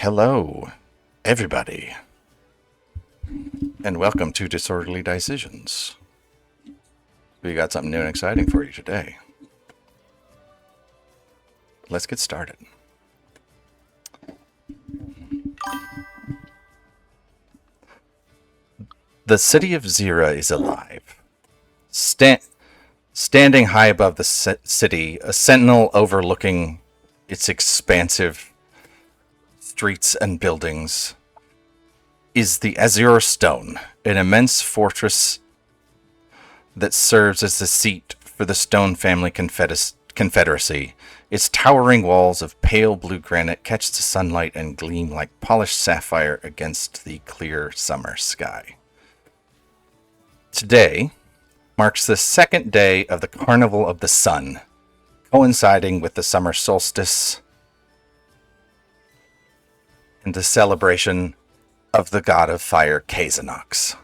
Hello, everybody, and welcome to Disorderly Decisions. We got something new and exciting for you today. Let's get started. The city of Zira is alive. Standing high above the city, a sentinel overlooking its expansive streets and buildings, is the Azure Stone, an immense fortress that serves as the seat for the Stone Family Confederacy. Its towering walls of pale blue granite catch the sunlight and gleam like polished sapphire against the clear summer sky. Today marks the second day of the Carnival of the Sun, coinciding with the summer solstice and the celebration of the god of fire, Kazanox.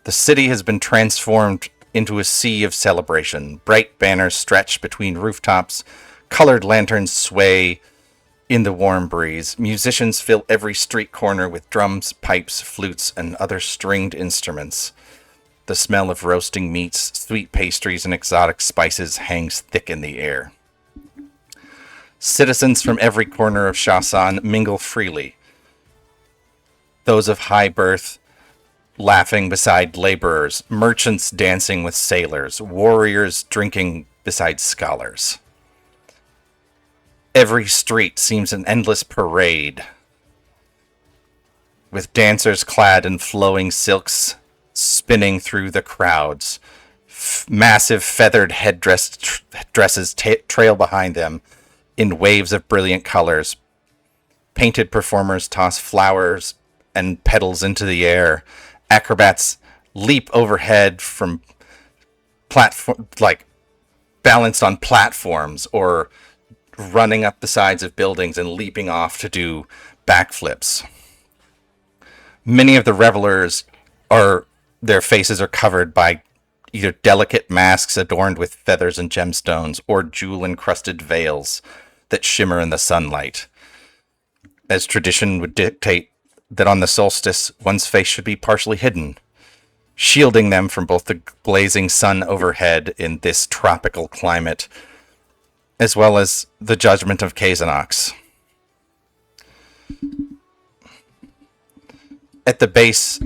The city has been transformed into a sea of celebration. Bright banners stretch between rooftops, colored lanterns sway in the warm breeze. Musicians fill every street corner with drums, pipes, flutes, and other stringed instruments. The smell of roasting meats, sweet pastries, and exotic spices hangs thick in the air. Citizens from every corner of Shasan mingle freely. Those of high birth laughing beside laborers, merchants dancing with sailors, warriors drinking beside scholars. Every street seems an endless parade, with dancers clad in flowing silks spinning through the crowds. Massive feathered dresses trail behind them in waves of brilliant colors. Painted performers toss flowers and petals into the air. Acrobats leap overhead from balanced on platforms or running up the sides of buildings and leaping off to do backflips. Many of the revelers their faces are covered by either delicate masks adorned with feathers and gemstones or jewel-encrusted veils that shimmer in the sunlight, as tradition would dictate that on the solstice one's face should be partially hidden, shielding them from both the blazing sun overhead in this tropical climate, as well as the judgment of Kazanox. At the base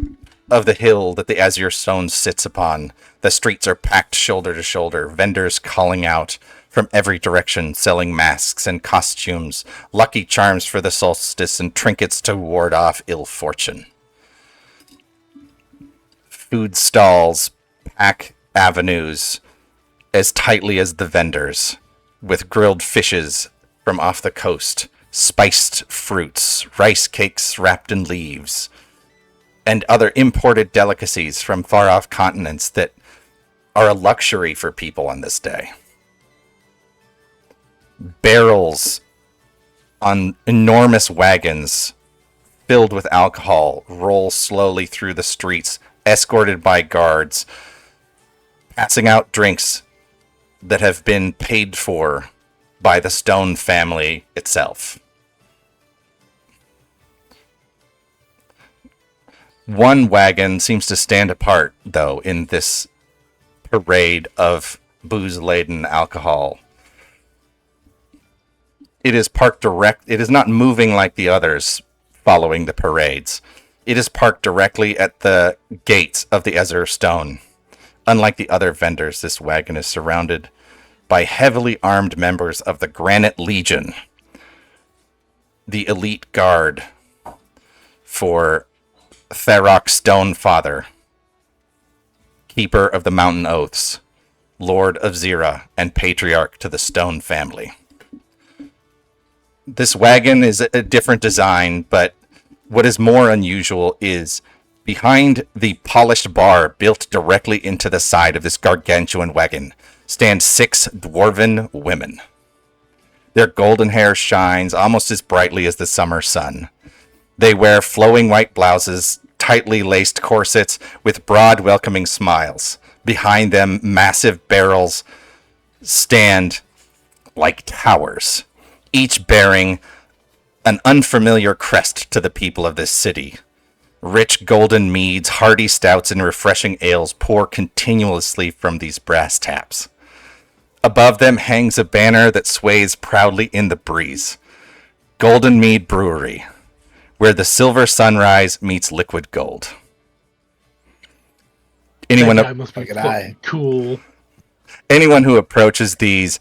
of the hill that the Azure Stone sits upon, the streets are packed shoulder to shoulder, vendors calling out from every direction, selling masks and costumes, lucky charms for the solstice, and trinkets to ward off ill fortune. Food stalls pack avenues as tightly as the vendors, with grilled fishes from off the coast, spiced fruits, rice cakes wrapped in leaves, and other imported delicacies from far-off continents that are a luxury for people on this day. Barrels on enormous wagons filled with alcohol roll slowly through the streets, escorted by guards, passing out drinks that have been paid for by the Stone family itself. One wagon seems to stand apart, though, in this parade of booze-laden alcohol. It is parked it is not moving like the others following the parades. It is parked directly at the gates of the Azure Stone. Unlike the other vendors, this wagon is surrounded by heavily armed members of the Granite Legion, the elite guard for Tharok Stonefather, Keeper of the Mountain Oaths, Lord of Zira, and Patriarch to the Stone family. This wagon is a different design, but what is more unusual is behind the polished bar built directly into the side of this gargantuan wagon stand 6 dwarven women. Their golden hair shines almost as brightly as the summer sun. They wear flowing white blouses, tightly laced corsets with broad welcoming smiles. Behind them, massive barrels stand like towers, each bearing an unfamiliar crest to the people of this city. Rich golden meads, hearty stouts, and refreshing ales pour continuously from these brass taps. Above them hangs a banner that sways proudly in the breeze. Golden Mead Brewery, where the silver sunrise meets liquid gold. Anyone That guy must be fucking cool. Anyone who approaches these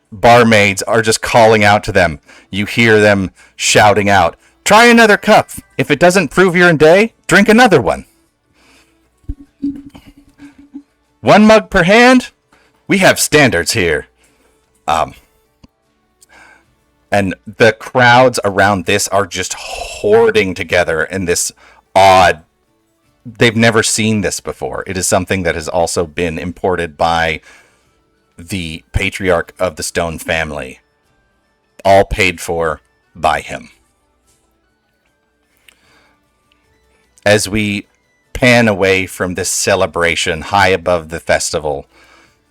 barmaids are just calling out to them. You hear them shouting out, "Try another cup. If it doesn't prove your day, drink another one. 1 mug per hand? We have standards here." And the crowds around this are just hoarding together in this odd... They've never seen this before. It is something that has also been imported by the patriarch of the Stone family. All paid for by him. As we pan away from this celebration high above the festival,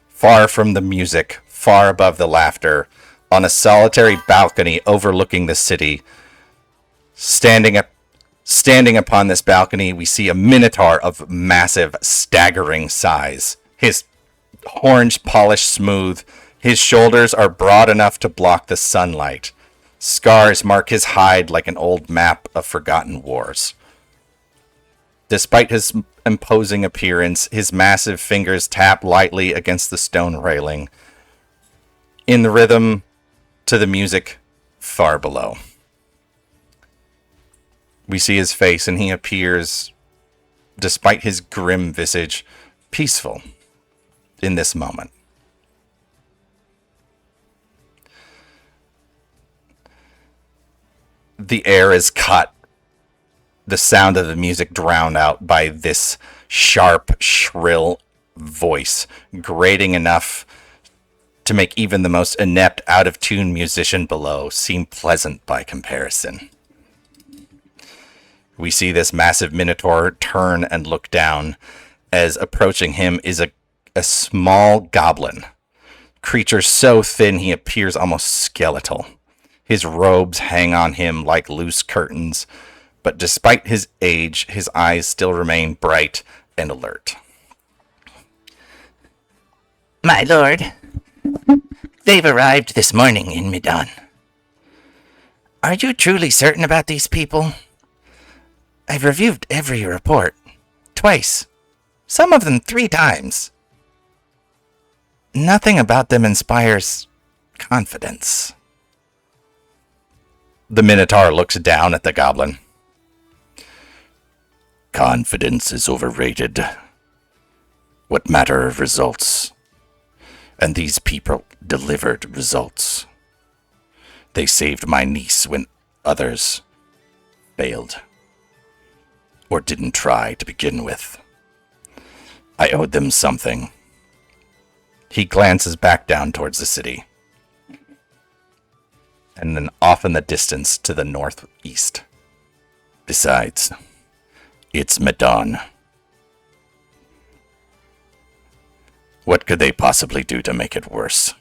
far from the music, far above the laughter, on a solitary balcony overlooking the city, standing upon this balcony, we see a minotaur of massive, staggering size. His horns polished smooth, his shoulders are broad enough to block the sunlight. Scars mark his hide like an old map of forgotten wars. Despite his imposing appearance, his massive fingers tap lightly against the stone railing, in the rhythm to the music far below. We see his face, and he appears, despite his grim visage, peaceful in this moment. The air is cut, the sound of the music drowned out by this sharp, shrill voice, grating enough to make even the most inept, out-of-tune musician below seem pleasant by comparison. We see this massive minotaur turn and look down, as approaching him is a small goblin. Creature so thin he appears almost skeletal. His robes hang on him like loose curtains, but despite his age, his eyes still remain bright and alert. My lord, they've arrived this morning in Midon. Are you truly certain about these people? I've reviewed every report. Twice. Some of them 3 times. Nothing about them inspires confidence. The minotaur looks down at the goblin. Confidence is overrated. What matter of results? And these people delivered results. They saved my niece when others failed. Or didn't try to begin with. I owed them something. He glances back down towards the city. And then off in the distance to the northeast. Besides, it's Midon. What could they possibly do to make it worse?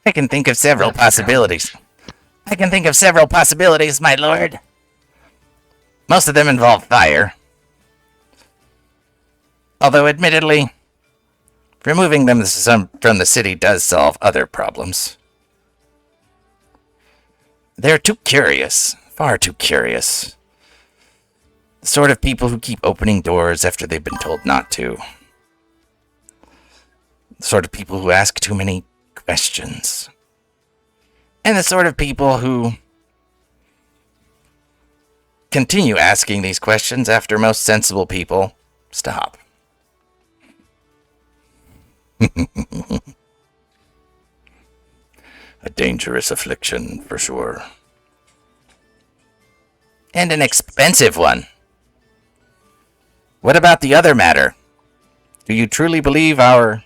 I can think of several possibilities. My lord. Most of them involve fire. Although, admittedly, removing them from the city does solve other problems. They're too curious. Far too curious. The sort of people who keep opening doors after they've been told not to. The sort of people who ask too many questions. And the sort of people who continue asking these questions after most sensible people stop. A dangerous affliction, for sure. And an expensive one. What about the other matter? Do you truly believe our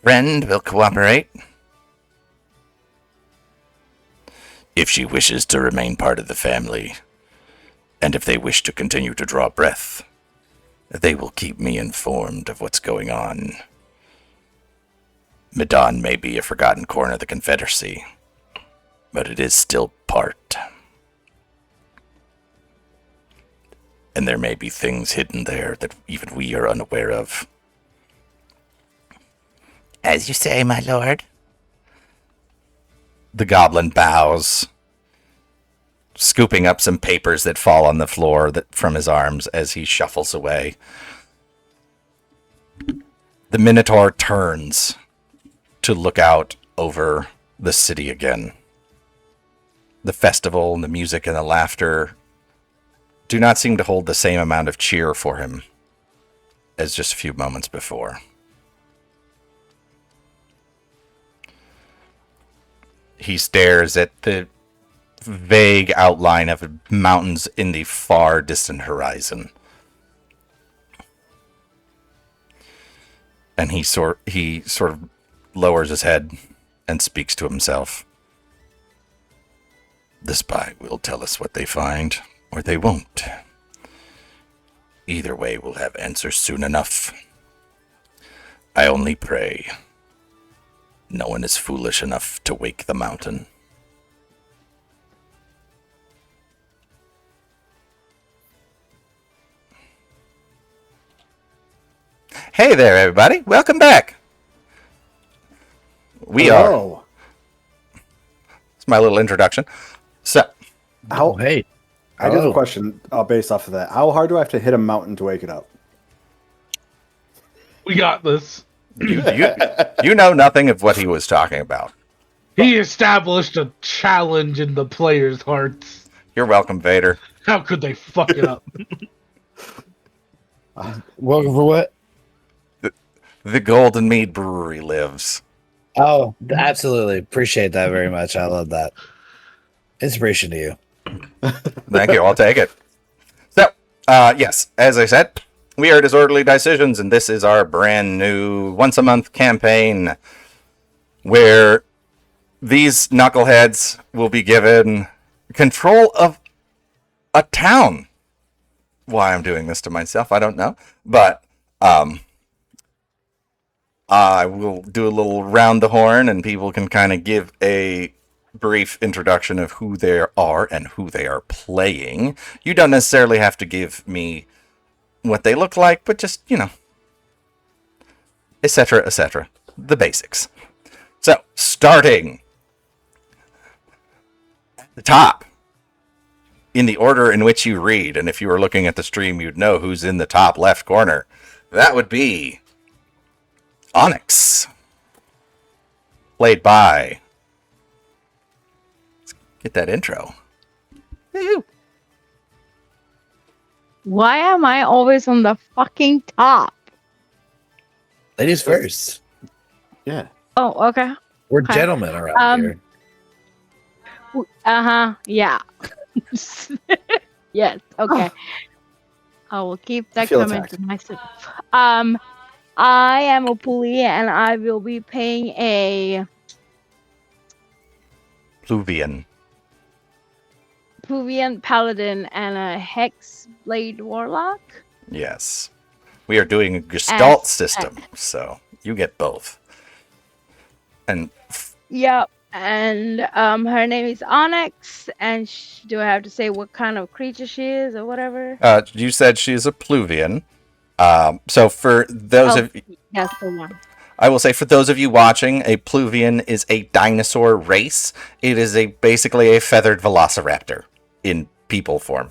friend will cooperate? If she wishes to remain part of the family, and if they wish to continue to draw breath, they will keep me informed of what's going on. Midon may be a forgotten corner of the Confederacy, but it is still part. And there may be things hidden there that even we are unaware of. As you say, my lord. The goblin bows, scooping up some papers that fall on the floor from his arms as he shuffles away. The Minotaur turns to look out over the city again. The festival and the music and the laughter do not seem to hold the same amount of cheer for him as just a few moments before. He stares at the vague outline of mountains in the far distant horizon. And he sort of lowers his head and speaks to himself. The spy will tell us what they find, or they won't. Either way, we'll have answers soon enough. I only pray no one is foolish enough to wake the mountain. Hey there, everybody. Welcome back. We are. It's my little introduction. So, Hey. I do have a question based off of that. How hard do I have to hit a mountain to wake it up? We got this. you know nothing of what he was talking about. He established a challenge in the players' hearts. You're welcome, Vader. How could they fuck it up? Welcome for what? The Golden Mead Brewery lives. Oh, absolutely. Appreciate that very much. I love that. Inspiration to you. Thank you. I'll take it. So, yes, as I said, we are Disorderly Decisions, and this is our brand new once-a-month campaign where these knuckleheads will be given control of a town. Why I'm doing this to myself, I don't know. But I will do a little round the horn, and people can kind of give a brief introduction of who they are and who they are playing. You don't necessarily have to give me what they look like, but just, etc., etc. The basics. So, starting at the top, in the order in which you read, and if you were looking at the stream, you'd know who's in the top left corner. That would be Onyx, played by... Let's get that intro. Woo-hoo. Why am I always on the fucking top? Ladies first. Yeah. Oh, okay. We're Okay. gentlemen around here. Yeah. Yes. Okay. I will keep that feel comment attacked. to myself. I am a pulley, and I will be paying a Pluvian. Puvian paladin and a hex blade warlock. Yes. We are doing a Gestalt And- system, so you get both. And Yep. And her name is Onyx. And do I have to say what kind of creature she is or whatever? you said she's a Pluvian. So for those of That's the one. I will say for those of you watching, a Pluvian is a dinosaur race. It is basically a feathered velociraptor in people form.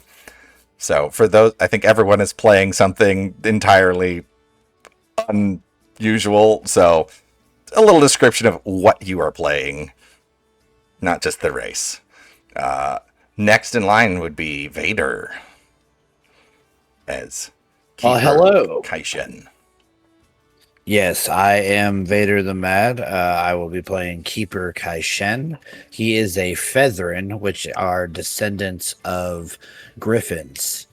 So for those, I think everyone is playing something entirely unusual. So a little description of what you are playing, not just the race. Next in line would be Vader as Keeper Hello. Kaishen. Yes, I am Vader the Mad. I will be playing Keeper Kaishen. He is a Featherin, which are descendants of Griffins.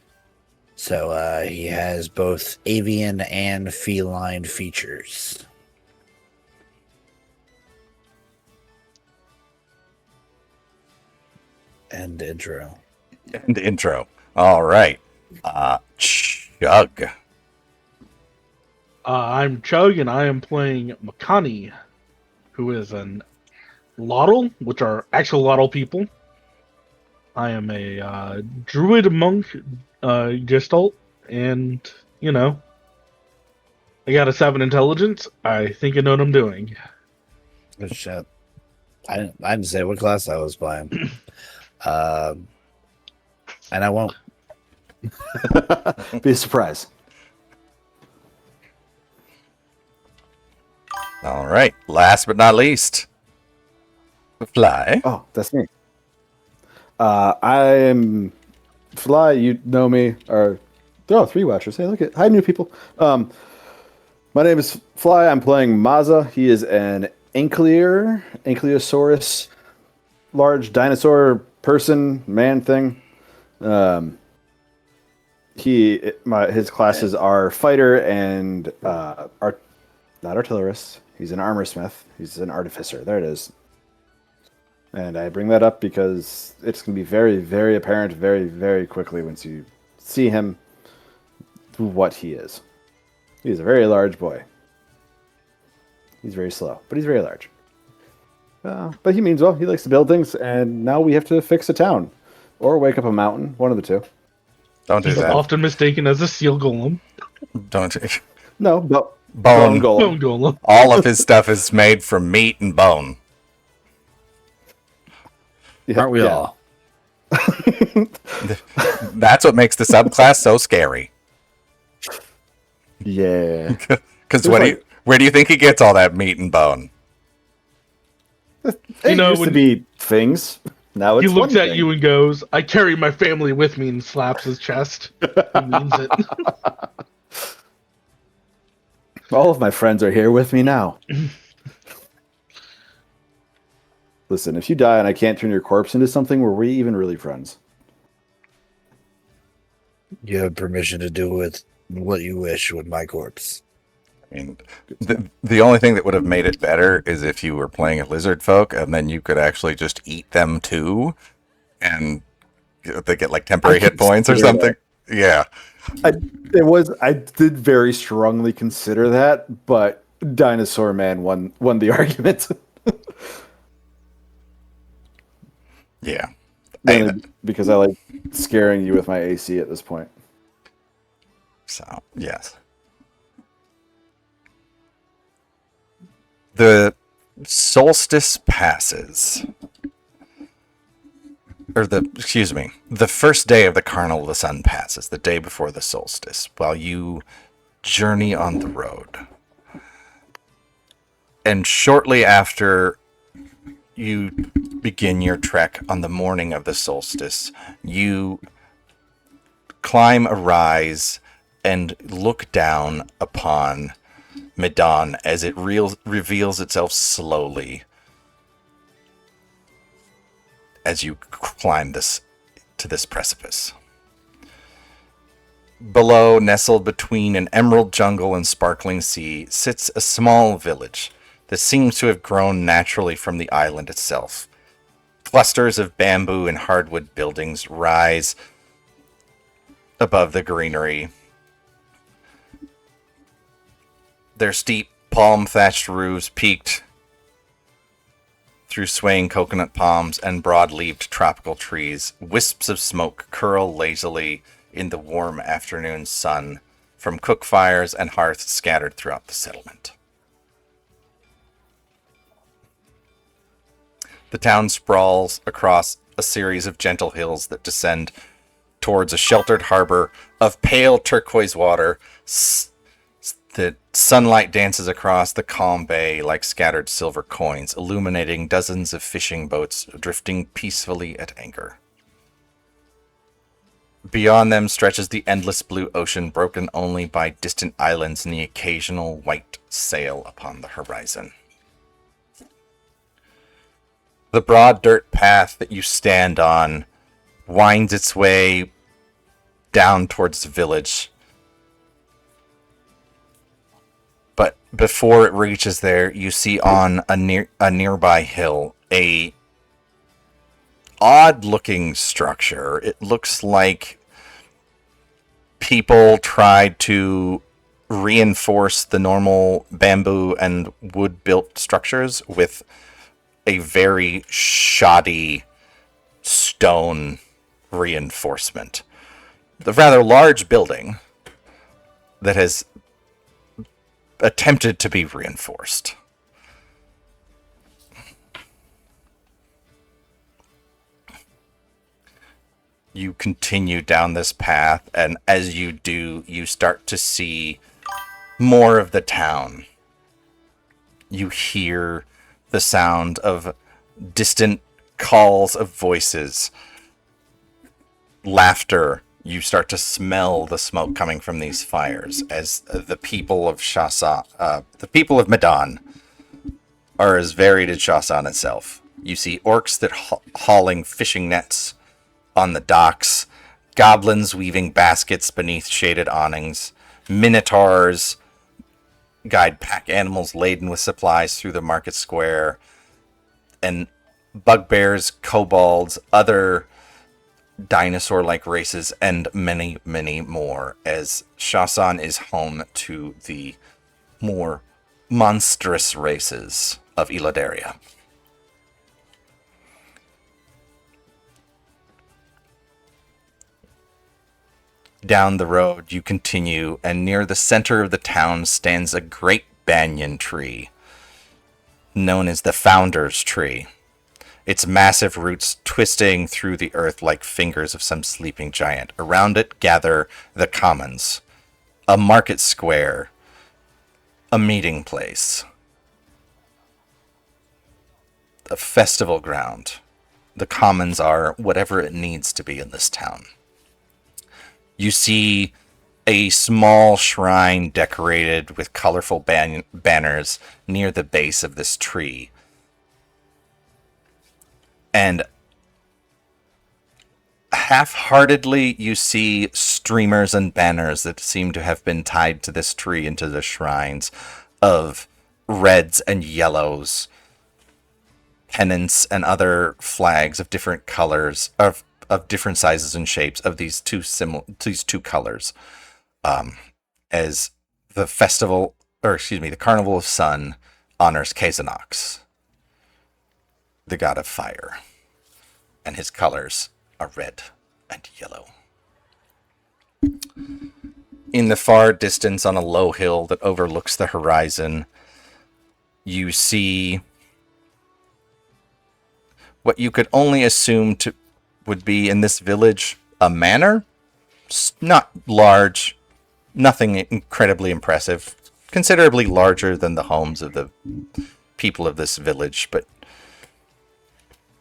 So he has both avian and feline features. End intro. And intro. All right. Chug. I'm Chug, and I am playing Makani. who is an Laudel, which are actual Laudel people. I am a druid monk gestalt, and, I got a 7 intelligence. I think I know what I'm doing. Good shit. I didn't say what class I was playing. And I won't. Be a surprise. All right. Last but not least, Fly. Oh, that's me. I am Fly. You know me. Or three watchers. Hey, look at hi, new people. My name is Fly. I'm playing Maza. He is an Ankylosaurus, large dinosaur person, man thing. His classes are fighter and not artillerist. He's an armor smith. He's an artificer. There it is. And I bring that up because it's going to be very, very apparent very, very quickly once you see him what he is. He's a very large boy. He's very slow, but he's very large. But he means well. He likes to build things, and now we have to fix a town. Or wake up a mountain. One of the two. Don't do He's that. often mistaken as a seal golem. Don't. No, but Bone. golem. Bone golem. All of his stuff is made from meat and bone. Yeah, Aren't we yeah. all? That's what makes the subclass so scary. Yeah. Because There's where do you think he gets all that meat and bone? It know, used to when- be things. Now it's He looks one at thing. you and goes, "I carry my family with me," and slaps his chest. He means it. All of my friends are here with me now. Listen, if you die and I can't turn your corpse into something, were we even really friends? You have permission to do with what you wish with my corpse. I mean, the only thing that would have made it better is if you were playing a lizard folk and then you could actually just eat them too, and they get like temporary hit points or something. Yeah. I did very strongly consider that, but Dinosaur Man won the argument. Yeah. Mainly because I like scaring you with my AC at this point. So, yes. The solstice passes. The first day of the Carnival of the Sun passes, the day before the solstice, while you journey on the road. And shortly after you begin your trek on the morning of the solstice, you climb a rise and look down upon Midon as it reveals itself slowly as you climb to this precipice. Below, nestled between an emerald jungle and sparkling sea, sits a small village that seems to have grown naturally from the island itself. Clusters of bamboo and hardwood buildings rise above the greenery. Their steep, palm-thatched roofs peaked through swaying coconut palms and broad-leaved tropical trees. Wisps of smoke curl lazily in the warm afternoon sun from cook fires and hearths scattered throughout the settlement. The town sprawls across a series of gentle hills that descend towards a sheltered harbor of pale turquoise water. The sunlight dances across the calm bay like scattered silver coins, illuminating dozens of fishing boats drifting peacefully at anchor. Beyond them stretches the endless blue ocean, broken only by distant islands and the occasional white sail upon the horizon. The broad dirt path that you stand on winds its way down towards the village. But before it reaches there, you see on a nearby hill a odd-looking structure. It looks like people tried to reinforce the normal bamboo and wood-built structures with a very shoddy stone reinforcement. The rather large building that has attempted to be reinforced. You continue down this path, and as you do, you start to see more of the town. You hear the sound of distant calls of voices, laughter. You start to smell the smoke coming from these fires as the people of the people of Midon are as varied as Shasan itself. You see orcs that hauling fishing nets on the docks, goblins weaving baskets beneath shaded awnings, minotaurs guide pack animals laden with supplies through the market square, and bugbears, kobolds, other dinosaur-like races, and many, many more, as Shasan is home to the more monstrous races of Eladeria. Down the road you continue, and near the center of the town stands a great banyan tree, known as the Founder's Tree. Its massive roots twisting through the earth like fingers of some sleeping giant. Around it gather the commons, a market square, a meeting place, a festival ground. The commons are whatever it needs to be in this town. You see a small shrine decorated with colorful banners near the base of this tree. And half-heartedly, you see streamers and banners that seem to have been tied to this tree into the shrines of reds and yellows, pennants and other flags of different colors, of different sizes and shapes of these two colors, as the the Carnival of Sun honors Kazanox, the god of fire, and his colors are red and yellow. In the far distance, on a low hill that overlooks the horizon, you see what you could only assume would be in this village a manor. Not large, nothing incredibly impressive, considerably larger than the homes of the people of this village, but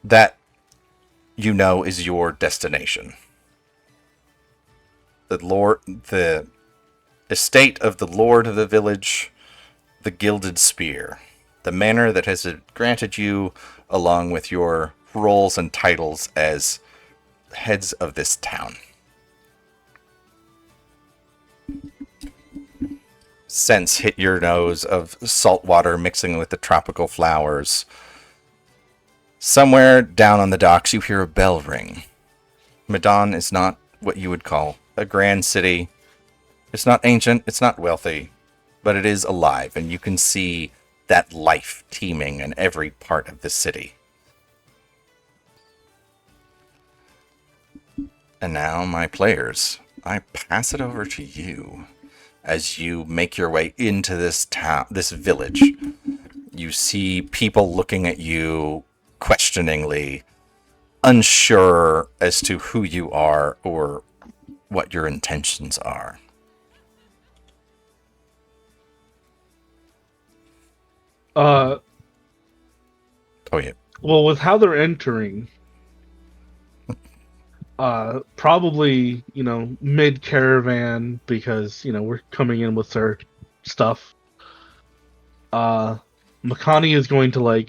that, you know, is your destination. The estate of the lord of the village, the Gilded Spear, the manor that has granted you, along with your roles and titles as heads of this town. Scents hit your nose of salt water mixing with the tropical flowers. Somewhere down on the docks, you hear a bell ring. Midon is not what you would call a grand city. It's not ancient, it's not wealthy, but it is alive, and you can see that life teeming in every part of the city. And now, my players, I pass it over to you. As you make your way into this town, this village, you see people looking at you questioningly, unsure as to who you are or what your intentions are. Oh yeah. Well, with how they're entering, probably, mid caravan, because, we're coming in with our stuff. Makani is going to,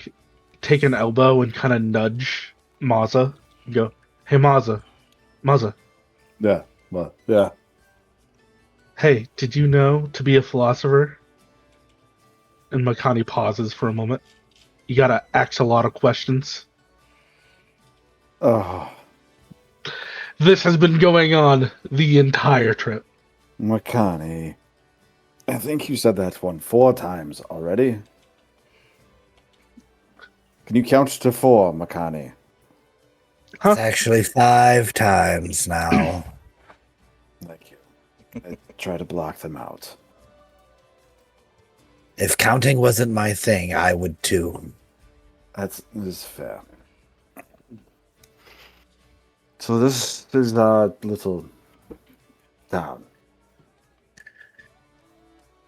take an elbow and kind of nudge Maza and go, "Hey, Maza. Yeah. Well, yeah. Hey, did you know to be a philosopher?" And Makani pauses for a moment. "You gotta ask a lot of questions." Oh, This has been going on the entire trip. Makani. I think you said that one 4 times already. Can you count to 4, Makani? Huh? It's actually 5 times now. Thank you. I try to block them out. If counting wasn't my thing, I would too. That is fair. So this is our little town.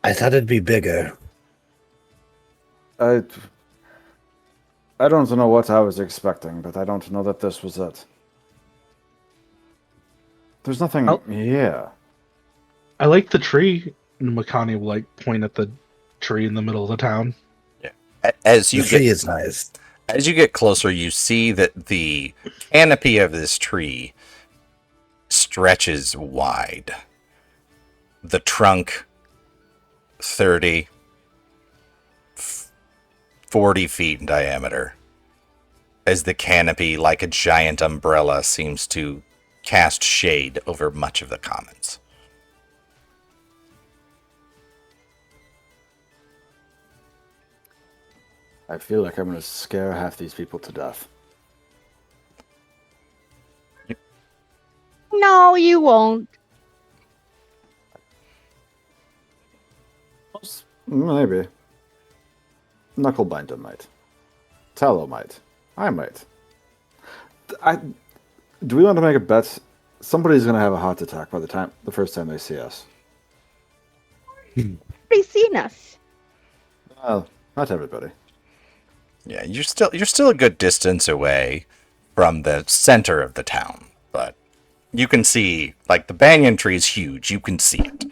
I thought it'd be bigger. I don't know what I was expecting, but I don't know that this was it. There's nothing here. I like the tree. And Makani will like point at the tree in the middle of the town. As you The tree get is nice. as you get closer, you see that the canopy of this tree stretches wide. The trunk 30, 40 feet in diameter, as the canopy, like a giant umbrella, seems to cast shade over much of the commons. I feel like I'm going to scare half these people to death. No, you won't. Maybe. Knucklebinder might. Tallow might. I might. Do we want to make a bet? Somebody's going to have a heart attack by the first time they see us. Already seen us. Well, not everybody. Yeah, you're still a good distance away from the center of the town, but you can see, like, the banyan tree is huge. You can see it.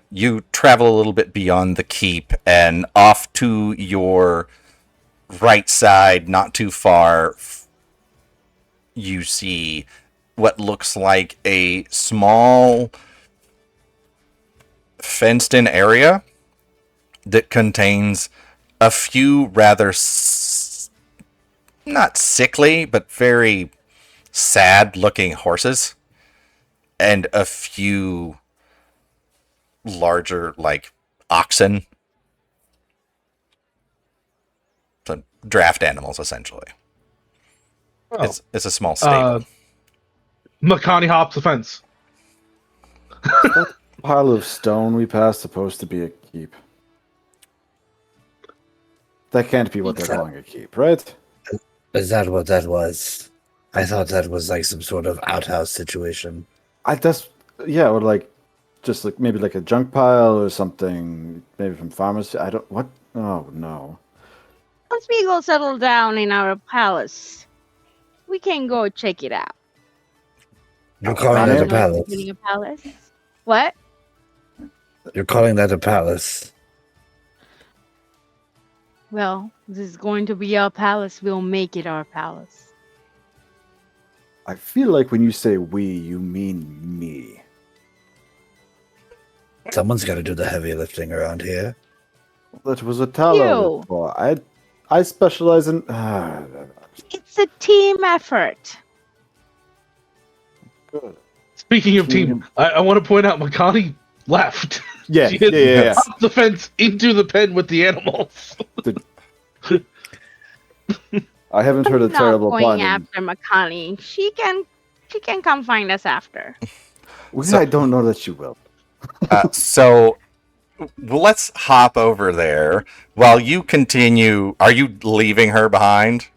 You travel a little bit beyond the keep, and off to your right side, not too far, you see what looks like a small fenced-in area that contains a few rather not sickly, but very sad-looking horses, and a few larger, like, oxen. So draft animals, essentially. Oh. It's a small stable. Makani hops the fence. Pile of stone we passed supposed to be a keep. That can't be what they're calling a keep, right? Is that what that was? I thought that was like some sort of outhouse situation. Or like, just like maybe like a junk pile or something, maybe from farmers. What? Oh, no. Once we go settle down in our palace, we can go check it out. You're calling that a palace? A palace? What? You're calling that a palace? Well, this is going to be our palace. We'll make it our palace. I feel like when you say we, you mean me. Someone's got to do the heavy lifting around here. That was a tallow before. I specialize in... It's a team effort. Good. Speaking of team, I want to point out Makani left. Yeah, She had yeah. hopped the fence into the pen with the animals. I haven't heard a I'm not terrible going plan. after Makani. She can come find us after. I don't know that you will. So let's hop over there while you continue. Are you leaving her behind?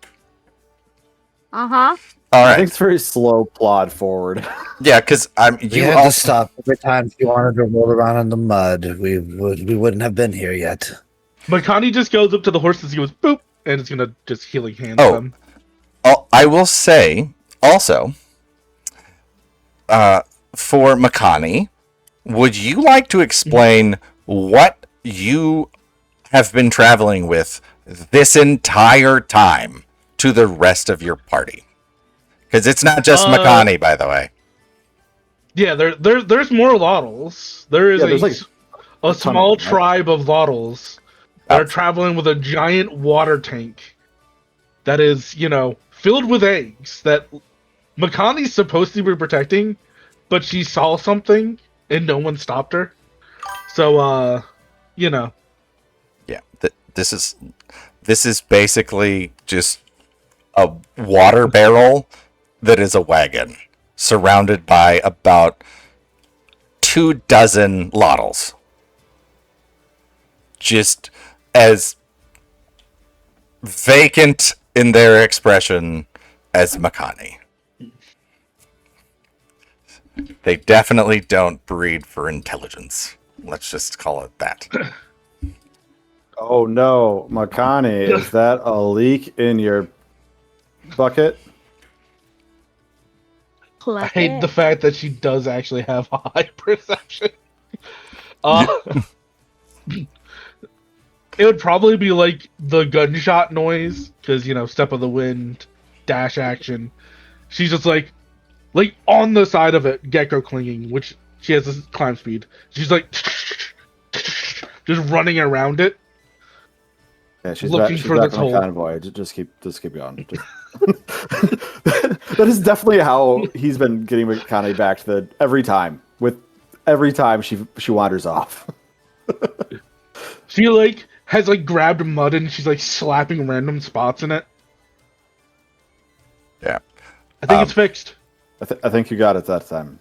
Uh-huh. All I right. think it's very slow plod forward. Yeah, because We you had all to stop every time she wanted to roll around in the mud. We wouldn't have been here yet. Makani just goes up to the horses, he goes boop, and it's gonna just healing hands them. I will say also, for Makani, would you like to explain what you have been traveling with this entire time to the rest of your party? Because it's not just Makani, by the way. Yeah, there's more Lottles. There is there's like a ton small of them, right? tribe of Lottles that are traveling with a giant water tank that is, filled with eggs that Makani's supposed to be protecting, but she saw something and no one stopped her. So, you know, Yeah, this is basically just a water barrel that is a wagon surrounded by about 24 lottles, just as vacant in their expression as Makani. They definitely don't breed for intelligence. Let's just call it that. Oh no, Makani, is that a leak in your bucket? I hate the fact that she does actually have a high perception. It would probably be like the gunshot noise, because, step of the wind, dash action. She's just like on the side of it, gecko clinging, which she has this climb speed. She's like just running around it. Yeah, she's Looking back, she's for the back on the toll. convoy. Just keep going. That is definitely how he's been getting Makani back to the every time she wanders off. She has grabbed mud and she's slapping random spots in it. Yeah. I think it's fixed. I think you got it that time.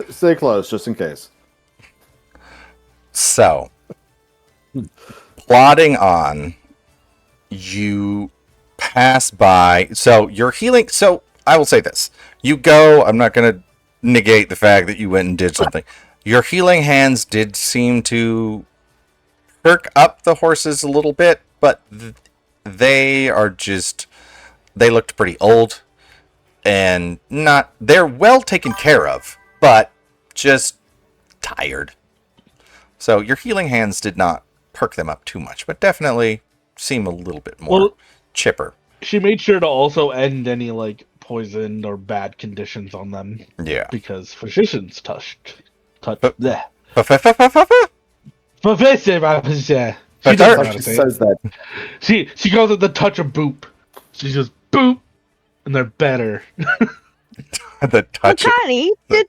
Stay close, just in case. So, plodding on, you pass by. So, you're healing. So, I will say this. You go, I'm not going to negate the fact that you went and did something. Your healing hands did seem to perk up the horses a little bit, but they looked pretty old and they're well taken care of, but just tired. So your healing hands did not perk them up too much, but definitely seem a little bit more chipper. She made sure to also end any poison or bad conditions on them. Yeah. Because physicians touch bleh. She doesn't know how to say says it. that. She calls it the touch of boop. She just boop, and they're better. The touch. Makani, did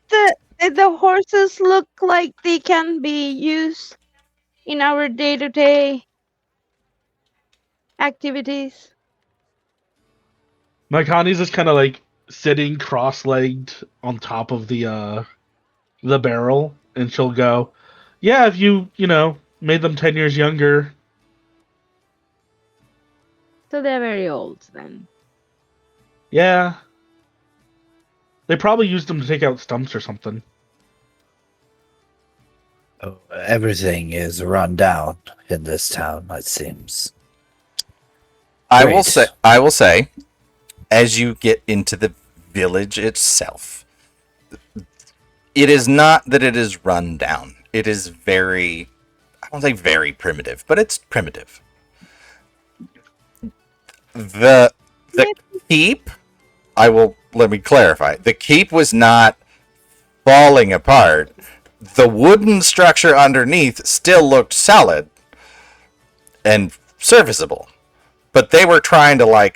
the horses look like they can be used in our day-to-day activities? Makani's just kind of sitting cross-legged on top of the barrel, and she'll go, "Yeah, if you made them 10 years younger." So they're very old then. Yeah. They probably used them to take out stumps or something. Oh, everything is run down in this town, it seems. I Great. will say, as you get into the village itself, it is not that it is run down. It is I won't say very primitive, but it's primitive. The keep, let me clarify. The keep was not falling apart. The wooden structure underneath still looked solid and serviceable, but they were trying to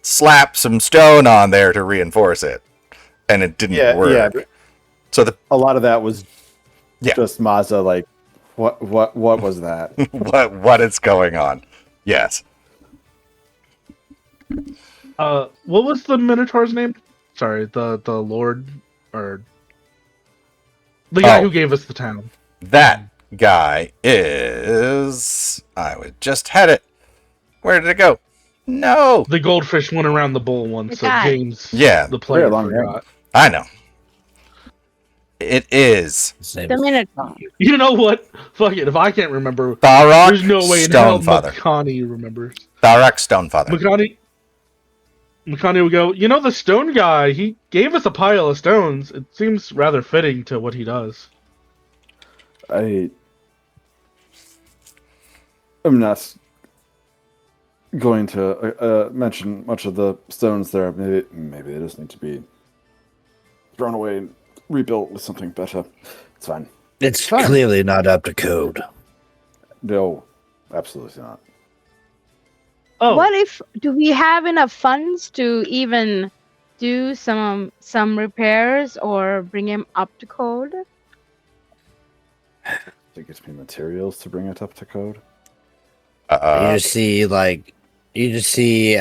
slap some stone on there to reinforce it, and it didn't work. Yeah. So A lot of that was Yeah. just Mazda what was that? what is going on? Yes. What was the Minotaur's name? Sorry, the Lord, or the guy who gave us the town. That guy is... just had it. Where did it go? No. The goldfish went around the bowl once, so guy. James, Yeah. the player, Very long forgot. I know. It is His name The is- Minotaur. You know what? Fuck it. If I can't remember, Tharok there's no way in hell Stonefather. Makani remembers. Tharok Stonefather. Makani would go, the stone guy, he gave us a pile of stones. It seems rather fitting to what he does. I'm not going to mention much of the stones there. Maybe they just need to be thrown away and rebuilt with something better. It's fine. It's Fine. clearly not up to code. No, absolutely not. Oh, Do we have enough funds to even do some repairs or bring him up to code? It gets me materials to bring it up to code. You just see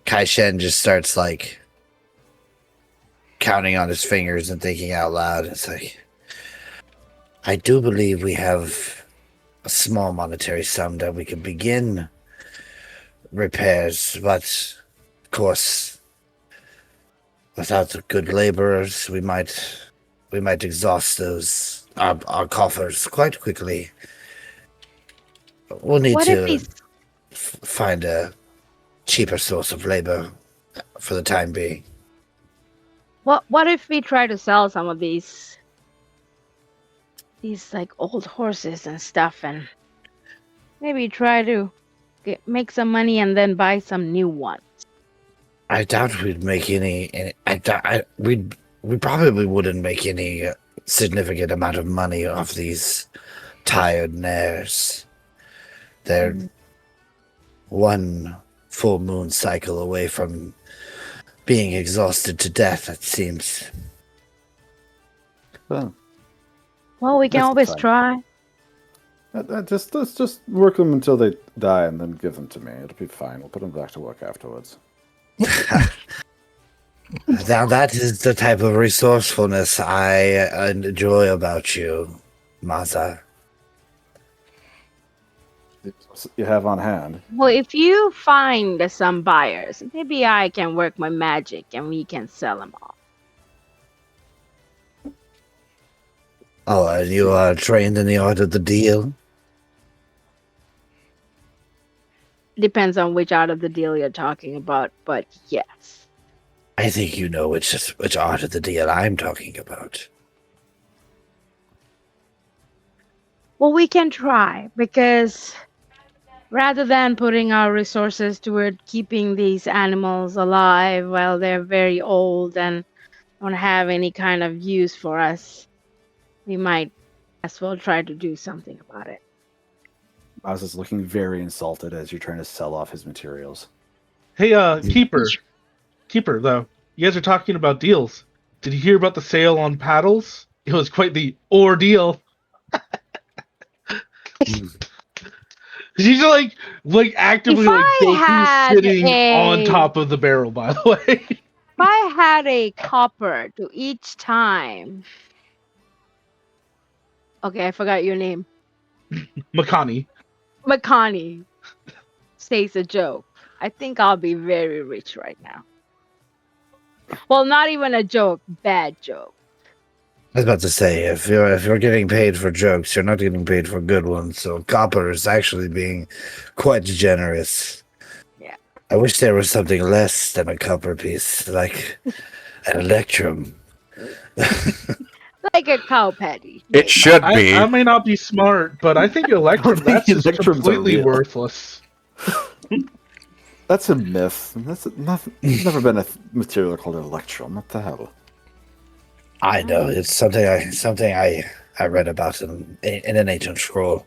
Kai Shen just starts like counting on his fingers and thinking out loud. It's like, I do believe we have a small monetary sum that we could begin repairs, but of course, without the good laborers, we might exhaust our coffers quite quickly. We'll need What if to he's find a cheaper source of labor for the time being. what if we try to sell some of these like old horses and stuff, and maybe try to make some money and then buy some new ones? I doubt we'd make any. We probably wouldn't make any significant amount of money off these tired nares. They're one full moon cycle away from being exhausted to death, it seems. Well, Well, we can That's always fine. try. let's just work them until they die and then give them to me. It'll be fine. We'll put them back to work afterwards. Now that is the type of resourcefulness I enjoy about you, Maza. You have on hand. Well, if you find some buyers, maybe I can work my magic and we can sell them all. Oh, and you are trained in the art of the deal? Depends on which out of the deal you're talking about, but yes. I think you know which art of the deal I'm talking about. Well, we can try, because rather than putting our resources toward keeping these animals alive while they're very old and don't have any kind of use for us, we might as well try to do something about it. Oz is looking very insulted as you're trying to sell off his materials. Hey, Keeper, though, you guys are talking about deals. Did you hear about the sale on paddles? It was quite the ordeal. She's like actively If like I Goku had sitting on a- top of the barrel. By the way, If I had a copper to each time. Okay, I forgot your name. Makani. Makani says a joke. I think I'll be very rich right now. Well, not even a joke, bad joke. I was about to say, if you're getting paid for jokes, you're not getting paid for good ones. So copper is actually being quite generous. Yeah. I wish there was something less than a copper piece, like an electrum. Like a cow patty. It should be. I may not be smart, but I think Electrum I think that's just Electrums are completely real. worthless. That's a myth. That's nothing. There's never been a material called an electrum. What the hell? I know it's something I read about in an ancient scroll.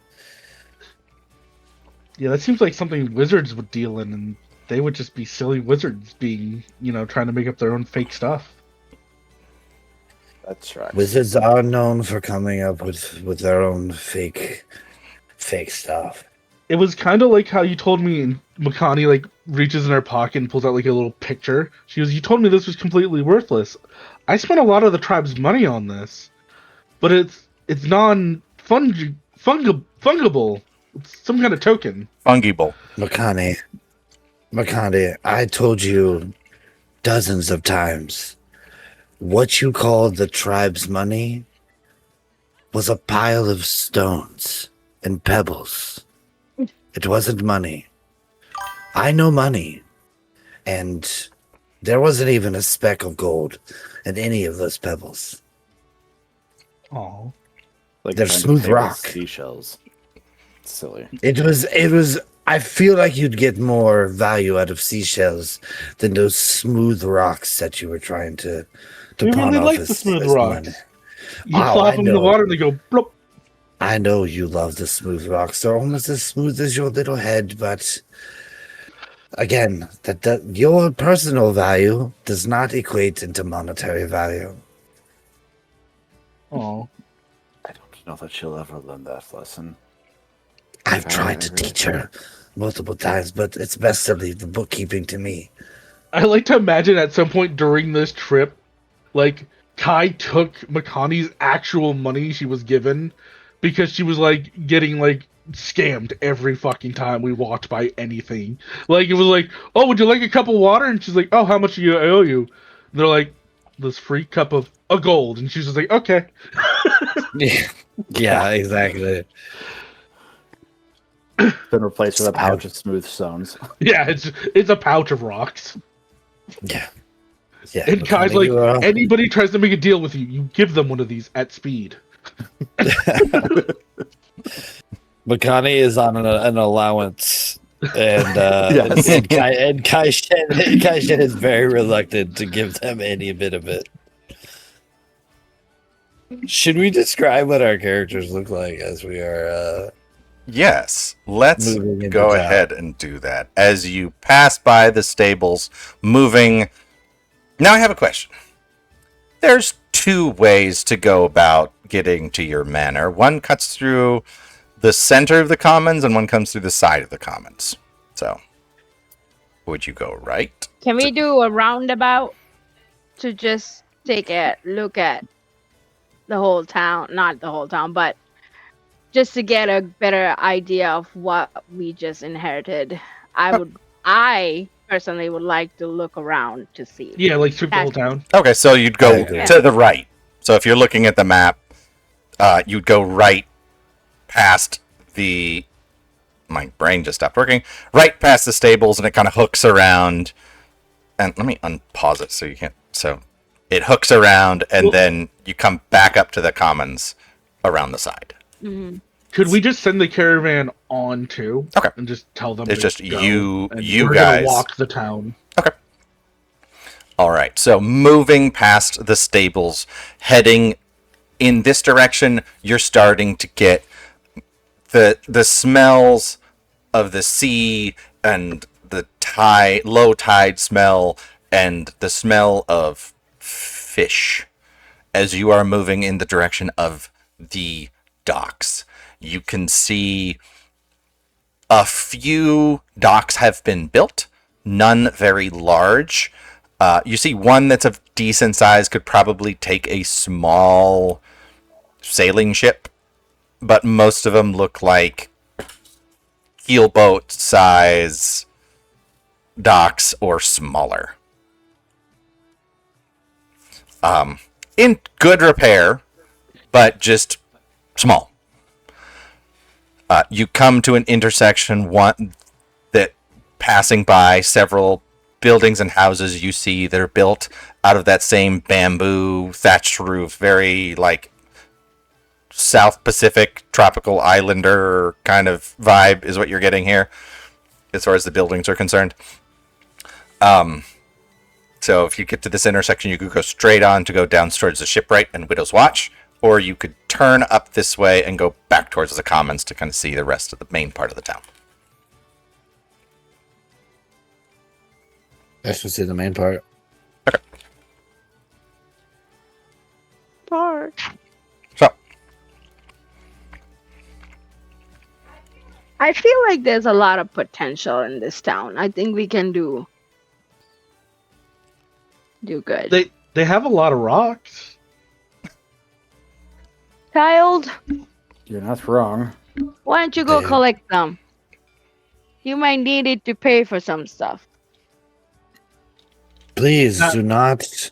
Yeah, that seems like something wizards would deal in, and they would just be silly wizards being, trying to make up their own fake stuff. That's right. Wizards are known for coming up with their own fake stuff. It was kind of like how you told me, and Makani like reaches in her pocket and pulls out like a little picture. She goes, "You told me this was completely worthless. I spent a lot of the tribe's money on this, but it's fungible. It's some kind of token." Fungible. Makani, I told you dozens of times, what you called the tribe's money was a pile of stones and pebbles. It wasn't money. I know money. And there wasn't even a speck of gold in any of those pebbles. Oh, Like They're trying to smooth pay with rock. seashells. It's silly. It was I feel like you'd get more value out of seashells than those smooth rocks that you were trying to we pawn really off like as, the smooth as rocks. money. You Oh, plop I them in the know. water and they go blop. I know you love the smooth rocks. They're almost as smooth as your little head, but again, that your personal value does not equate into monetary value. Oh, know that she'll ever learn that lesson. I've tried to teach her multiple times, but it's best to leave the bookkeeping to me. I like to imagine at some point during this trip, like Kai took Makani's actual money she was given because she was like getting like scammed every fucking time we walked by anything. Like it was like, oh, would you like a cup of water? And she's like, oh, how much do you I owe you? And they're like, this free cup of a gold, and she's just like, okay. Yeah, exactly. Been replaced with a pouch of smooth stones. Yeah, it's a pouch of rocks. Yeah. Yeah. And Kai's like, anybody tries to make a deal with you, you give them one of these at speed. Makani is on an allowance, and Yes. and Kai Shen is very reluctant to give them any bit of it. Should we describe what our characters look like as we are? Yes, let's Moving into go town. ahead and do that. As you pass by the stables, moving. Now I have a question. There's two ways to go about getting to your manor. One cuts through the center of the commons, and one comes through the side of the commons. So, would you go right? Can we do a roundabout to just take a look at the whole town? Not the whole town, but just to get a better idea of what we just inherited. I personally would like to look around to see. Yeah, like through the whole town. Okay, so you'd I go agree. to the right. So if you're looking at the map, you'd go right past the. My brain just stopped working. Right past the stables, and it kind of hooks around. And let me unpause it so you can't. So it hooks around, and then you come back up to the commons around the side. Mm-hmm. Could we just send the caravan on too? Okay. And just tell them It's to just go, you and you we're guys. gonna walk the town. All right, so moving past the stables, heading in this direction, you're starting to get the smells of the sea and the low tide smell and the smell of fish as you are moving in the direction of the docks. You can see a few docks have been built, none very large. You see one that's of decent size, could probably take a small sailing ship, but most of them look like keelboat size docks or smaller. In good repair, but just small. You come to an intersection, one that passing by several buildings and houses you see that are built out of that same bamboo thatched roof, very like South Pacific tropical islander kind of vibe is what you're getting here as far as the buildings are concerned. So if you get to this intersection, you could go straight on to go down towards the Shipwright and Widow's Watch, or you could turn up this way and go back towards the Commons to kind of see the rest of the main part of the town. I should see the main part. Part. So, I feel like there's a lot of potential in this town. I think we can do good. They have a lot of rocks. Child, You're not wrong. why don't you go Damn. collect them? You might need it to pay for some stuff. Please Not- do not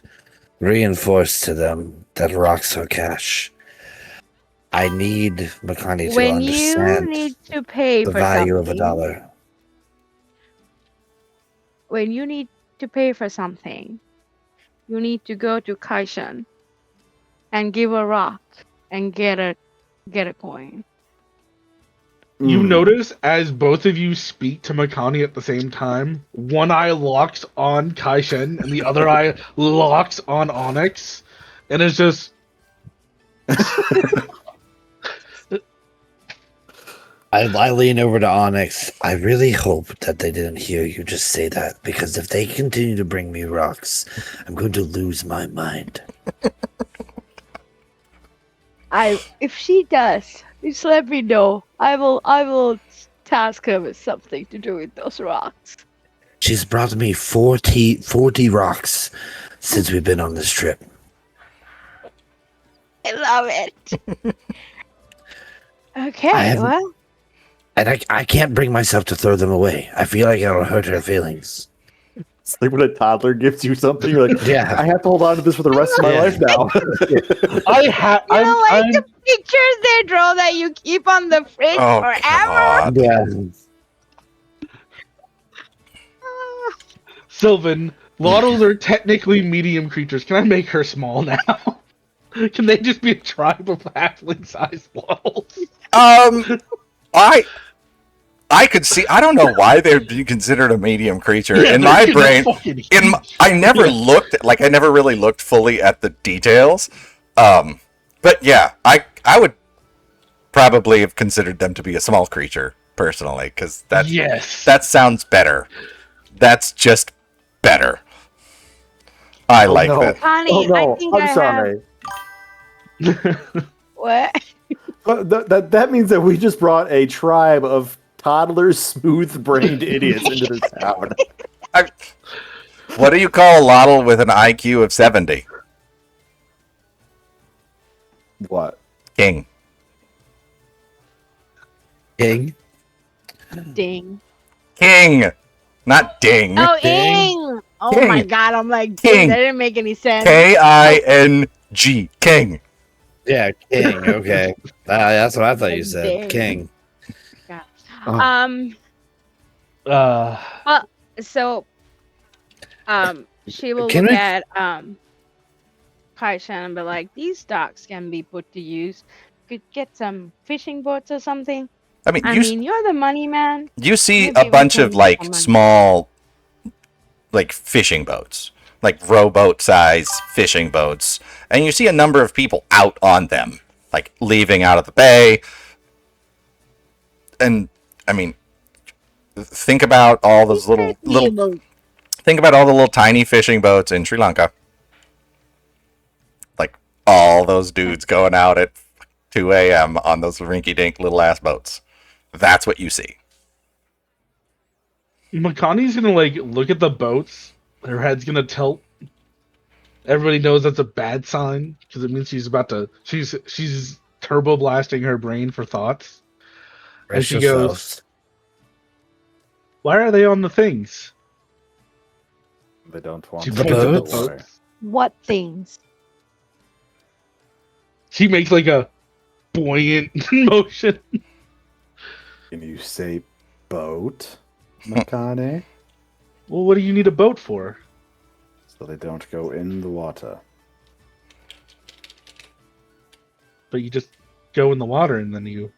reinforce to them that rocks are cash. I need Makani to When you understand need to pay the for value of a something, dollar. when you need to pay for something, you need to go to Kaishan and give a rock and get a coin. You Mm. notice as both of you speak to Makani at the same time, one eye locks on Kaishen and the other eye locks on Onyx, and it's just I lean over to Onyx. I really hope that they didn't hear you just say that, because if they continue to bring me rocks, I'm going to lose my mind. If she does, just let me know. I will task her with something to do with those rocks. She's brought me 40 rocks since we've been on this trip. I love it. Okay, haven't- well, And I can't bring myself to throw them away. I feel like it'll hurt her feelings. It's like when a toddler gives you something, you're like, Yeah. I have to hold on to this for the rest of my Yeah. life now. you know, like the pictures they draw that you keep on the fridge Oh, forever. God. Yeah. Sylvan, Lottles are technically medium creatures. Can I make her small now? Can they just be a tribe of halfling-sized Lottles? I could see. I don't know why they'd be considered a medium creature. Yeah, in they're- my they're brain, fucking I never Yeah. looked like I never really looked fully at the details. But yeah, I would probably have considered them to be a small creature personally, because Yes. that sounds better. That's just better. I like no. that. Connie, Oh no, I think I'm I sorry. have what? That means that we just brought a tribe of toddlers, smooth-brained idiots into this town. What do you call a Lottle with an IQ of 70? What? King. King. Ding. King, not ding. Oh, Ding. ing. Oh King. my god, I'm like, King. ding, that didn't make any sense. King. King. Yeah, king. Okay. That's what I thought you Ding. said. King. Um, uh, so, she will Can look we- at, Kaishan and be like, these docks can be put to use. Could get some fishing boats or something. I mean, I mean, you're the money man. you see maybe a we bunch can of get like some money. small, like fishing boats, like rowboat size fishing boats, and you see a number of people out on them, like leaving out of the bay. And I mean, think about all those little think about all the little tiny fishing boats in Sri Lanka. Like all those dudes going out at 2 a.m. on those rinky-dink little ass boats. That's what you see. Makani's gonna like look at the boats. Her head's gonna tilt. Everybody knows that's a bad sign because it means she's about to. She's turbo blasting her brain for thoughts. And Rest she yourselves. goes, "Why are they on the things?" They don't want She The points at the boats? boats. What things? She makes like a buoyant motion. Can you say boat, Makane? Well, what do you need a boat for? So they don't go in the water. But you just go in the water and then you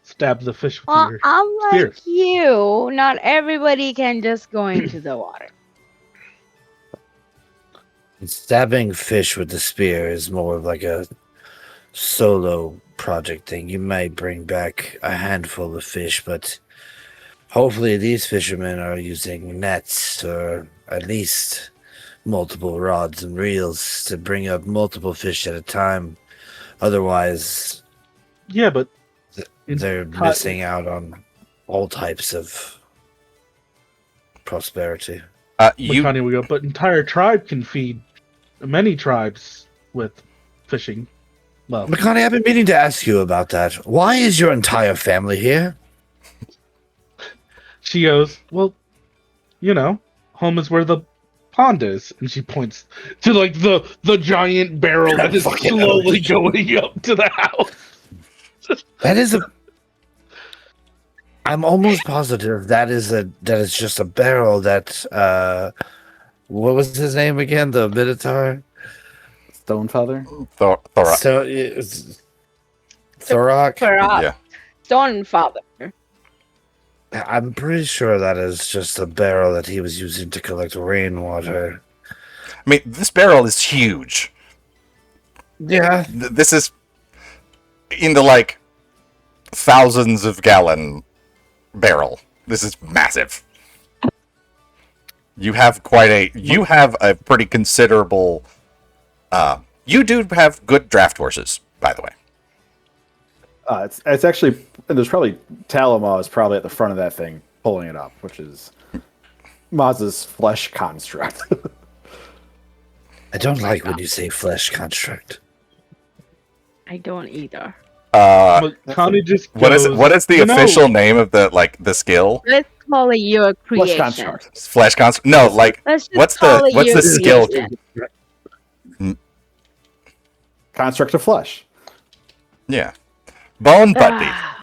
stab the fish with Well, your. unlike spear. you, not everybody can just go into the water. Stabbing fish with the spear is more of like a solo project thing. You might bring back a handful of fish, but hopefully these fishermen are using nets or at least multiple rods and reels to bring up multiple fish at a time. Otherwise, Yeah, but It's they're cut- missing out on all types of prosperity. Makani will go. But entire tribe can feed many tribes with fishing. Well, Makani, I've been meaning to ask you about that. Why is your entire family here? she goes, well, you know, home is where the pond is, and she points to like the giant barrel that is Fucking slowly ocean. going up to the house. That is a. I'm almost positive that is just a barrel that. What was his name again? The Minotaur. Stonefather? Thora. So it's Thorok. Yeah. Stone Father. I'm pretty sure that is just a barrel that he was using to collect rainwater. I mean, this barrel is huge. Yeah, This is in the like thousands of gallon barrel. This is massive. You have a pretty considerable you do have good draft horses, by the way. It's actually, and there's probably Talima is probably at the front of that thing pulling it up, which is Maz's flesh construct. I don't like when you say flesh construct. I don't either. But Connie just What is goes, what is the "You know, official name of the skill? Let's call it your Flesh creation. construct. Flesh construct? No, like Let's just what's call the it what's your the skill? creation. Construct of flesh. Yeah, bone buddy, Ah,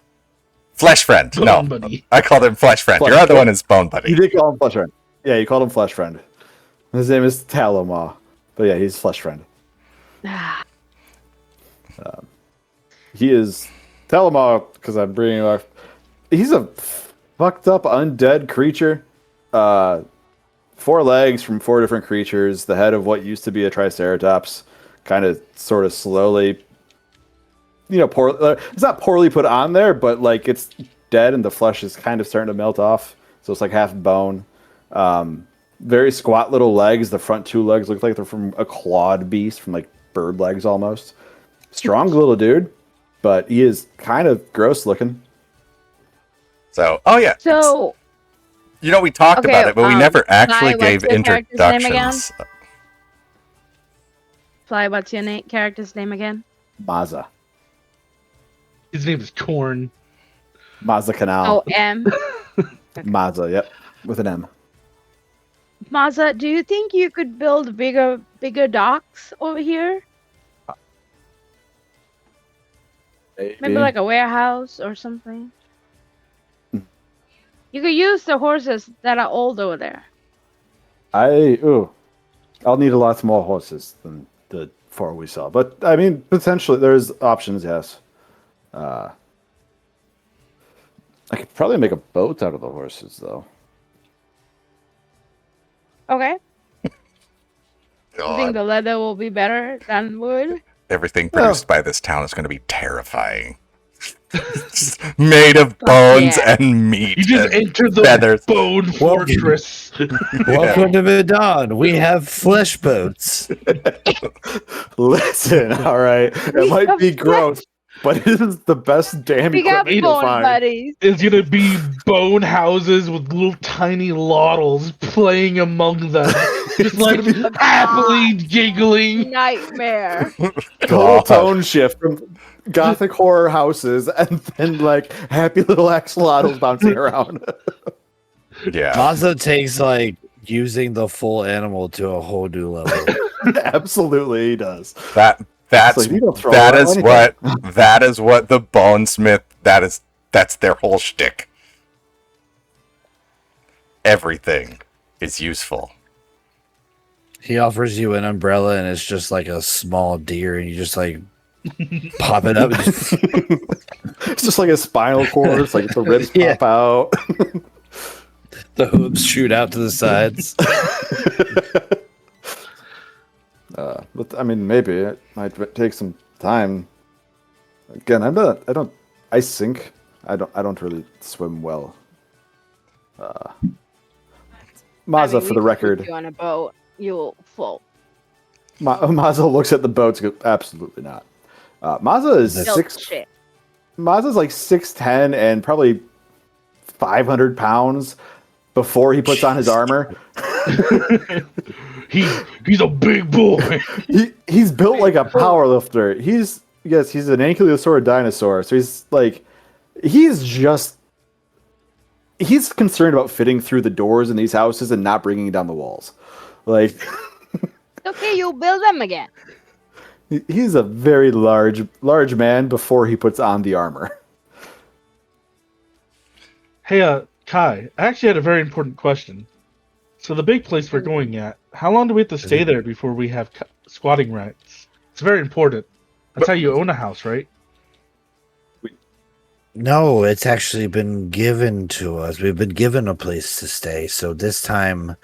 flesh friend. Bone No, buddy. I called him flesh friend. Flesh Your other friend. one is bone You buddy. did call him flesh friend. Yeah, you called him flesh friend. His name is Talima, but yeah, he's flesh friend. ah. He is Talima because I'm bringing him up. He's a fucked up undead creature. 4 legs from 4 different creatures. The head of what used to be a Triceratops, kind of, sort of slowly. It's not poorly put on there, but like it's dead and the flesh is kind of starting to melt off. So it's like half bone. Very squat little legs. The front 2 legs look like they're from a clawed beast, from like bird legs almost. Strong little dude, but he is kind of gross looking. So, oh yeah. So, We talked Okay, about it, but we never actually Guy, gave what's your character's name again? introductions. Fly, what's your character's name again? Maza. His name is Corn. Maza Oh, Canal. M. Maza, yep. With an M. Maza, do you think you could build bigger docks over here? Maybe like a warehouse or something. You could use the horses that are old over there. I'll need a lot more horses than the 4 we saw. But I mean, potentially there's options, yes. I could probably make a boat out of the horses, though. Okay. You God, think the leather will be better than wood? everything produced by this town is going to be terrifying. Made of bones yeah. and meat. You just and enter the feathers. bone fortress. Welcome to Midon. We have flesh boats. Listen, all right. It might be gross, but it is the best damn We got equipment to bone find. buddies. It's gonna be bone houses with little tiny loddles playing among them, just like happily giggling. Nightmare. Total tone shift from gothic horror houses and then like happy little axolotls bouncing around. Yeah. Maza takes like using the full animal to a whole new level. Absolutely, he does. That's like, you don't throw that around is anything. that is what the bonesmith that's their whole shtick. Everything is useful. He offers you an umbrella and it's just like a small deer and you just like pop it up. And just, It's just like a spinal cord. It's like the ribs Yeah. pop out. the hooves shoot out to the sides. But I mean, maybe it might take some time. Again, I sink. I don't really swim well. Maza, for the record, You on a boat, you'll float. Maza looks at the boats. And goes, absolutely not. Maza is Built shit. Maza's like 6'10" and probably 500 pounds before he puts on his armor. He's a big boy. He's built like a power lifter. He's an ankylosaur dinosaur. So he's concerned about fitting through the doors in these houses and not bringing down the walls. Like Okay, you'll build them again. he's a very large man before he puts on the armor. Hey, Kai, I actually had a very important question. So the big place we're going at, how long do we have to stay there before we have squatting rights? It's very important. That's how you own a house, right? No, it's actually been given to us. We've been given a place to stay. So this time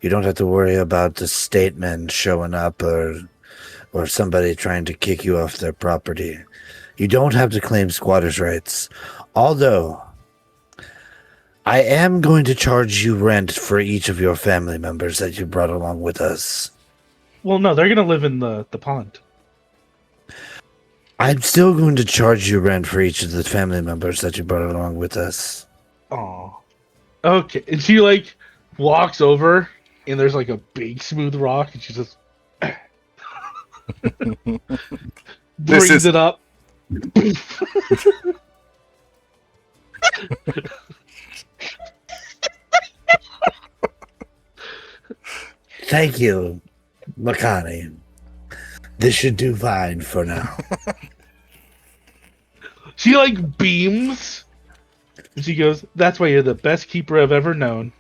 you don't have to worry about the statemen showing up or somebody trying to kick you off their property. You don't have to claim squatters' rights. Although I am going to charge you rent for each of your family members that you brought along with us. Well, no, they're gonna live in the pond. I'm still going to charge you rent for each of the family members that you brought along with us. Aw. Okay. And she like walks over and there's like a big smooth rock and she just brings it up. Thank you, Makani. This should do fine for now. She like beams. And she goes, "That's why you're the best keeper I've ever known."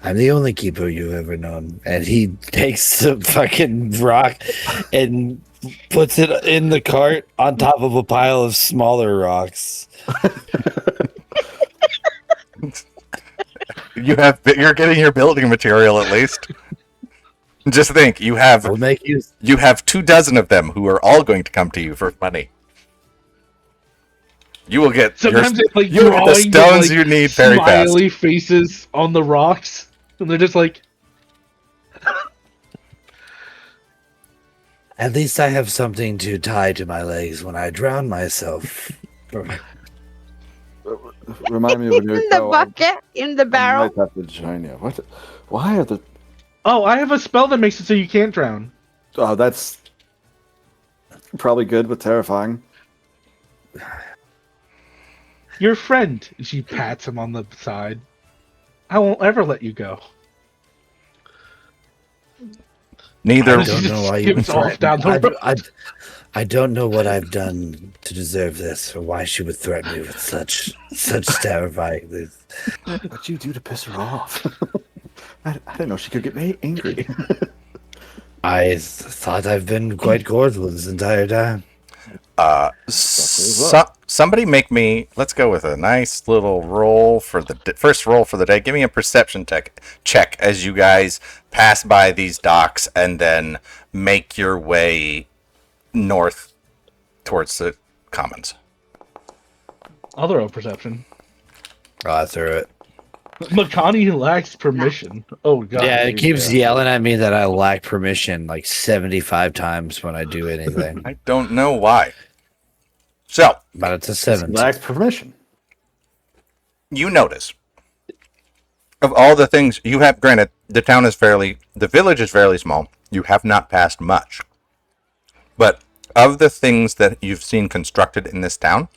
I'm the only keeper you've ever known. And he takes the fucking rock and puts it in the cart on top of a pile of smaller rocks. You're getting your building material at least. Just think, you have I'll make you. 24 of them who are all going to come to you for money. You will get Sometimes it's like you will get the drawings of, stones like, you need very fast. smiley faces on the rocks, and they're just like, At least I have something to tie to my legs when I drown myself. Remind me when In you the go. bucket, in the I barrel. might have to join you. What? Why are the? "Oh, I have a spell that makes it so you can't drown." Oh, that's probably good but terrifying. "Your friend." And she pats him on the side. "I won't ever let you go." Neither I don't know why you skips off down the road. I don't know what I've done to deserve this, or why she would threaten me with such terrifying things. What'd you do to piss her off? I didn't know she could get me angry. I thought I've been quite cordial this entire time. somebody make me. Let's go with a nice little roll for the first roll for the day. Give me a perception check as you guys pass by these docks and then make your way north towards the commons. I'll throw a perception. I threw it. Makani lacks permission. Oh god. Yeah, it keeps yelling at me that I lack permission like 75 times when I do anything. I don't know why. So But it's a 7. Lacks permission. you notice of all the things you have, granted, the village is fairly small. You have not passed much. But of the things that you've seen constructed in this town,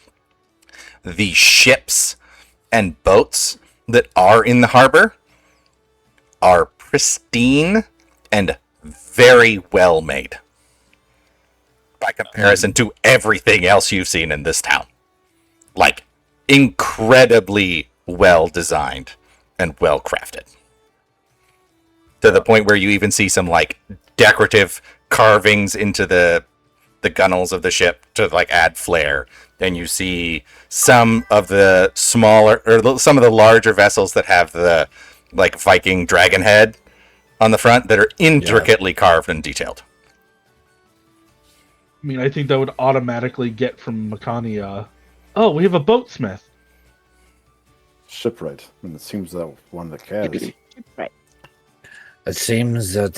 the ships and boats that are in the harbor are pristine and very well made by comparison to everything else you've seen in this town. Like, incredibly well designed and well crafted. To the point where you even see some like decorative carvings into the gunnels of the ship to like add flair. And you see some of the smaller or some of the larger vessels that have the like Viking dragon head on the front that are intricately carved and detailed. I mean, I think that would automatically get from Makani, oh, we have a boatsmith. Shipwright. And it seems that one of the calves. Right. It seems that,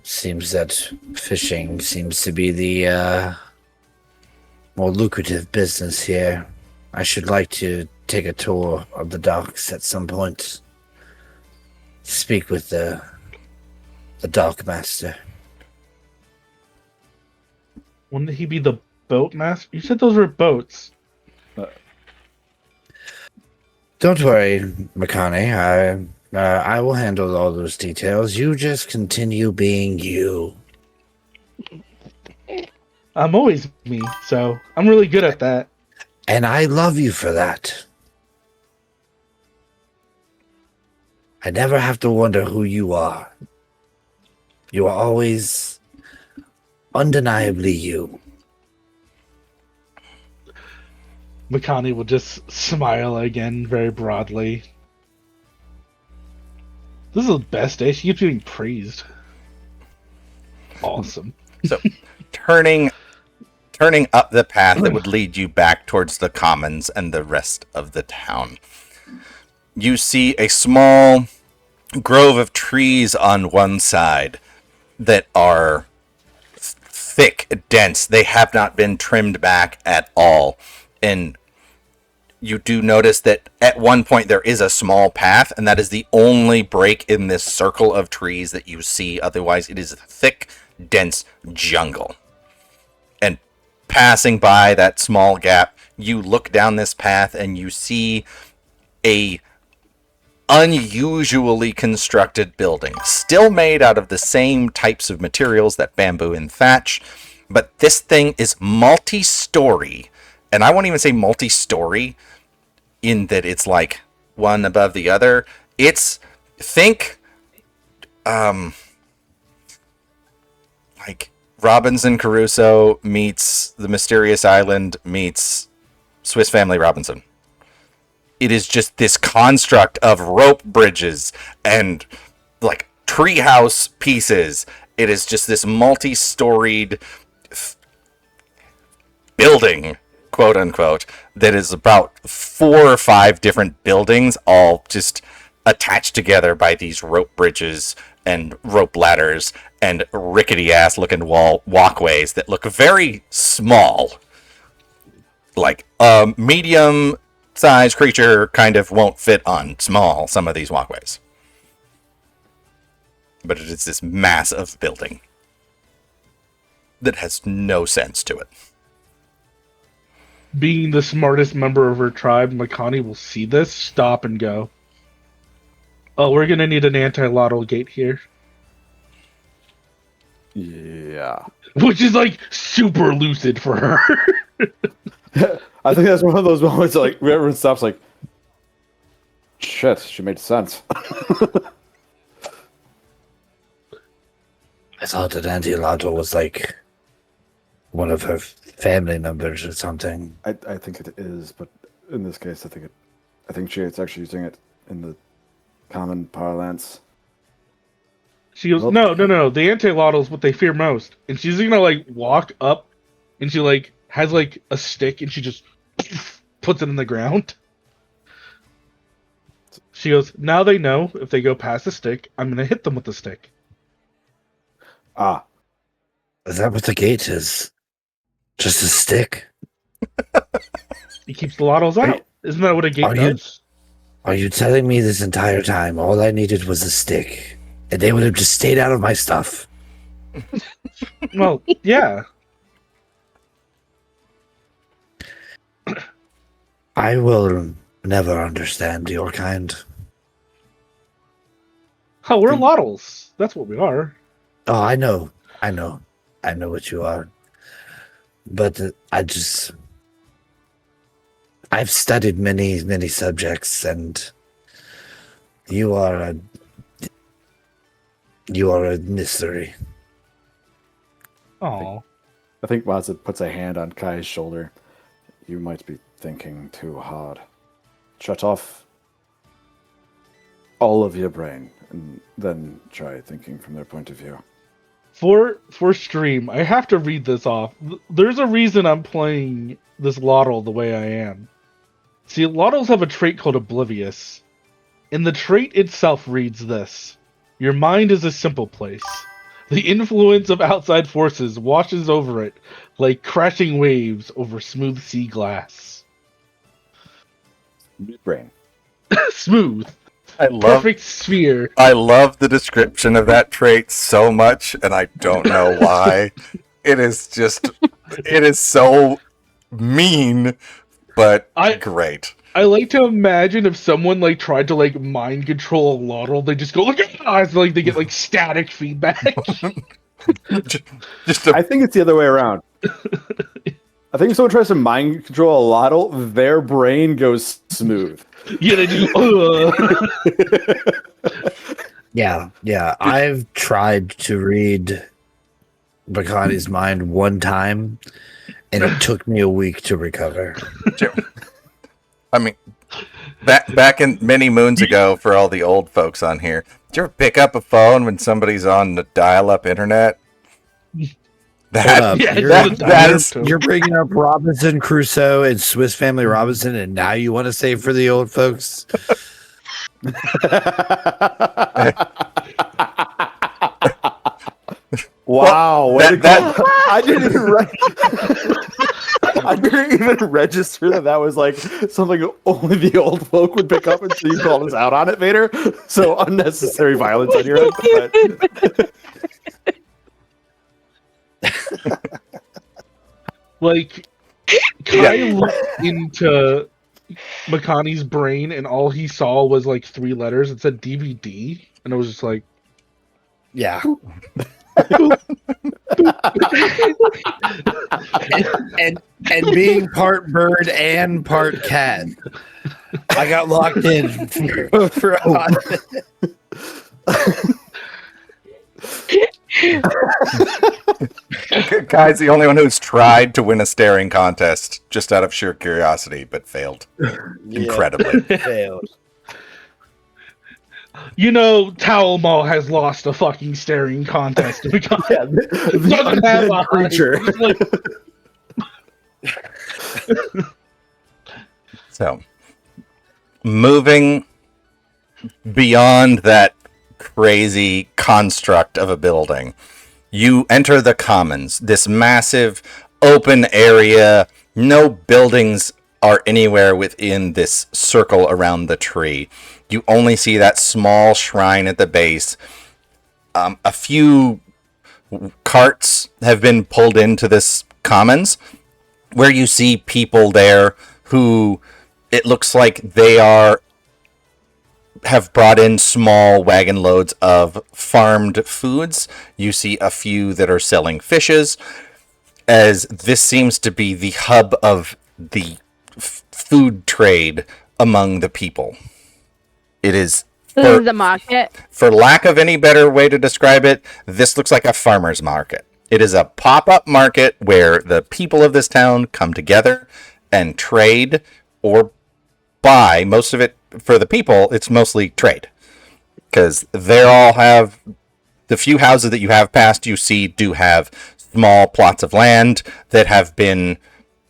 seems that fishing seems to be the more lucrative business here. I should like to take a tour of the docks at some point. Speak with the dock master. Wouldn't he be the boat master? You said those were boats. Don't worry, Makani. I will handle all those details. You just continue being you. I'm always me, so I'm really good at that. And I love you for that. I never have to wonder who you are. You are always undeniably you. Makani will just smile again very broadly. This is the best day. She keeps getting praised. Awesome. So, turning up the path that would lead you back towards the commons and the rest of the town, you see a small grove of trees on one side that are thick, dense. They have not been trimmed back at all. And you do notice that at one point there is a small path, and that is the only break in this circle of trees that you see. Otherwise, it is a thick, dense jungle. And passing by that small gap, you look down this path and you see a unusually constructed building, still made out of the same types of materials, that bamboo and thatch, but this thing is multi-story. And I won't even say multi-story in that it's like one above the other. It's, think like Robinson Crusoe meets The Mysterious Island meets Swiss Family Robinson. It is just this construct of rope bridges and like treehouse pieces. It is just this multi-storied building, quote unquote, that is about 4 or 5 different buildings, all just attached together by these rope bridges and rope ladders and rickety ass looking walkways that look very small. Like a medium size creature kind of won't fit on small some of these walkways. But it is this massive building that has no sense to it. Being the smartest member of her tribe, Makani will see this, stop, and go, "Oh, we're gonna need an anti-lotto gate here." Yeah. Which is like super lucid for her. I think that's one of those moments like where everyone stops like, shit, she made sense. I thought that Auntie Lotto was like one of her family members or something. I think it is, but in this case, I think she's actually using it in the common parlance. She goes, no, the anti-lotto is what they fear most. And she's gonna like walk up and she like has like a stick and she just puts it in the ground. She goes, now they know if they go past the stick, I'm gonna hit them with the stick. Ah. Is that what the gate is? Just a stick? It keeps the lottos out. Isn't that what a gate does? Are you telling me this entire time all I needed was a stick? And they would have just stayed out of my stuff? Well, yeah. I will never understand your kind. Oh, we're lottos. That's what we are. Oh, I know what you are. But I've studied many subjects, and you are a mystery. Oh, I think Mazda puts a hand on Kai's shoulder. You might be thinking too hard. Shut off all of your brain, and then try thinking from their point of view. For stream, I have to read this off. There's a reason I'm playing this Lotto the way I am. See, Lottos have a trait called Oblivious, and the trait itself reads this: your mind is a simple place. The influence of outside forces washes over it like crashing waves over smooth sea glass. Brain. Smooth. I love Perfect sphere. I love the description of that trait so much, and I don't know why. It is so mean, but great. I like to imagine if someone like tried to like mind control a Lotto, they just go like, like they get like static feedback. I think it's the other way around. I think if someone tries to mind control a Lotto, their brain goes smooth. Yeah, they do. Yeah. I've tried to read Bacardi's mind one time, and it took me a week to recover. I mean, back in many moons ago, for all the old folks on here, did you ever pick up a phone when somebody's on the dial-up internet? You're bringing up Robinson Crusoe and Swiss Family Robinson, and now you want to say for the old folks? Wow, way to that- go. I didn't I didn't even register that was like something only the old folk would pick up until you called us out on it, Vader. So unnecessary violence on your end. But Like, Kai looked into Makani's brain, and all he saw was like 3 letters. It said DVD, and I was just like, Yeah. and being part bird and part cat, I got locked in for a hot Kai's the only one who's tried to win a staring contest just out of sheer curiosity, but failed incredibly. failed. Towel Mall has lost a fucking staring contest. Because yeah, it doesn't have a creature. So, moving beyond that crazy construct of a building, you enter the commons, this massive open area. No buildings are anywhere within this circle around the tree. You only see that small shrine at the base. A few carts have been pulled into this commons where you see people there who it looks like they have brought in small wagon loads of farmed foods. You see a few that are selling fishes, as this seems to be the hub of the food trade among the people. It is, This is the market. for lack of any better way to describe it, this looks like a farmer's market. It is a pop-up market where the people of this town come together and trade or buy. Most of it, for the people, it's mostly trade. Because they all have, the few houses that you have passed, you see, do have small plots of land that have been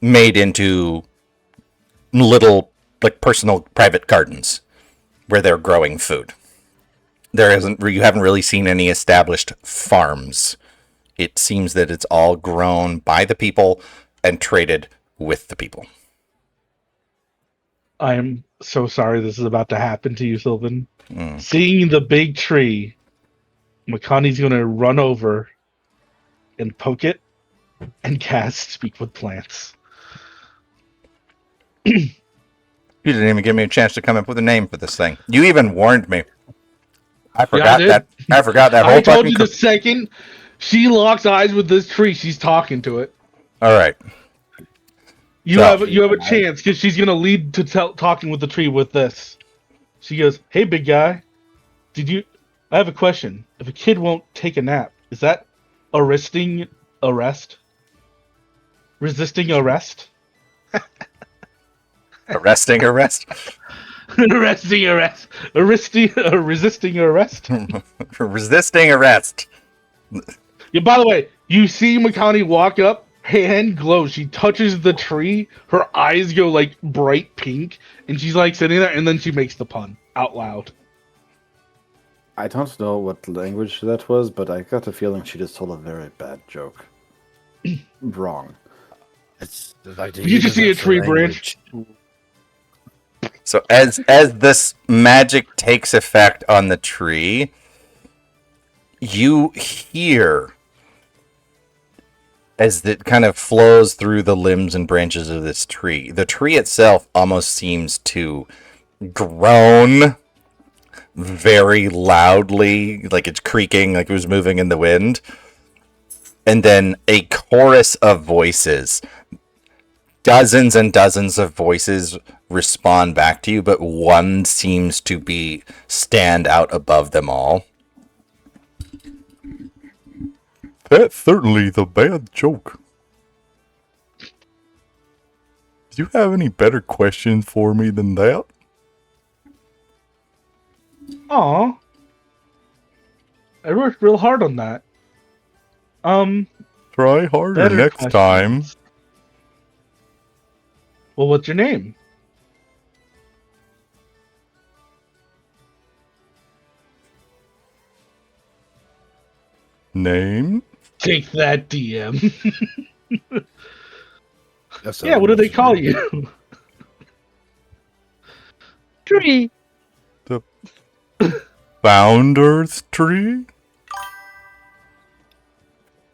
made into little, like, personal private gardens where they're growing food. You haven't really seen any established farms. It seems that it's all grown by the people and traded with the people. I am so sorry this is about to happen to you, Sylvan. Seeing the big tree, Makani's gonna run over and poke it and cast Speak with Plants. You didn't even give me a chance to come up with a name for this thing. You even warned me. I forgot did. that. I forgot that whole I told fucking. you the second she locks eyes with this tree, she's talking to it. All right. You So- have a chance because she's gonna lead to talking with the tree with this. She goes, "Hey, big guy, I have a question. If a kid won't take a nap, is that resisting arrest? Arresting arrest. Resisting arrest. Resisting arrest. Yeah. By the way, you see Makani walk up. Hand glows. She touches the tree. Her eyes go like bright pink, and she's like sitting there. And then she makes the pun out loud. I don't know what language that was, but I got a feeling she just told a very bad joke. Wrong. It's like You just see a tree branch. So as this magic takes effect on the tree, you hear, as it kind of flows through the limbs and branches of this tree, the tree itself almost seems to groan very loudly, like it's creaking, like it was moving in the wind. And then a chorus of voices, dozens and dozens of voices respond back to you, but one seems to stand out above them all. That's certainly the bad joke. Do you have any better questions for me than that? Aw. I worked real hard on that. Try harder Better next questions. time. Well, what's your name? Name? Take that, DM. That's Yeah, what do they call you? Tree. Founder's tree?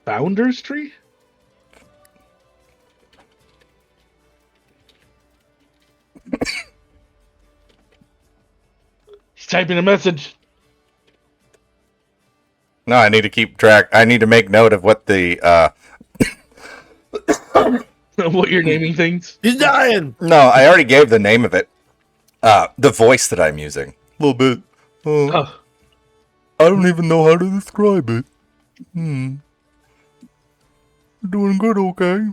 Founder's tree? He's typing a message. No, I need to keep track. I need to make note of what the What you're naming things. He's dying. No, I already gave the name of it. The voice that I'm using. A little bit. Oh, I don't even know how to describe it. You're doing good, okay?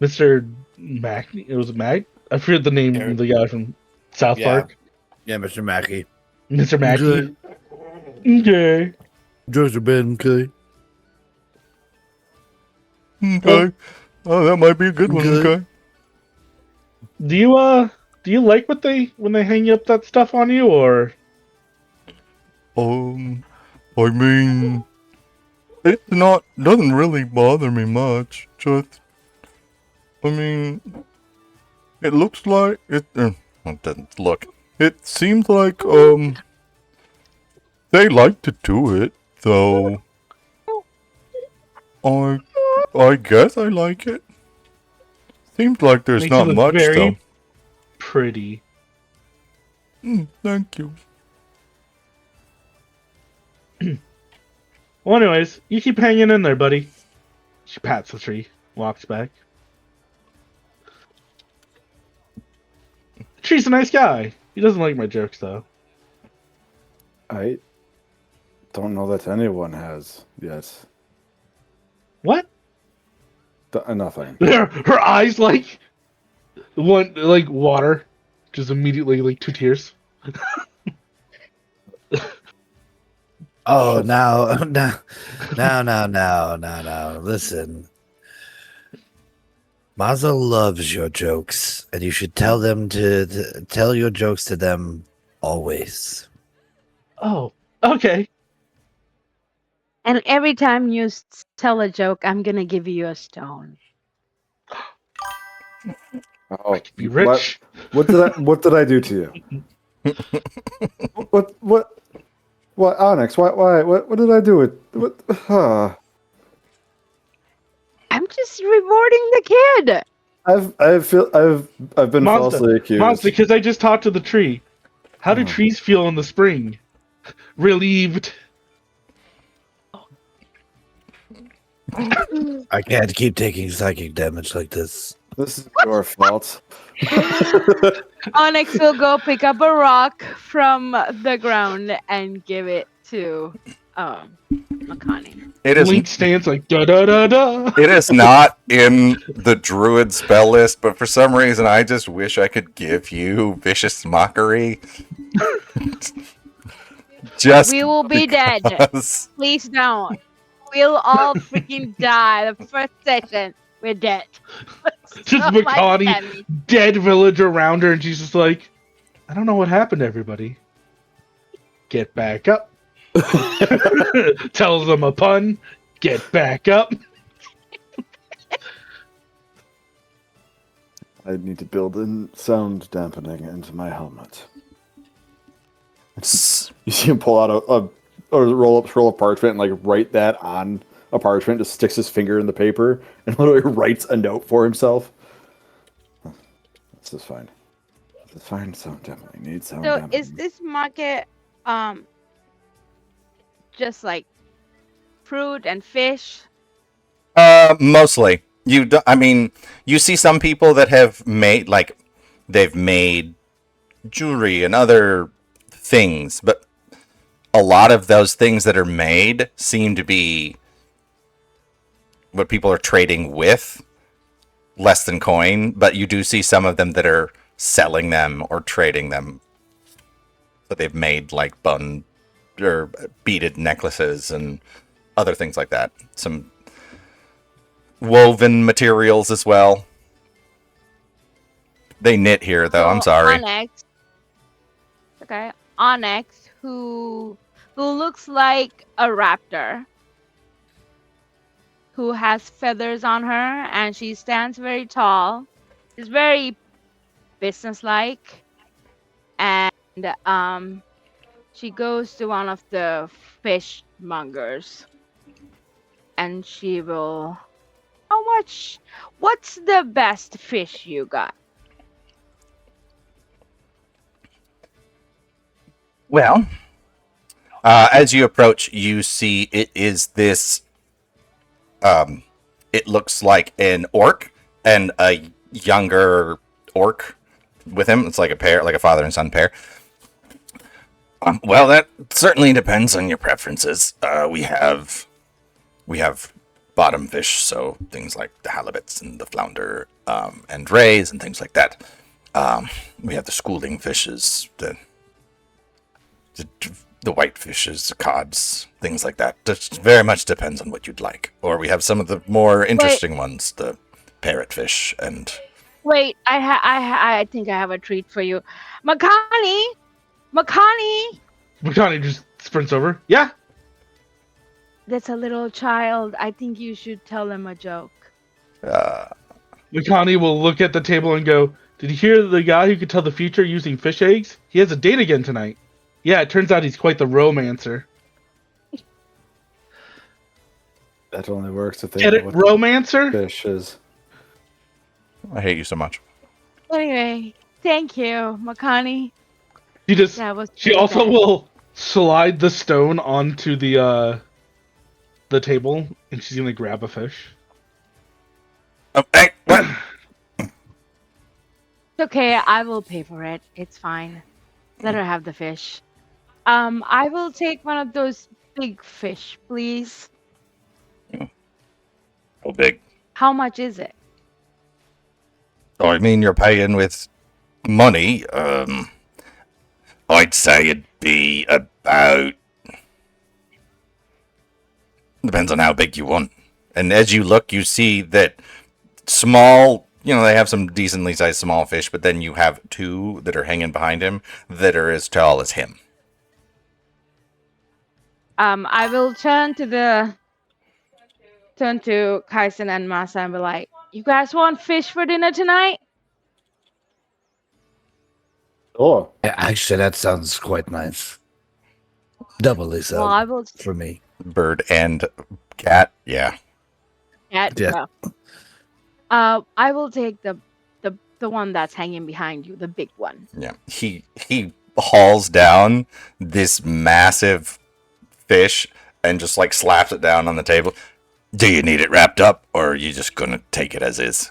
Mr. Mac. It was Mac. I forget the name of the guy from South Yeah. Park. Yeah, Mr. Mackey. Mr. Mackey. Good. Okay. George Ben, okay. Okay. Oh, that might be a good one, Good. okay? Do you like when they hang up that stuff on you, or I mean, doesn't really bother me much. Just, I mean, it looks like it doesn't look. It seems like, they like to do it, so I guess I like it. Seems like there's makes not you look much, very though. pretty? Thank you. Well, anyways, you keep hanging in there, buddy. She pats the tree, walks back. The tree's a nice guy. He doesn't like my jokes, though. I don't know that anyone has. Yes. What? Nothing. Her eyes like water, just immediately like 2 tears. Oh, now. Listen. Maza loves your jokes, and you should tell them to tell your jokes to them always. Oh, okay. And every time you tell a joke, I'm gonna give you a stone. Oh, Be rich. What did I do to you? What Onyx? What did I do with what? I'm just rewarding the kid. I've been Monster, falsely accused. Monster, because I just talked to the tree. How do trees feel in the spring? Relieved. I can't keep taking psychic damage like this. This is your fault. Onyx will go pick up a rock from the ground and give it to Makani. It is. Link stance like da da da da. It is not in the druid spell list, but for some reason, I just wish I could give you vicious mockery. Just We will be dead. because. Please don't. We'll all freaking die. The first session, we're dead. Just So much Makani, damage. dead village around her, and she's just like, I don't know what happened to everybody. Get back up. Tells them a pun. Get back up. I need to build in sound dampening into my helmet. You see him pull out or roll a parchment and like write that on a parchment. Just sticks his finger in the paper and literally writes a note for himself. This is fine. This is fine. Sound dampening. Need sound So dampening. is this market just like fruit and fish? Mostly. I mean, you see some people that have made, like, they've made jewelry and other things, but a lot of those things that are made seem to be what people are trading with, less than coin, but you do see some of them that are selling them or trading them. So they've made, like, or beaded necklaces and other things like that. Some woven materials as well. They knit here, though. I'm sorry. Onyx. Okay. Onyx, who who looks like a raptor, who has feathers on her, and she stands very tall. She's very businesslike, and she goes to one of the fishmongers, and she will. How much? What's the best fish you got? Well, as you approach, you see it is this. It looks like an orc and a younger orc with him. It's like a pair, like a father and son pair. Well, that certainly depends on your preferences. We have bottom fish, so things like the halibuts and the flounder, and rays and things like that. We have the schooling fishes, the the white fishes, the cods, things like that. Just very much depends on what you'd like. Or we have some of the more interesting ones, the parrotfish and. Wait, I think I have a treat for you, Makani. Makani, Makani just sprints over. Yeah. that's a little child. I think you should tell him a joke. Makani will look at the table and go, "Did you hear the guy who could tell the future using fish eggs? He has a date again tonight. Yeah, it turns out he's quite the romancer." That only works if they Get know it? what Romancer? the fish is. I hate you so much. Anyway, thank you, Makani. That was She pretty also bad. will slide the stone onto the table, and she's gonna grab a fish. Oh, hey, what? It's okay, I will pay for it. It's fine. Let her have the fish. I will take one of those big fish, please. How big? How much is it? Oh, I mean, you're paying with money. I'd say it'd be about. Depends on how big you want. And as you look, you see that small. They have some decently sized small fish, but then you have two that are hanging behind him that are as tall as him. I will turn to Kaisen and Masa and be like, "You guys want fish for dinner tonight?" Oh, Yeah, actually, that sounds quite nice. Doubly so Well, I will. for me. Bird and cat, yeah. Yeah. I will take the one that's hanging behind you, the big one. Yeah. He hauls down this massive fish and just like slaps it down on the table. Do you need it wrapped up, or are you just gonna take it as is?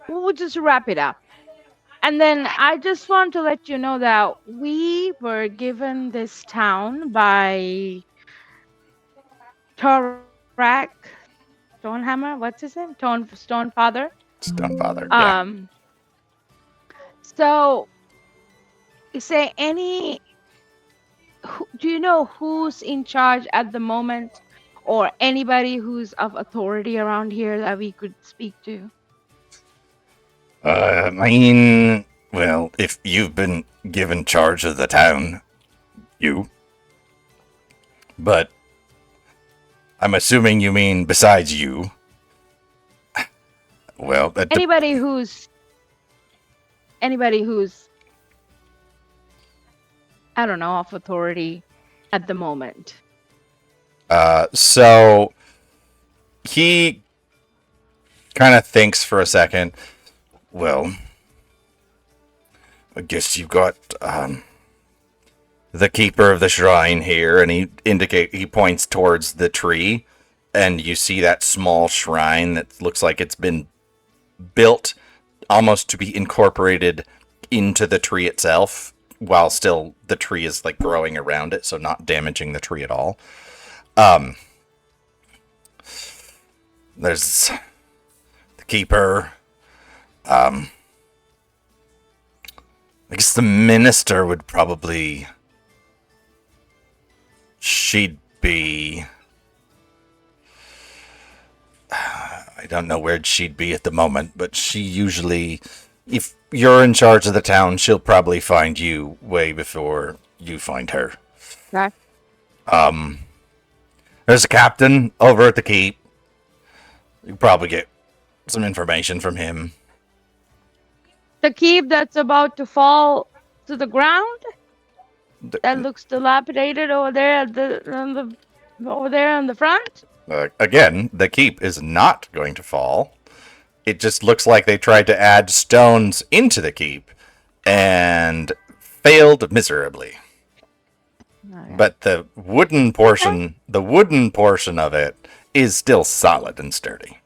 We'll just wrap it up. And then I just want to let you know that we were given this town by Torak Stonehammer. What's his name? Stone Father. Stone Father. Yeah. So, is there do you know who's in charge at the moment, or anybody who's of authority around here that we could speak to? I mean, well, if you've been given charge of the town, you. But I'm assuming you mean besides you. Well, Anybody who's I don't know, of authority at the moment. So he kind of thinks for a second. Well, I guess you've got the keeper of the shrine here, and he points towards the tree, and you see that small shrine that looks like it's been built almost to be incorporated into the tree itself, while still the tree is like growing around it, so not damaging the tree at all. There's the keeper. I guess the minister would probably. She'd be. I don't know where she'd be at the moment, but she usually, if you're in charge of the town, she'll probably find you way before you find her. Okay. There's a captain over at the keep. You can probably get some information from him. The keep that's about to fall to the ground. That looks dilapidated over there over there on the front. Again, the keep is not going to fall. It just looks like they tried to add stones into the keep and failed miserably. Okay. But the wooden portion of it is still solid and sturdy.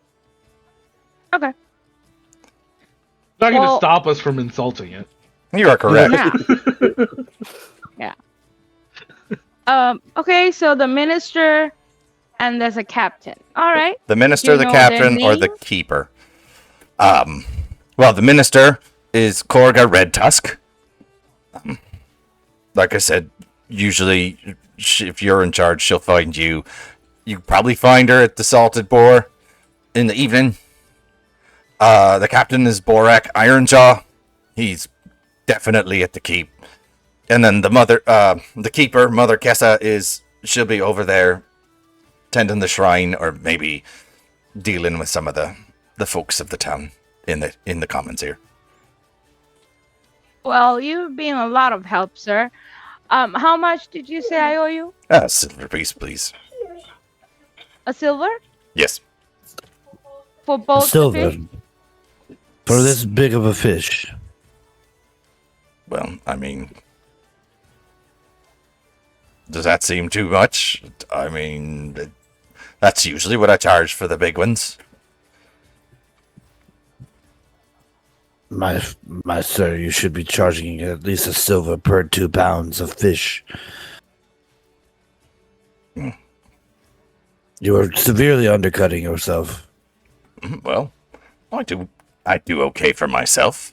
Okay. Not going to Well- stop us from insulting it. You are correct. Yeah. Yeah. Okay, so the minister and there's a captain. All right. The minister, You the know their captain, or the names? keeper. Well, the minister is Korga Red Tusk. Like I said, usually if you're in charge, she'll find you. You probably find her at the Salted Boar in the evening. The captain is Borak Ironjaw. He's definitely at the keep. And then the keeper, Mother Kessa, she'll be over there tending the shrine, or maybe dealing with some of the folks of the town in the commons here. Well, you've been a lot of help, sir. How much did you say I owe you? Silver piece, please. A silver Yes. for both the Silver. fish? For this big of a fish. Well, I mean, does that seem too much? I mean, that's usually what I charge for the big ones. My sir, you should be charging at least a silver per 2 pounds of fish. You are severely undercutting yourself. Well, I do okay for myself.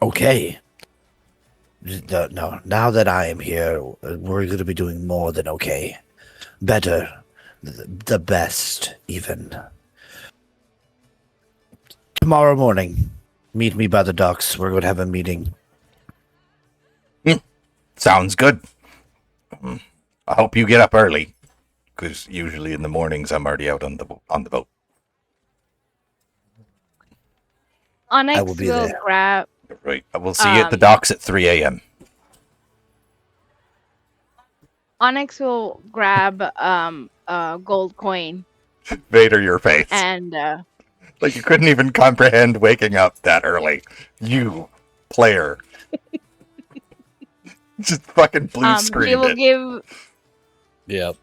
Okay. No, now that I am here, we're going to be doing more than okay. Better. The best, even. Tomorrow morning, meet me by the docks. We're going to have a meeting. Sounds good. I hope you get up early, because usually in the mornings I'm already out on the boat. Onyx I will be there. grab. Right. I will see you at the docks at 3 a.m. Onyx will grab a gold coin Vader, your face. and Like you couldn't even comprehend waking up that early. You player. Just fucking blue she screened will it. give Yep.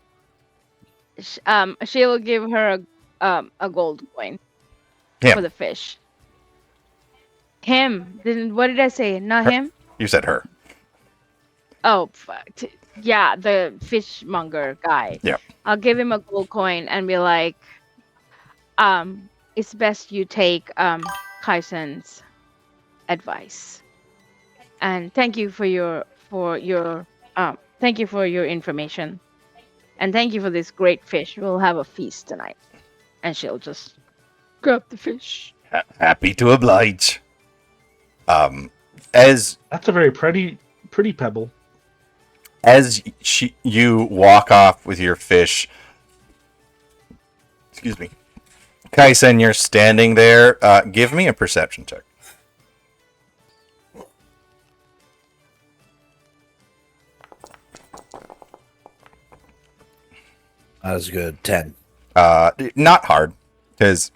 she will give her a gold coin Him. for the fish. Him. What did I say? Not Her. him? You said her. Oh, yeah, the fishmonger guy. Yeah. I'll give him a gold coin and be like, it's best you take Kaisen's advice. And thank you for your thank you for your information. And thank you for this great fish. We'll have a feast tonight. And she'll just grab the fish. Happy to oblige. As That's a very pretty pebble. you walk off with your fish, excuse me, Kaisen, you're standing there. Give me a perception check. That was good. 10. Not hard, because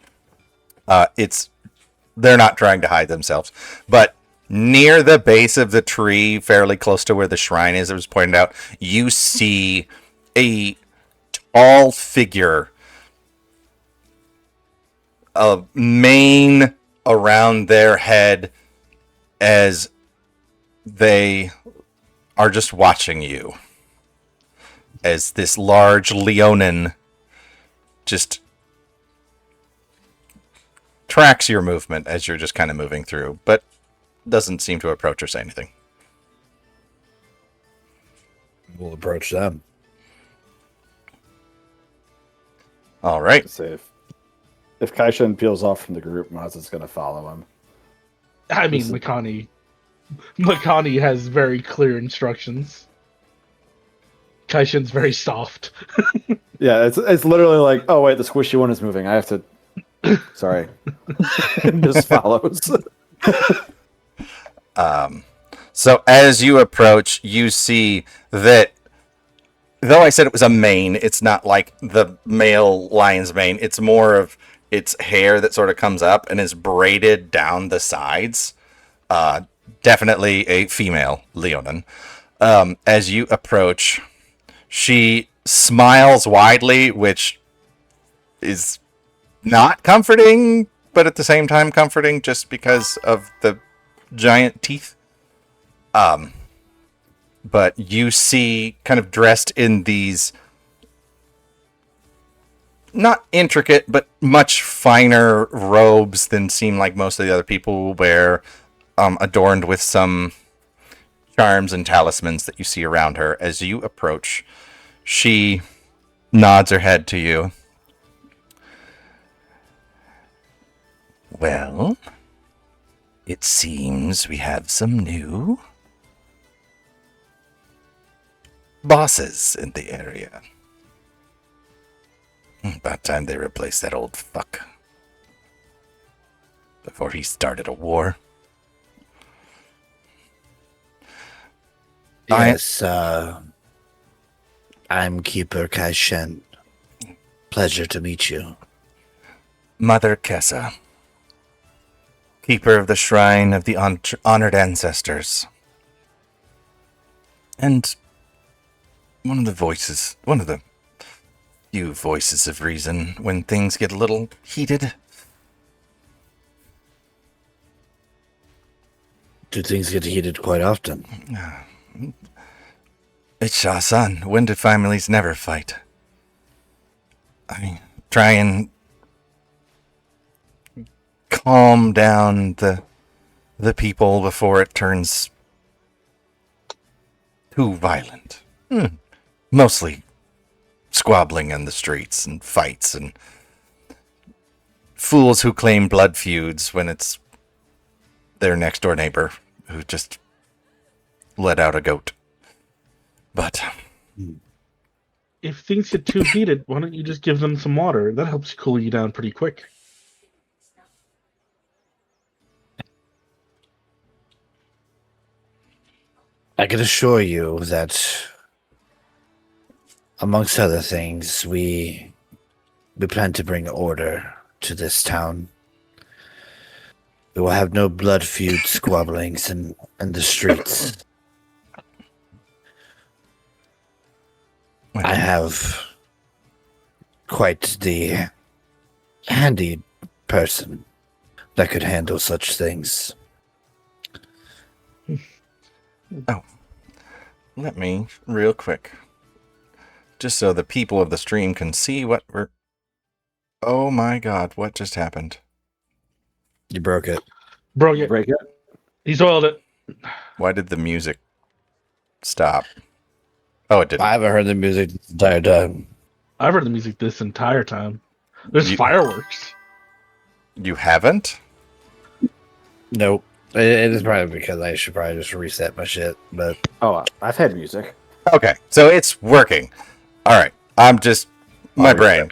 they're not trying to hide themselves, but near the base of the tree, fairly close to where the shrine is, it was pointed out, you see a tall figure, a mane around their head, as they are just watching you. As this large Leonin just tracks your movement as you're just kind of moving through, but doesn't seem to approach or say anything. We'll approach them. All right. Say if Kaishan peels off from the group, Maz is going to follow him. I mean, This is- Mikani Makani has very clear instructions. Kaishin's very soft. Yeah, it's literally like, oh wait, the squishy one is moving. I have to. Sorry. Just follows. So as you approach, you see that though I said it was a mane, it's not like the male lion's mane. It's more of its hair that sort of comes up and is braided down the sides. Definitely a female Leonin. As you approach, she smiles widely, which is not comforting, but at the same time comforting just because of the giant teeth. But you see kind of dressed in these not intricate, but much finer robes than seem like most of the other people will wear, adorned with some charms and talismans that you see around her. As you approach, she nods her head to you. Well, it seems we have some new bosses in the area. About time they replaced that old fuck before he started a war. Yes, I'm Keeper Kaishen. Pleasure to meet you. Mother Kessa, keeper of the shrine of the honored ancestors. And one of the few voices of reason when things get a little heated. Do things get heated quite often? It's Shah-san. When do families never fight? I try and calm down the people before it turns too violent. Mostly squabbling in the streets and fights and fools who claim blood feuds when it's their next door neighbor who just let out a goat. But If things get too heated, why don't you just give them some water? That helps cool you down pretty quick. I can assure you that, amongst other things, we plan to bring order to this town. We will have no blood feud squabblings in the streets. I have quite the handy person that could handle such things. Oh, let me, real quick, just so the people of the stream can see what we're... Oh my god, what just happened? You broke it. Broke it. Break it. He soiled it. Why did the music stop? Oh, it didn't. I haven't heard the music the entire time. I've heard the music this entire time. There's You- fireworks. You haven't? Nope. It is probably because I should probably just reset my shit, but Oh, I've had music. Okay, so it's working. All right, I'm just... My brain.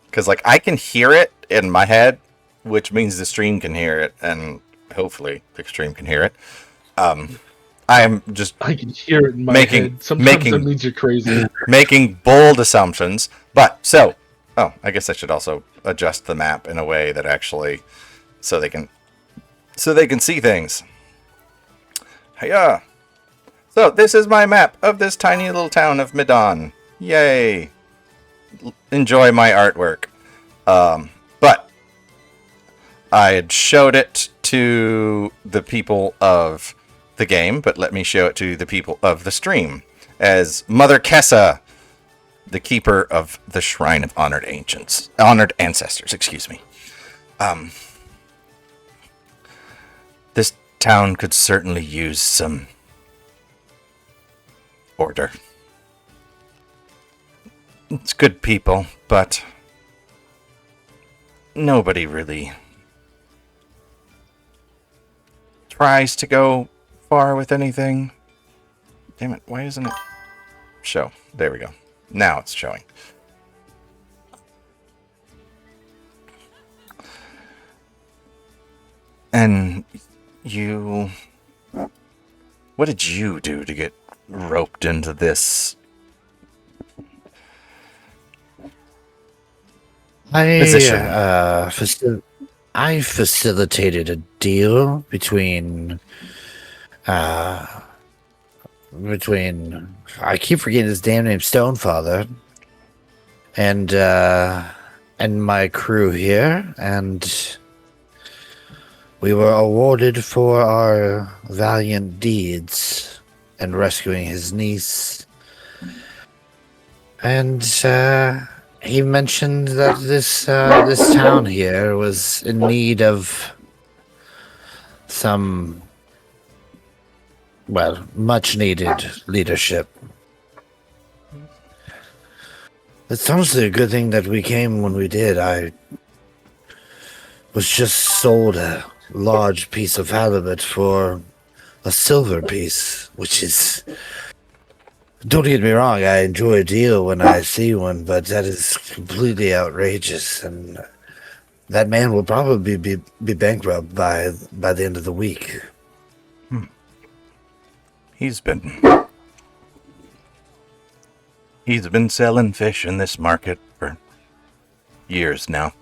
Because, like, I can hear it in my head, which means the stream can hear it, and hopefully the stream can hear it. I'm just I can hear it in my Making- head. Sometimes making- that means you're crazy. making bold assumptions. But, so... Oh, I guess I should also adjust the map in a way that actually... So they can see things. Hiya! So, this is my map of this tiny little town of Midon. Yay! Enjoy my artwork. But I had showed it to the people of the game, but let me show it to the people of the stream as Mother Kessa, the keeper of the Shrine of Honored Ancestors, excuse me. This town could certainly use some order. It's good people, but nobody really tries to go far with anything? Damn it, why isn't it show? There we go. Now it's showing. And you... What did you do to get roped into this position? I facilitated a deal between I keep forgetting his damn name, Stonefather, and my crew here, and we were awarded for our valiant deeds and rescuing his niece. And he mentioned that this town here was in need of some, well, much needed leadership. It's honestly a good thing that we came when we did. I was just sold a large piece of halibut for a silver piece, which is... Don't get me wrong, I enjoy a deal when I see one, but that is completely outrageous, and that man will probably be bankrupt by the end of the week. He's been selling fish in this market for years now.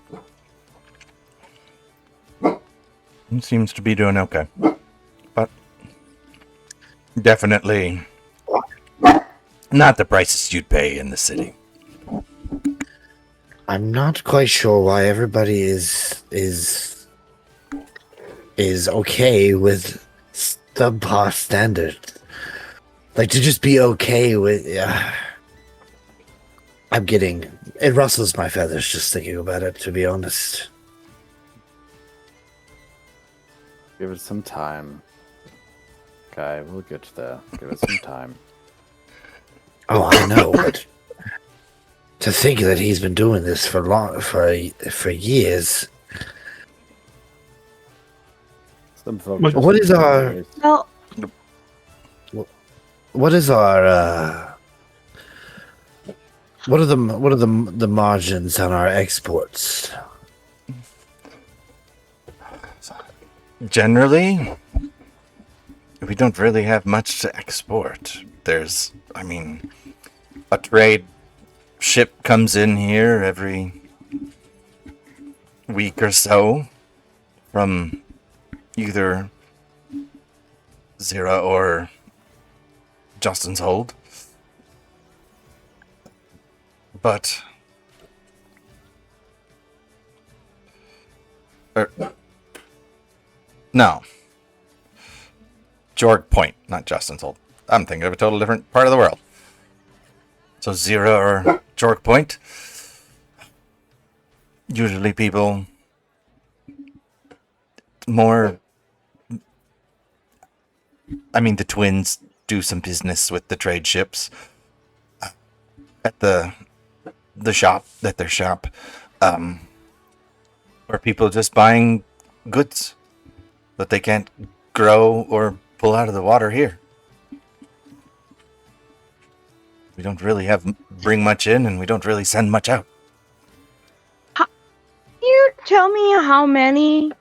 He seems to be doing okay. But definitely not the prices you'd pay in the city. I'm not quite sure why everybody is okay with subpar standards. Like, to just be okay with... it rustles my feathers just thinking about it, to be honest. Give it some time. Okay, we'll get to that. Give it some time. Oh, I know, but to think that he's been doing this for years. Some folks. What is our Well, what are the margins on our exports? Generally, we don't really have much to export. There's, a trade ship comes in here every week or so from either Zira or Justin's Hold. But no. Jorg Point, not Justin's Hold. I'm thinking of a total different part of the world. So Zira or Jorg Point. Usually people more... the twins do some business with the trade ships at their shop, or people just buying goods that they can't grow or pull out of the water here. We don't really bring much in, and we don't really send much out. can you tell me how many?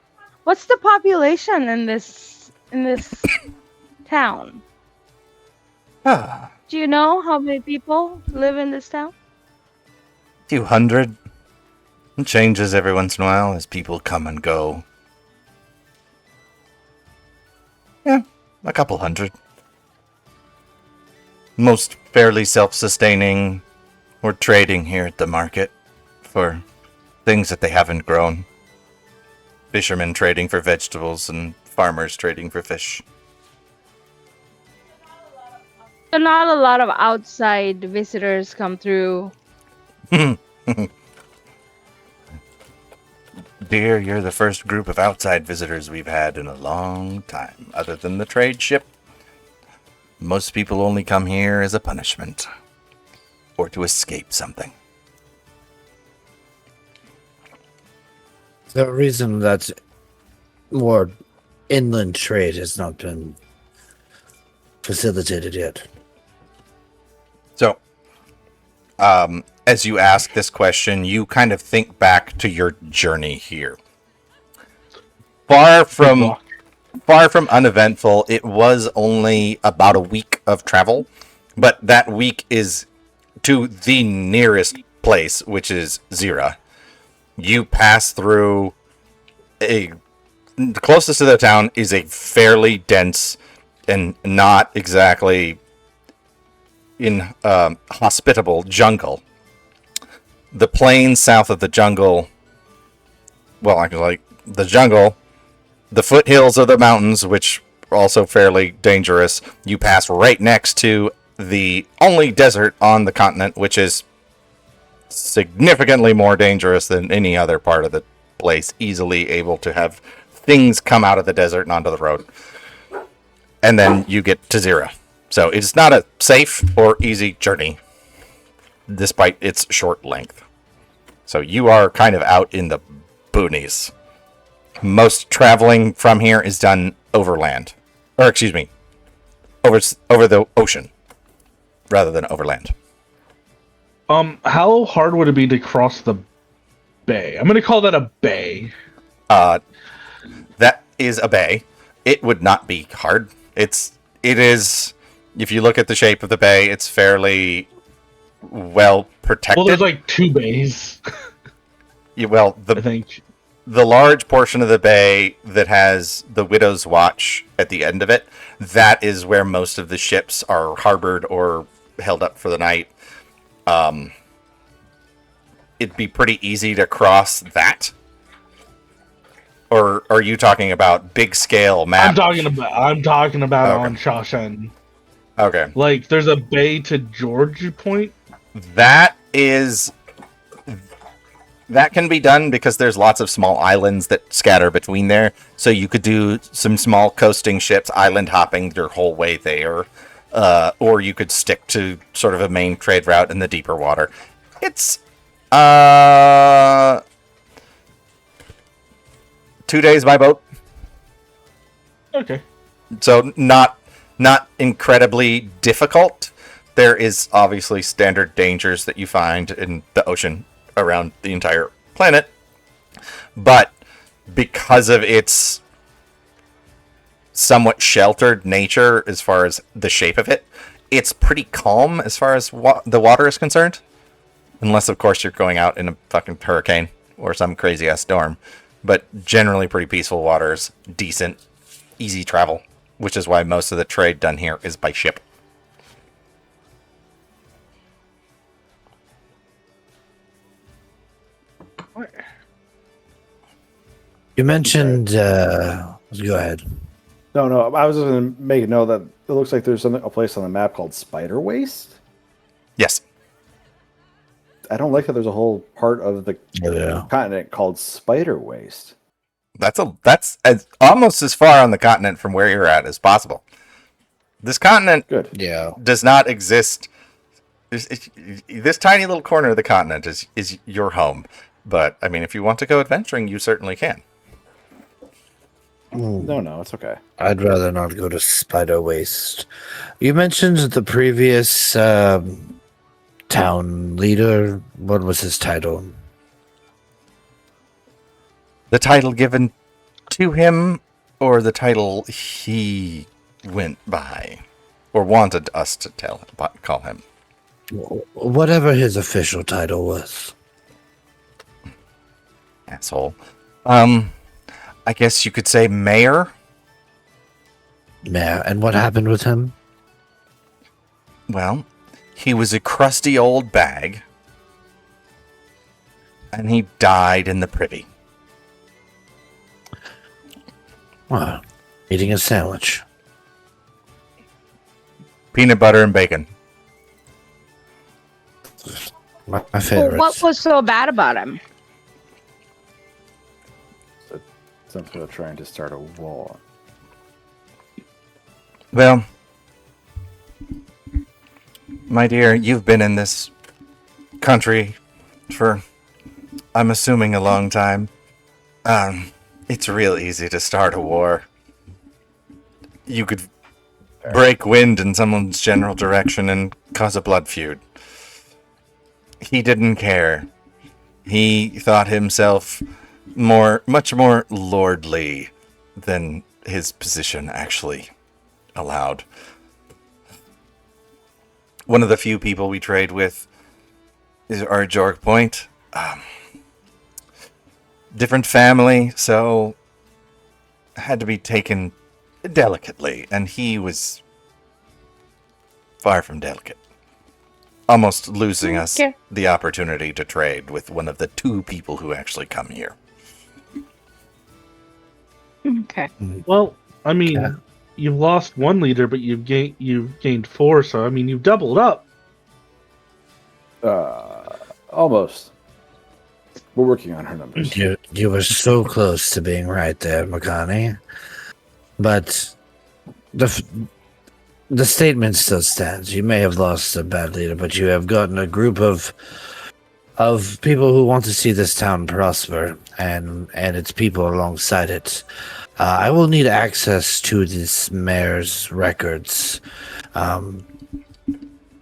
What's the population in this town? Do you know how many people live in this town? Few hundred. It changes every once in a while as people come and go. Yeah, a couple hundred. Most fairly self-sustaining or trading here at the market for things that they haven't grown. Fishermen trading for vegetables and farmers trading for fish. So not a lot of outside visitors come through. Dear, you're the first group of outside visitors we've had in a long time. Other than the trade ship, most people only come here as a punishment or to escape something. The reason that more inland trade has not been facilitated yet. So, as you ask this question, you kind of think back to your journey here. Far from uneventful, it was only about a week of travel, but that week is to the nearest place, which is Zira. You pass through the closest to the town is a fairly dense and not exactly hospitable jungle. The plains south of the jungle, the jungle, the foothills of the mountains, which are also fairly dangerous. You pass right next to the only desert on the continent, which is significantly more dangerous than any other part of the place, easily able to have things come out of the desert and onto the road. And then you get to Zira. So it's not a safe or easy journey, despite its short length. So you are kind of out in the boonies. Most traveling from here is done overland. Or, excuse me, over the ocean, rather than overland. How hard would it be to cross the bay? I'm gonna call that a bay. That is a bay. It would not be hard. It is, if you look at the shape of the bay, it's fairly well protected. Well, there's like 2 bays. I think. The large portion of the bay that has the Widow's Watch at the end of it, that is where most of the ships are harbored or held up for the night. It'd be pretty easy to cross that. Or are you talking about big scale map? I'm talking about Okay. on Shawshan. Okay. Like, there's a bay to George Point. That can be done because there's lots of small islands that scatter between there. So you could do some small coasting ships, island hopping your whole way there. Or you could stick to sort of a main trade route in the deeper water. It's 2 days by boat. Okay. So not incredibly difficult. There is obviously standard dangers that you find in the ocean around the entire planet, but because of its somewhat sheltered nature as far as the shape of it, it's pretty calm as far as the water is concerned, unless of course you're going out in a fucking hurricane or some crazy ass storm. But generally pretty peaceful waters, decent, easy travel, which is why most of the trade done here is by ship. You mentioned. Go ahead. No. I was just going to make a note that it looks like there's a place on the map called Spider Waste. Yes. I don't like that there's a whole part of the continent called Spider Waste. That's almost as far on the continent from where you're at as possible. This continent does not exist. This tiny little corner of the continent is your home. But, I mean, if you want to go adventuring, you certainly can. No, it's okay. I'd rather not go to Spider Waste. You mentioned the previous town leader. What was his title? The title given to him, or the title he went by, or wanted us to call him? Whatever his official title was. Asshole. I guess you could say mayor. Mayor. And what happened with him? Well, he was a crusty old bag, and he died in the privy. Well, eating a sandwich. Peanut butter and bacon. My Well, favorite. what was so bad about him? Some people are trying to start a war. Well, my dear, you've been in this country for, I'm assuming, a long time. It's real easy to start a war. You could break wind in someone's general direction and cause a blood feud. He didn't care. He thought himself much more lordly than his position actually allowed. One of the few people we trade with is our Jorg Point. Different family, so had to be taken delicately, and he was far from delicate. Almost losing us the opportunity to trade with one of the two people who actually come here. Okay. Well, I mean, you've lost one leader, but you've gained 4, so I mean, you've doubled up. Almost. We're working on her numbers. You were so close to being right there, Makani. But the statement still stands. You may have lost a bad leader, but you have gotten a group of people who want to see this town prosper and its people alongside it. I will need access to this mayor's records,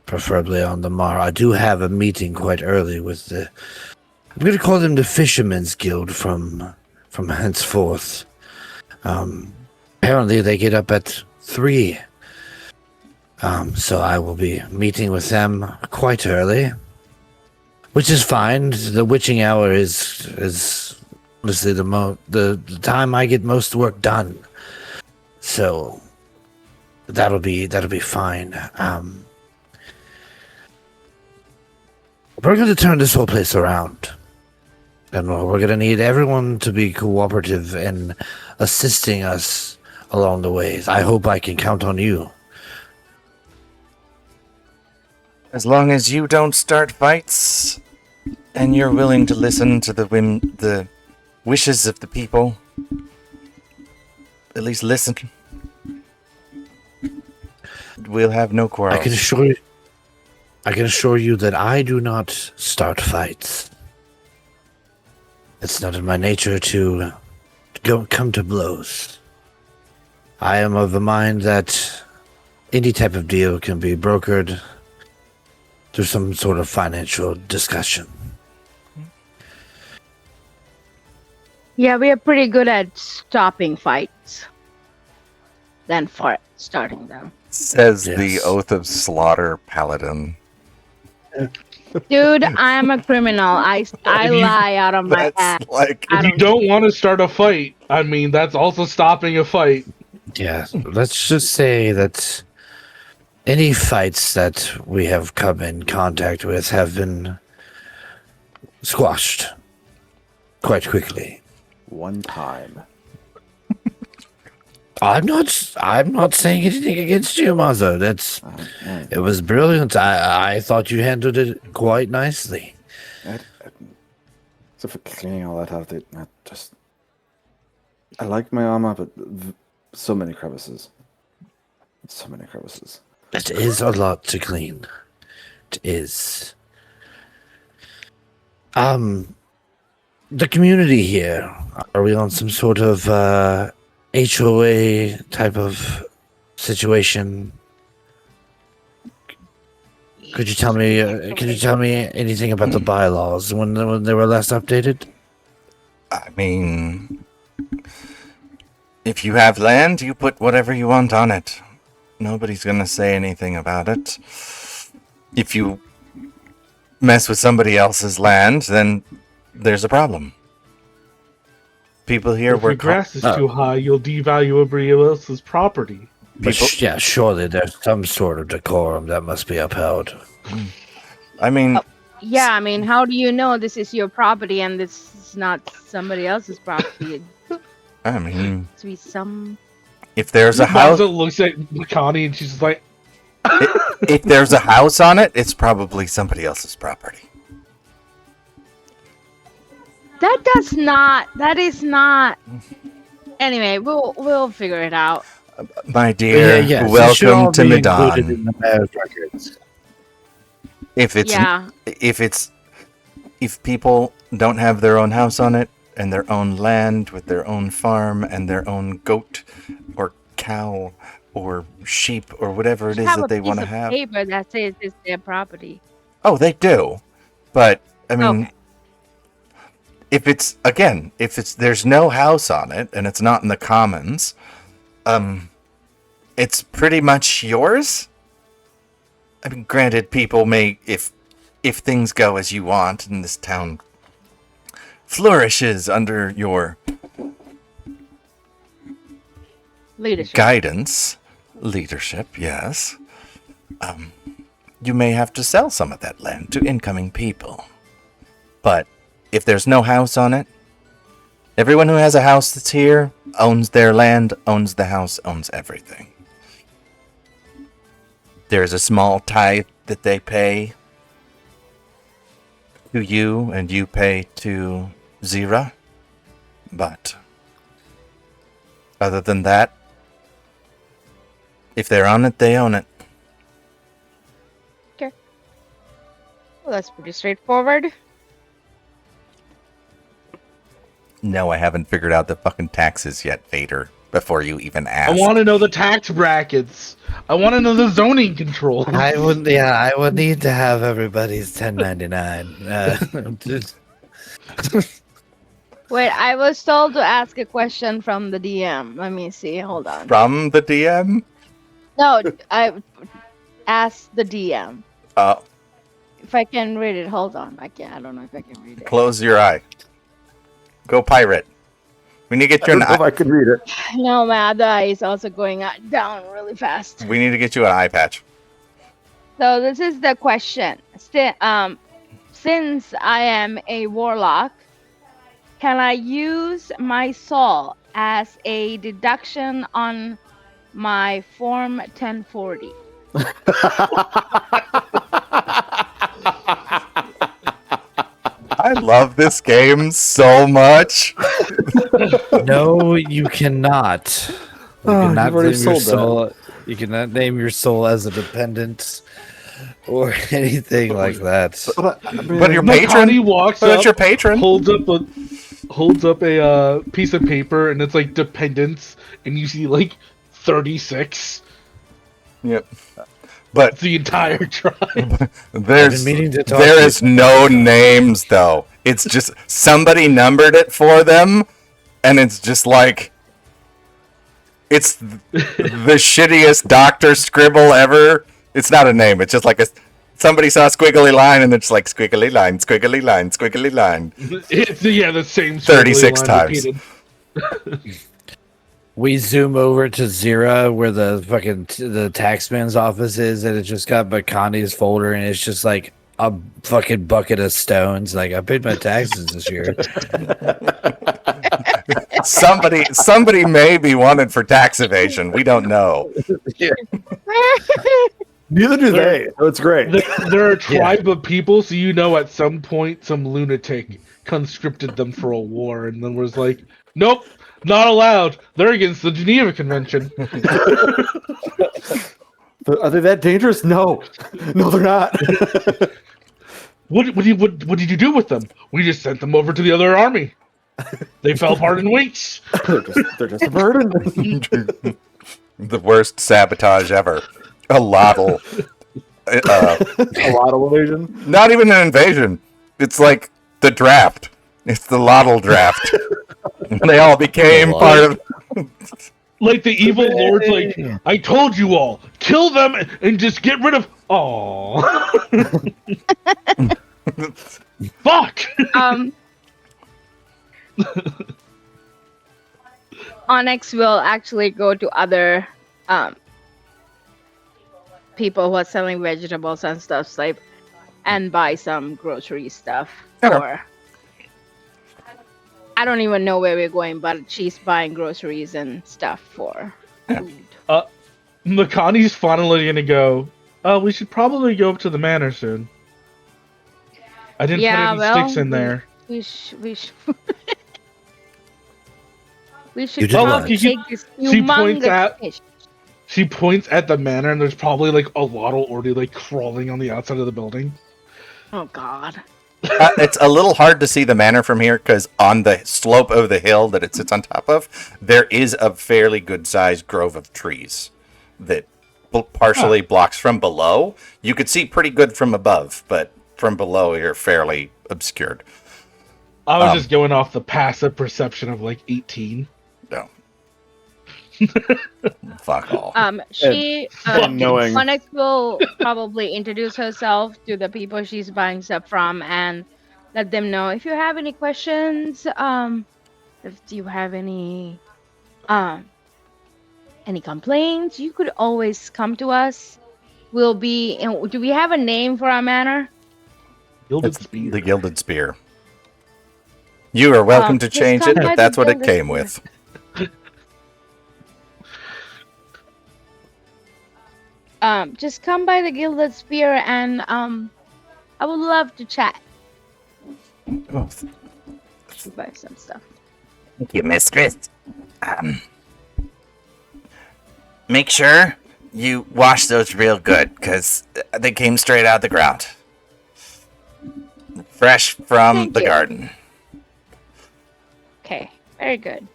preferably on the morrow. I do have a meeting quite early with I'm going to call them the Fishermen's Guild from henceforth. Apparently they get up at 3. So I will be meeting with them quite early, which is fine. The witching hour is honestly the time I get most work done. So that'll be fine. We're going to turn this whole place around. And we're going to need everyone to be cooperative in assisting us along the ways. I hope I can count on you. As long as you don't start fights, and you're willing to listen to the wishes of the people, at least listen, we'll have no quarrels. I can assure you that I do not start fights. It's not in my nature to come to blows. I am of the mind that any type of deal can be brokered through some sort of financial discussion. Yeah, we are pretty good at stopping fights than for starting them. Says Yes. the Oath of Slaughter Paladin. Dude, I am a criminal. I lie out of my That's ass. like I If you don't want to start a fight, I mean, that's also stopping a fight. Yeah, let's just say that any fights that we have come in contact with have been squashed quite quickly. One time. I'm not saying anything against you, Mazo. It was brilliant. I thought you handled it quite nicely. Except for cleaning all that out, I like my armor, but so many crevices. So many crevices. It is a lot to clean. It is. The community here, are we on some sort of HOA type of situation? Could you tell me anything about the bylaws when they were last updated? I mean, if you have land, you put whatever you want on it. Nobody's gonna say anything about it. If you mess with somebody else's land, then there's a problem. People here If your work grass is too high, you'll devalue everybody else's property. But surely there's some sort of decorum that must be upheld. I mean, Yeah, I mean, how do you know this is your property and this is not somebody else's property? I mean, To be some. if there's a house, Mazo looks at Connie and she's just like, if there's a house on it, it's probably somebody else's property. That is not. Anyway, we'll figure it out. My dear, Yes, it should all welcome to be included Midon. in the mayor's records. If people don't have their own house on it and their own land with their own farm and their own goat or cow or sheep or whatever it Should is have that a they piece want to of have. paper that says it's their property. Oh, they do. But I mean, Okay. if there's no house on it and it's not in the commons, it's pretty much yours. I mean, granted, people may, if things go as you want and this town flourishes under your Leadership. leadership, yes, you may have to sell some of that land to incoming people. But if there's no house on it, everyone who has a house that's here owns their land, owns the house, owns everything. There's a small tithe that they pay to you, and you pay to Zira. But other than that, if they're on it, they own it. Well, that's pretty straightforward. No, I haven't figured out the fucking taxes yet, Vader, before you even I ask. want to know the tax brackets. I want to know the zoning control. I would need to have everybody's 1099. Wait, I was told to ask a question from the DM. Let me see. Hold on. From the DM? No, I asked the DM. Uh, If I can read it, hold on. I don't know if I can read it. close your eye. Go pirate. We need to get I you don't know if I can read it. No, my other eye is also going down really fast. We need to get you an eye patch. So this is the question. Since I am a warlock, can I use my soul as a deduction on my Form 1040? I love this game so much. No, you cannot. You Oh, cannot you've already name your sold that. soul. You cannot name your soul as a dependent or anything like that. But your Makani patron? walks But up, that's your patron. holds up a piece of paper, and it's like dependents, and you see like 36. Yep. But It's the entire tribe. there's meaning to talk there to is no names though. It's just somebody numbered it for them, and it's just like it's the shittiest doctor scribble ever. It's not a name. It's just like somebody saw a squiggly line, and it's like squiggly line, squiggly line, squiggly line. It's the same 36 line times. repeated. We zoom over to Zira where the fucking the taxman's office is, and it's just got Bakani's folder, and it's just like a fucking bucket of stones. Like, I paid my taxes this year. Somebody may be wanted for tax evasion. We don't know. Neither do they. So it's great. They're a tribe of people, so you know at some point some lunatic conscripted them for a war, and then was like, nope, not allowed. They're against the Geneva Convention. But are they that dangerous? No. No, they're not. What did you do with them? We just sent them over to the other army. They fell apart in weeks. they're just a burden. The worst sabotage ever. A lottle. A lot of evasion. Not even an invasion. It's like the draft. It's the lottle draft. They all became part of. Like the evil lord's like, I told you all, kill them and just get rid of. Aww. Fuck. Onyx will actually go to other people who are selling vegetables and stuff like, and buy some grocery stuff. Okay. Or I don't even know where we're going, but she's buying groceries and stuff for food. Makani's finally gonna go. We should probably go up to the manor soon. I didn't put any sticks in there. We should You did probably what? take this She points humongous at- fish. She points at the manor, and there's probably like a lottle already like crawling on the outside of the building. Oh God. It's a little hard to see the manor from here because on the slope of the hill that it sits on top of, there is a fairly good sized grove of trees. that partially blocks from below. You could see pretty good from above, but from below you're fairly obscured. I was just going off the passive perception of like 18. No. Fuck all. She and knowing- Onyx will probably introduce herself to the people she's buying stuff from and let them know if you have any questions, if you have any complaints, you could always come to us. We'll be do we have a name for our manor? Gilded It's Spear. the Gilded Spear. You are welcome to Just change come it, by but the that's what it Gilded came Spear. with. Just come by the Gilded Spear and I would love to chat. Oh, Buy some stuff. Thank you, mistress. Make sure you wash those real good, because they came straight out of the ground. Fresh from Thank the you. garden. Okay, very good.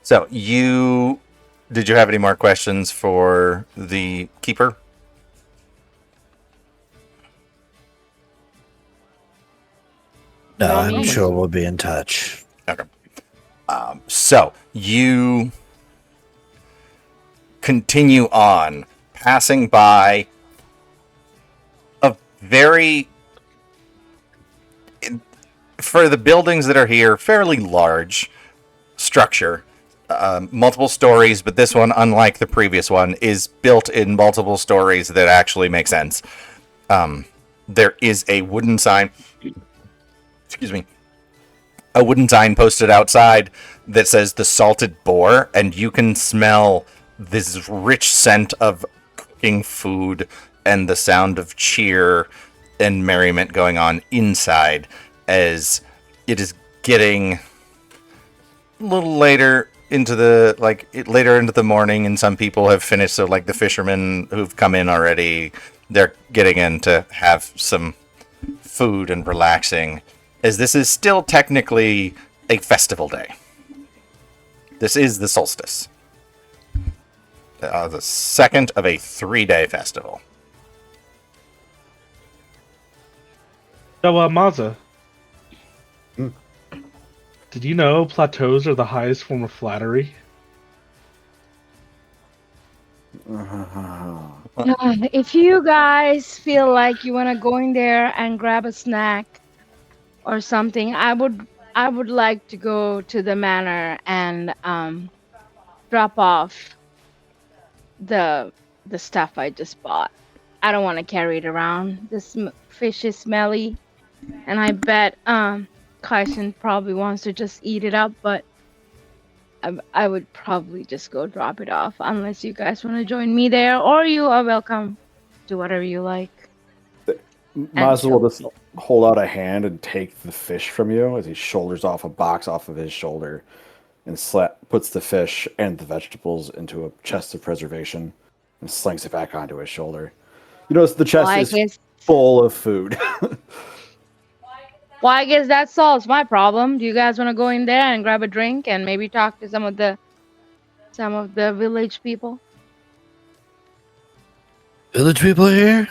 So did you have any more questions for the keeper? No, No, I'm me. sure we'll be in touch. Okay. So you continue on, passing by a very, for the buildings that are here, fairly large structure. Multiple stories, but this one, unlike the previous one, is built in multiple stories that actually make sense. There is a wooden sign. Excuse me. A wooden sign posted outside that says the Salted Boar, and you can smell this rich scent of cooking food and the sound of cheer and merriment going on inside as it is getting a little later into the later into the morning, and some people have finished. So like the fishermen who've come in already, they're getting in to have some food and relaxing, as this is still technically a festival day. This is the solstice, the second of a 3-day festival. So, Maza. Did you know plateaus are the highest form of flattery? If you guys feel like you want to go in there and grab a snack or something, I would like to go to the manor and drop off the stuff I just bought. I don't want to carry it around. This fish is smelly, and I bet Kaisen probably wants to just eat it up, but I would probably just go drop it off unless you guys want to join me there, or you are welcome to whatever you like. Maz will just hold out a hand and take the fish from you as he shoulders off a box off of his shoulder and puts the fish and the vegetables into a chest of preservation and slings it back onto his shoulder. You notice the chest is full of food. Well, I guess that solves my problem. Do you guys want to go in there and grab a drink and maybe talk to some of the village people? Village people are here?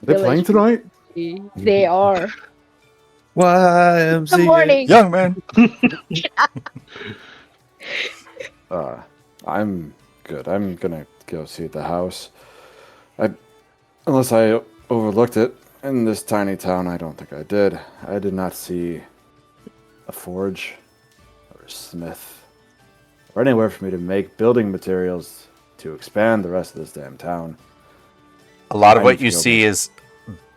They playing tonight? They are. YMCA. Good morning. Young man. I'm good. I'm gonna go see the house. Unless I overlooked it. In this tiny town, I don't think I did. I did not see a forge or a smith or anywhere for me to make building materials to expand the rest of this damn town. A lot of I what need to you go see back. is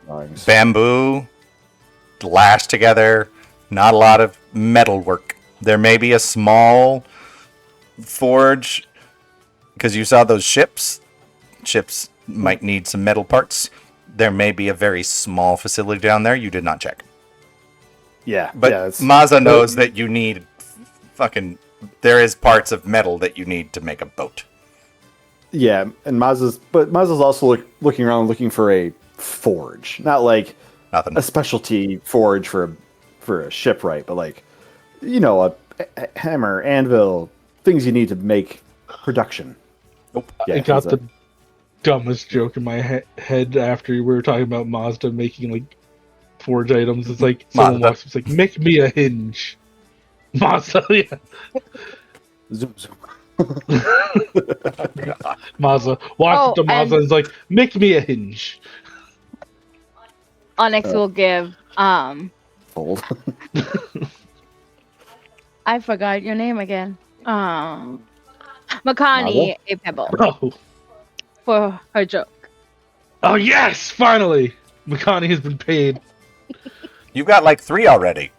Drawings. bamboo lashed together, not a lot of metal work. There may be a small forge, because you saw those ships. Ships might need some metal parts. There may be a very small facility down there. You did not check. Yeah, But yeah, it's, Maza knows that you need there is parts of metal that you need to make a boat. yeah, and Maz's also looking around looking for a forge, not like Nothing. a specialty forge for a shipwright, but like a hammer, anvil, things you need to make production. Nope. Yeah, I got he's a- the dumbest joke in my head after we were talking about Mazda making like forge items. It's like someone Mazda. walks up, it's like, make me a hinge. Mazda, yeah. zoom zoom. Mazda walks Oh, up to Mazda and is like, make me a hinge. Onyx will give Fold. I forgot your name again. Makani a pebble Oh, for her joke. oh yes, finally, Makani has been paid. You've got like 3 already.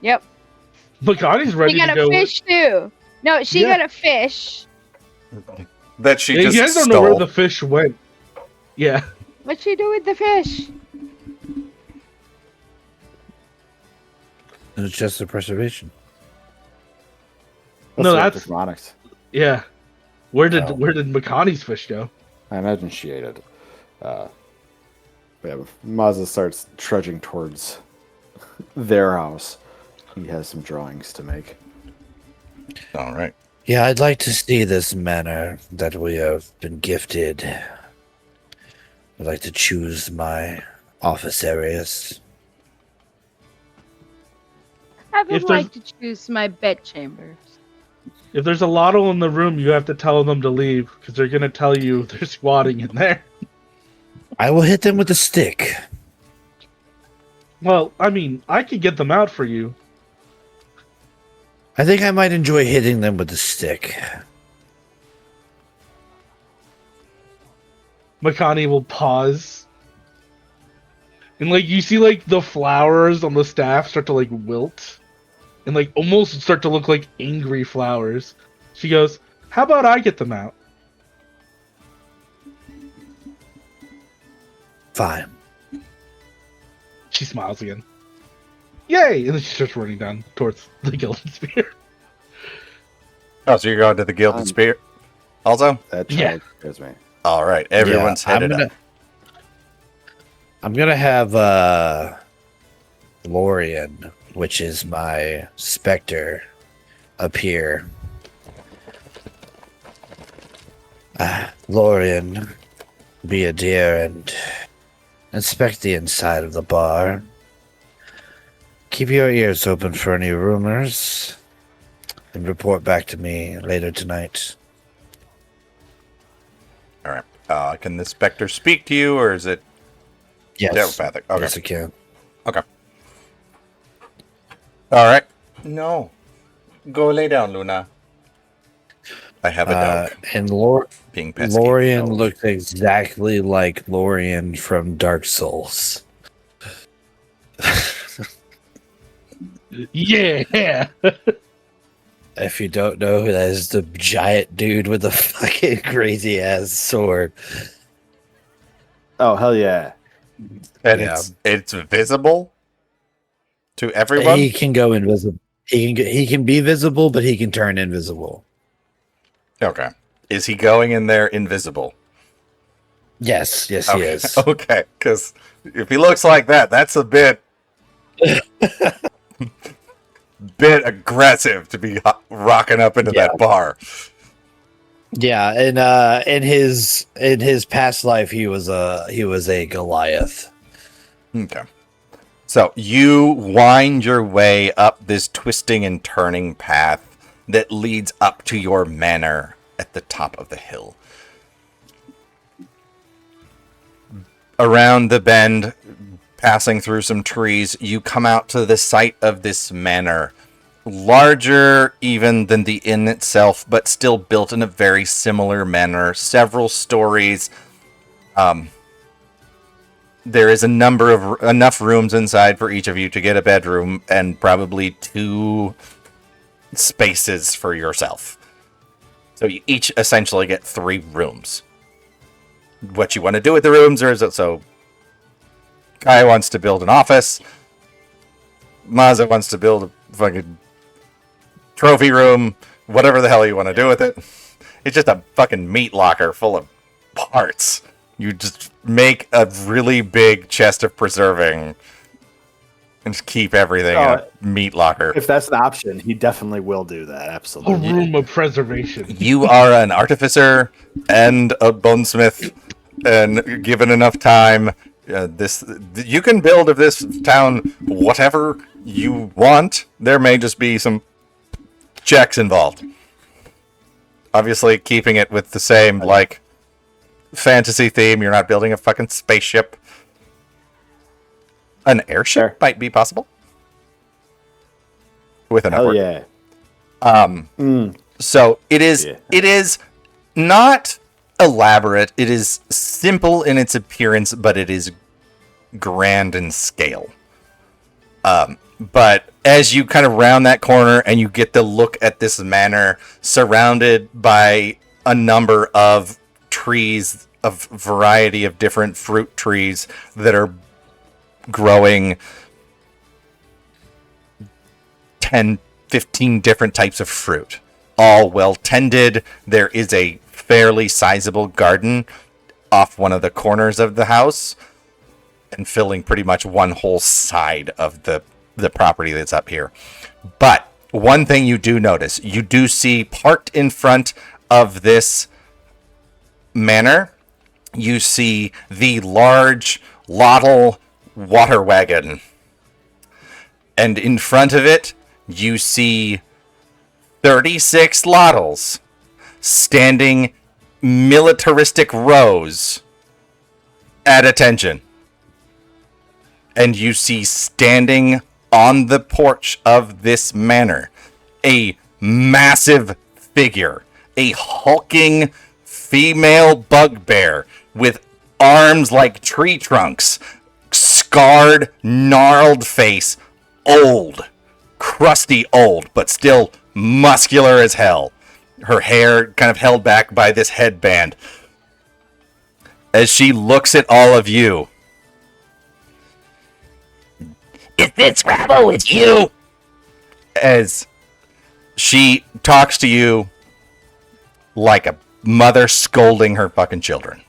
Yep. Makani's ready She got to a go. fish too. No, she Yeah. got a fish. That she Yeah, just you guys don't know stole. where the fish went. Yeah, What'd she do with the fish? It's just a preservation. No, the that's- from Onyx. yeah. Where did Oh. Makani's fish go? I imagine she ate it. Yeah, Mazda starts trudging towards their house. He has some drawings to make. All right. Yeah, I'd like to see this manor that we have been gifted. I'd like to choose my office areas. I would If there's- like to choose my bedchambers. If there's a lotto in the room, you have to tell them to leave because they're gonna tell you they're squatting in there. I will hit them with a stick. Well, I mean, I could get them out for you. I think I might enjoy hitting them with a stick. Makani will pause. And like you see like the flowers on the staff start to like wilt. And like almost start to look like angry flowers. She goes, how about I get them out? Fine. She smiles again. Yay! And then she starts running down towards the Gilded Spear. Oh, so you're going to the Gilded Spear also? That Yeah. child scares me. All right. Everyone's Yeah, headed up. I'm gonna have Lorian, which is my specter, appear. Lorian, be a dear and inspect the inside of the bar. Keep your ears open for any rumors, and report back to me later tonight. All right. Can the specter speak to you, or is it Yes, telepathic? Okay. yes, I can. Okay. All right. No. Go lay down, Luna. I have a dog And being pesky. Lorian No. looks exactly like Lorian from Dark Souls. Yeah! If you don't know, that is the giant dude with the fucking crazy ass sword. Oh, hell yeah. And Yeah. it's visible to everyone. He can go invisible. He can be visible, but he can turn invisible. Okay. Is he going in there invisible? Yes, he Okay. is. Okay. Because if he looks like that, that's a bit aggressive to be rocking up into that bar. Yeah, and in his past life, he was a Goliath. Okay. So you wind your way up this twisting and turning path that leads up to your manor at the top of the hill. Around the bend, passing through some trees, you come out to the site of this manor. Larger even than the inn itself, but still built in a very similar manner. Several stories. There is enough rooms inside for each of you to get a bedroom and probably 2 spaces for yourself. So you each essentially get 3 rooms. What you want to do with the rooms, or is it so? Kai wants to build an office. Maza wants to build a fucking trophy room. Whatever the hell you want to do with it. It's just a fucking meat locker full of parts. You just make a really big chest of preserving and just keep everything in Oh, a meat locker. If that's an option, he definitely will do that. A Absolutely. room of preservation. You are an artificer and a bonesmith, and given enough time, you can build of this town whatever you want. There may just be some checks involved. Obviously, keeping it with the same, like, fantasy theme. You're not building a fucking spaceship. An airship Sure. might be possible. With an Hell upward. yeah. So it is. Yeah. It is not elaborate. It is simple in its appearance, but it is grand in scale. But as you kind of round that corner and you get to look at this manor surrounded by a number of trees, of variety of different fruit trees that are growing 10, 15 different types of fruit, all well tended. There is a fairly sizable garden off one of the corners of the house and filling pretty much one whole side of the property that's up here. But one thing you do notice, you do see parked in front of this manor, you see the large Lottle water wagon. And in front of it, you see 36 Lottles standing militaristic rows at attention. And you see standing on the porch of this manor a massive figure, a hulking female bugbear with arms like tree trunks, scarred, gnarled face, old, crusty old, but still muscular as hell. Her hair kind of held back by this headband. As she looks at all of you, Is this rabble with you? as she talks to you like a mother scolding her fucking children.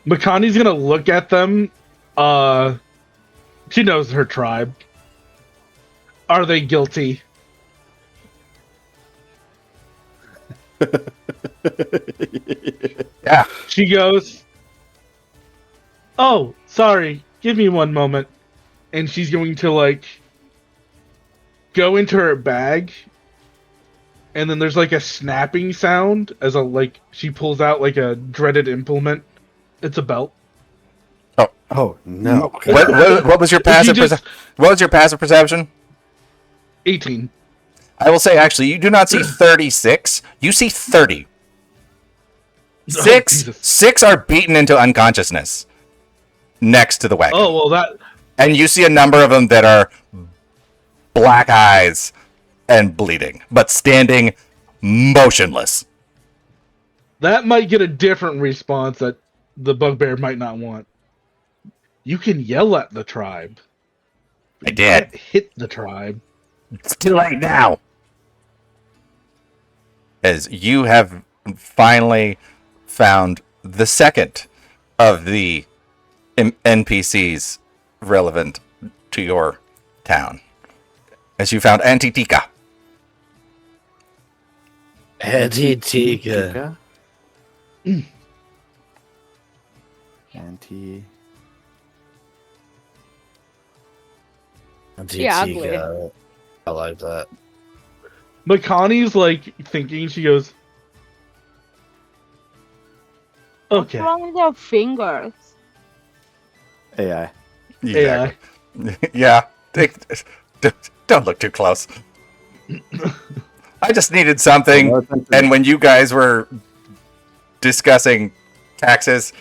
Makani's gonna look at them. She knows her tribe. Are they guilty? Yeah. She goes, "Oh, sorry. Give me one moment." And she's going to like go into her bag, and then there's like a snapping sound as a like she pulls out like a dreaded implement. It's a belt. Oh no! What was your passive just- what was your passive perception? 18. I will say, actually, you do not see 36. You see 30. Jesus. Six are beaten into unconsciousness next to the wagon. Oh well, that And you see a number of them that are black eyes and bleeding, but standing motionless. that might get a different response that the bugbear might not want. You can yell at the tribe. I did. Can't hit the tribe. It's too late now. As you have finally found the second of the NPCs relevant to your town. As you found Antitika. Antitika. Anti. Antitika. I like that. Makani's like thinking. She goes, What's "Okay, wrong with your fingers? AI. AI." Yeah. Don't look too close. I just needed something. And when you guys were discussing taxes,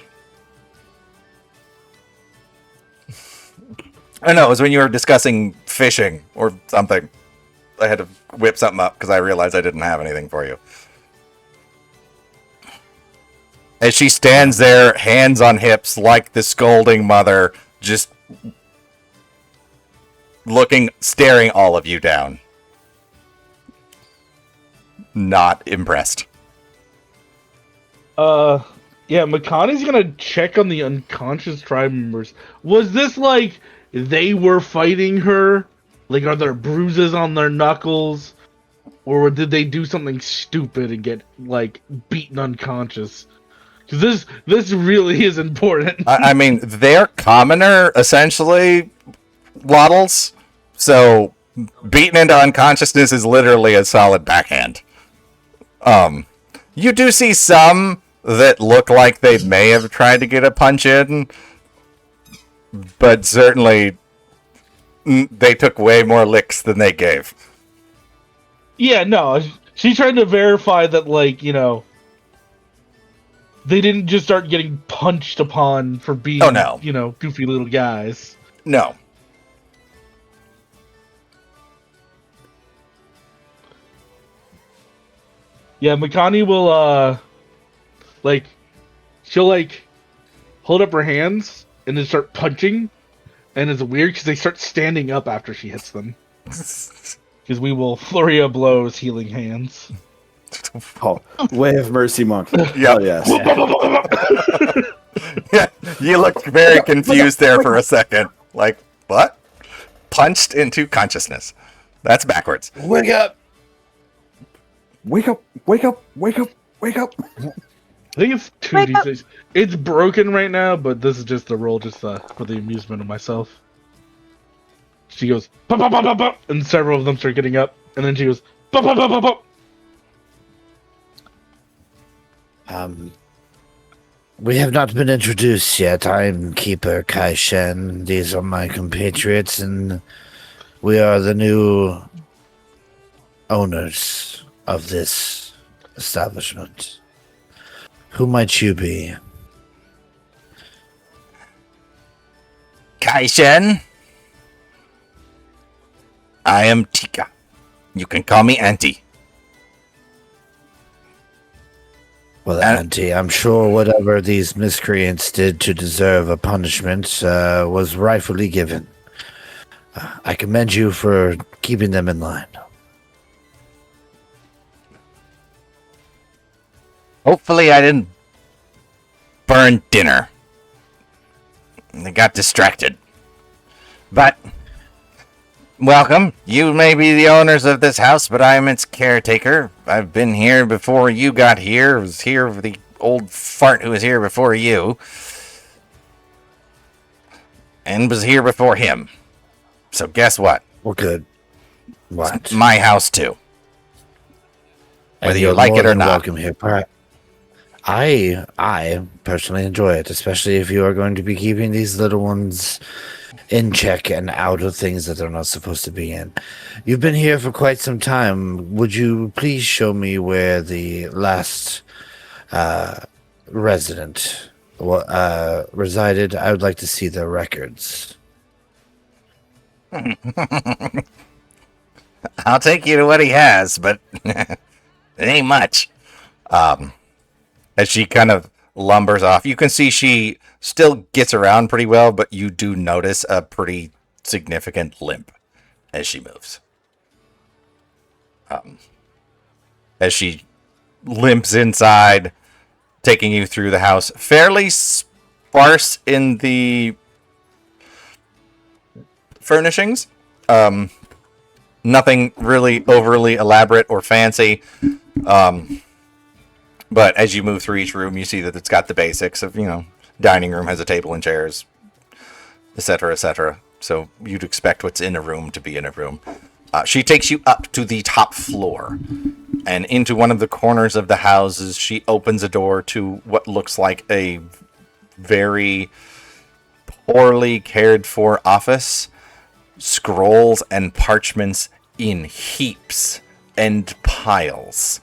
I know it was when you were discussing fishing or something. I had to whip something up because I realized I didn't have anything for you. As she stands there, hands on hips, like the scolding mother, just looking, staring all of you down. Not impressed. Uh, yeah, Makani's gonna check on the unconscious tribe members. Was this like they were fighting her? Like, are there bruises on their knuckles? Or did they do something stupid and get, like, beaten unconscious? Because this really is important. I mean, they're commoner, essentially, waddles. So, beaten into unconsciousness is literally a solid backhand. You do see some that look like they may have tried to get a punch in, but certainly they took way more licks than they gave. Yeah, no, she's trying to verify that, like, they didn't just start getting punched upon for being, Oh, no. Goofy little guys. No. Yeah, Makani will, she'll, hold up her hands and then start punching. And it's weird because they start standing up after she hits them. Because we will flurry of blows, healing hands. Oh, way of mercy, monk. Yeah. Oh, yes. Yeah, you looked very confused there for a second. Like, what? Punched into consciousness. That's backwards. Wake up! Wake up! Wake up! Wake up! Wake up! I think it's 2d6. It's broken right now, but this is just the roll, just for the amusement of myself. She goes, pop, pop, pop, pop, pop, and several of them start getting up, and then she goes, pop, pop, pop, pop, pop. We have not been introduced yet. I'm Keeper Kai Shen. These are my compatriots, and we are the new owners of this establishment. Who might you be? Kaishen. I am Tika. You can call me Auntie. Well, Auntie, I'm sure whatever these miscreants did to deserve a punishment was rightfully given. I commend you for keeping them in line. Hopefully I didn't burn dinner. I got distracted. But, welcome. You may be the owners of this house, but I am its caretaker. I've been here before you got here. I was here with the old fart who was here before you. And was here before him. So guess what? Well, good. What? It's my house too. And Whether you you're like more it or than not. welcome here. I personally enjoy it, especially if you are going to be keeping these little ones in check and out of things that they're not supposed to be in. You've been here for quite some time. Would you please show me where the last resident resided? I would like to see their records. I'll take you to what he has, but it ain't much. As she kind of lumbers off, you can see she still gets around pretty well, but you do notice a pretty significant limp as she moves. As she limps inside, taking you through the house, fairly sparse in the furnishings. Nothing really overly elaborate or fancy. But as you move through each room, you see that it's got the basics of, dining room has a table and chairs, etc., etc. So you'd expect what's in a room to be in a room. She takes you up to the top floor, and into one of the corners of the houses, she opens a door to what looks like a very poorly cared for office. Scrolls and parchments in heaps and piles.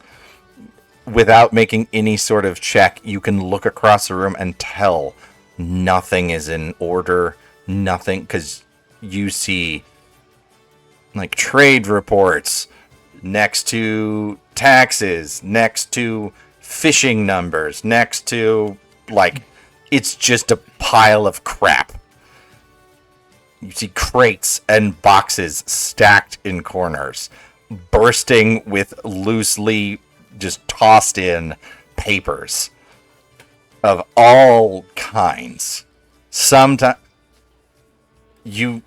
Without making any sort of check, you can look across the room and tell nothing is in order. Nothing, because you see like trade reports next to taxes, next to fishing numbers, next to it's just a pile of crap. You see crates and boxes stacked in corners, bursting with loosely just tossed in papers of all kinds. Sometimes you,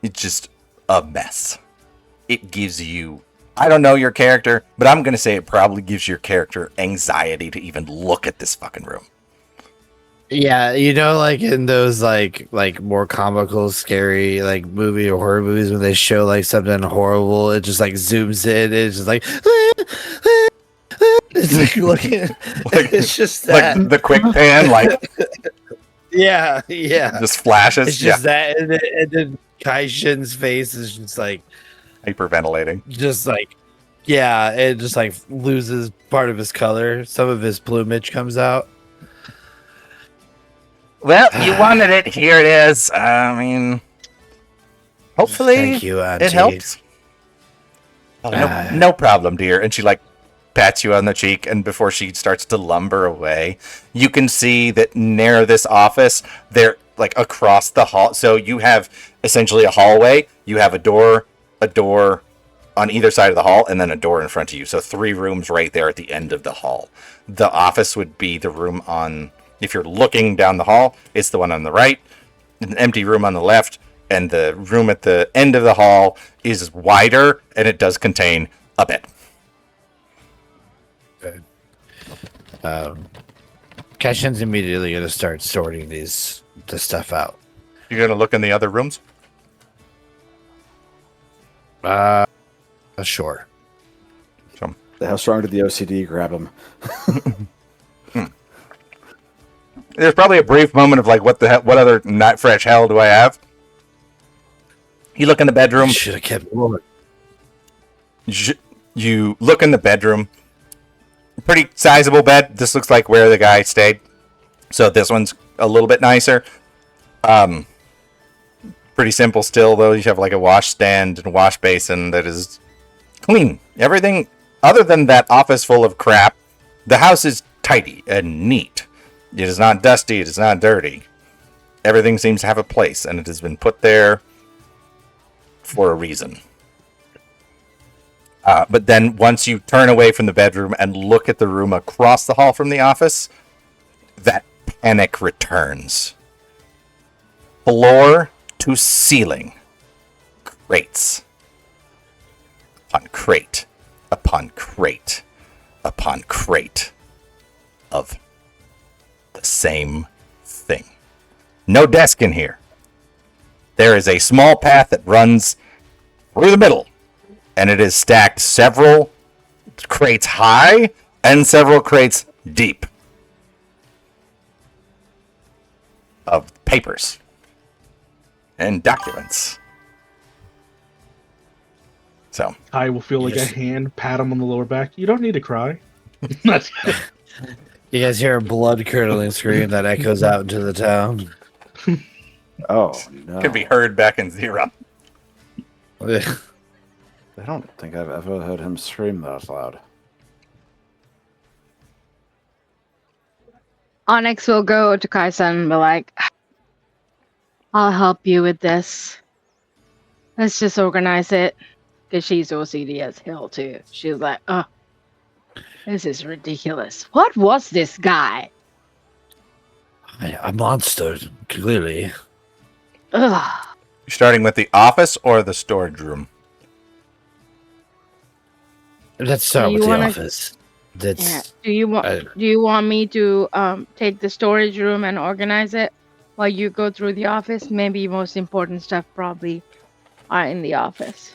it's just a mess. It gives you, I don't know your character, but I'm gonna say it probably gives your character anxiety to even look at this fucking room. Yeah, you know, like in those like more comical, scary like movie or horror movies when they show like something horrible, it just like zooms in. It's just like it's like looking. Like, It's just that. like the quick pan, like Yeah. just flashes. It's just that, and then Kai Shin's face is Hyperventilating. yeah, it just like loses part of his color. Some of his plumage comes out. Well, you wanted it. Here it is. I mean, hopefully Thank you, Auntie. it helps. Oh, no problem, dear. And she like pats you on the cheek, and before she starts to lumber away, you can see that near this office, they're like across the hall. So you have essentially a hallway. You have a door on either side of the hall, and then a door in front of you. So 3 rooms right there at the end of the hall. The office would be the room on. If you're looking down the hall, it's the one on the right, an empty room on the left, and the room at the end of the hall is wider, and it does contain a bed. Caishin's immediately going to start sorting the stuff out. You're going to look in the other rooms? Sure. So, How strong did the OCD grab him? there's probably a brief moment of like, what other not fresh hell do I have? You look in the bedroom. Should have kept rolling. You look in the bedroom. Pretty sizable bed. This looks like where the guy stayed. So this one's a little bit nicer. Pretty simple still, though. You have like a wash stand and wash basin that is clean. Everything other than that office full of crap, the house is tidy and neat. It is not dusty. It is not dirty. Everything seems to have a place, and it has been put there for a reason. But then once you turn away from the bedroom and look at the room across the hall from the office, that panic returns. Floor to ceiling. Crates. Upon crate. Upon crate. Upon crate. Of the same thing. No desk in here. There is a small path that runs through the middle, and it is stacked several crates high and several crates deep of papers and documents. So I will feel like a hand pat him on the lower back. You don't need to cry. That's You guys hear a blood-curdling scream that echoes out into the town. Oh, no. could be heard back in Zero. I don't think I've ever heard him scream that loud. Onyx will go to Kaisen and be like, I'll help you with this. Let's just organize it. Because she's OCD as hell, too. She's like, oh, this is ridiculous. What was this guy? A monster, clearly. Ugh. You're starting with the office or the storage room? Let's start Do with you the wanna- office. That's Yeah. Do you want me to take the storage room and organize it while you go through the office? Maybe most important stuff probably are in the office.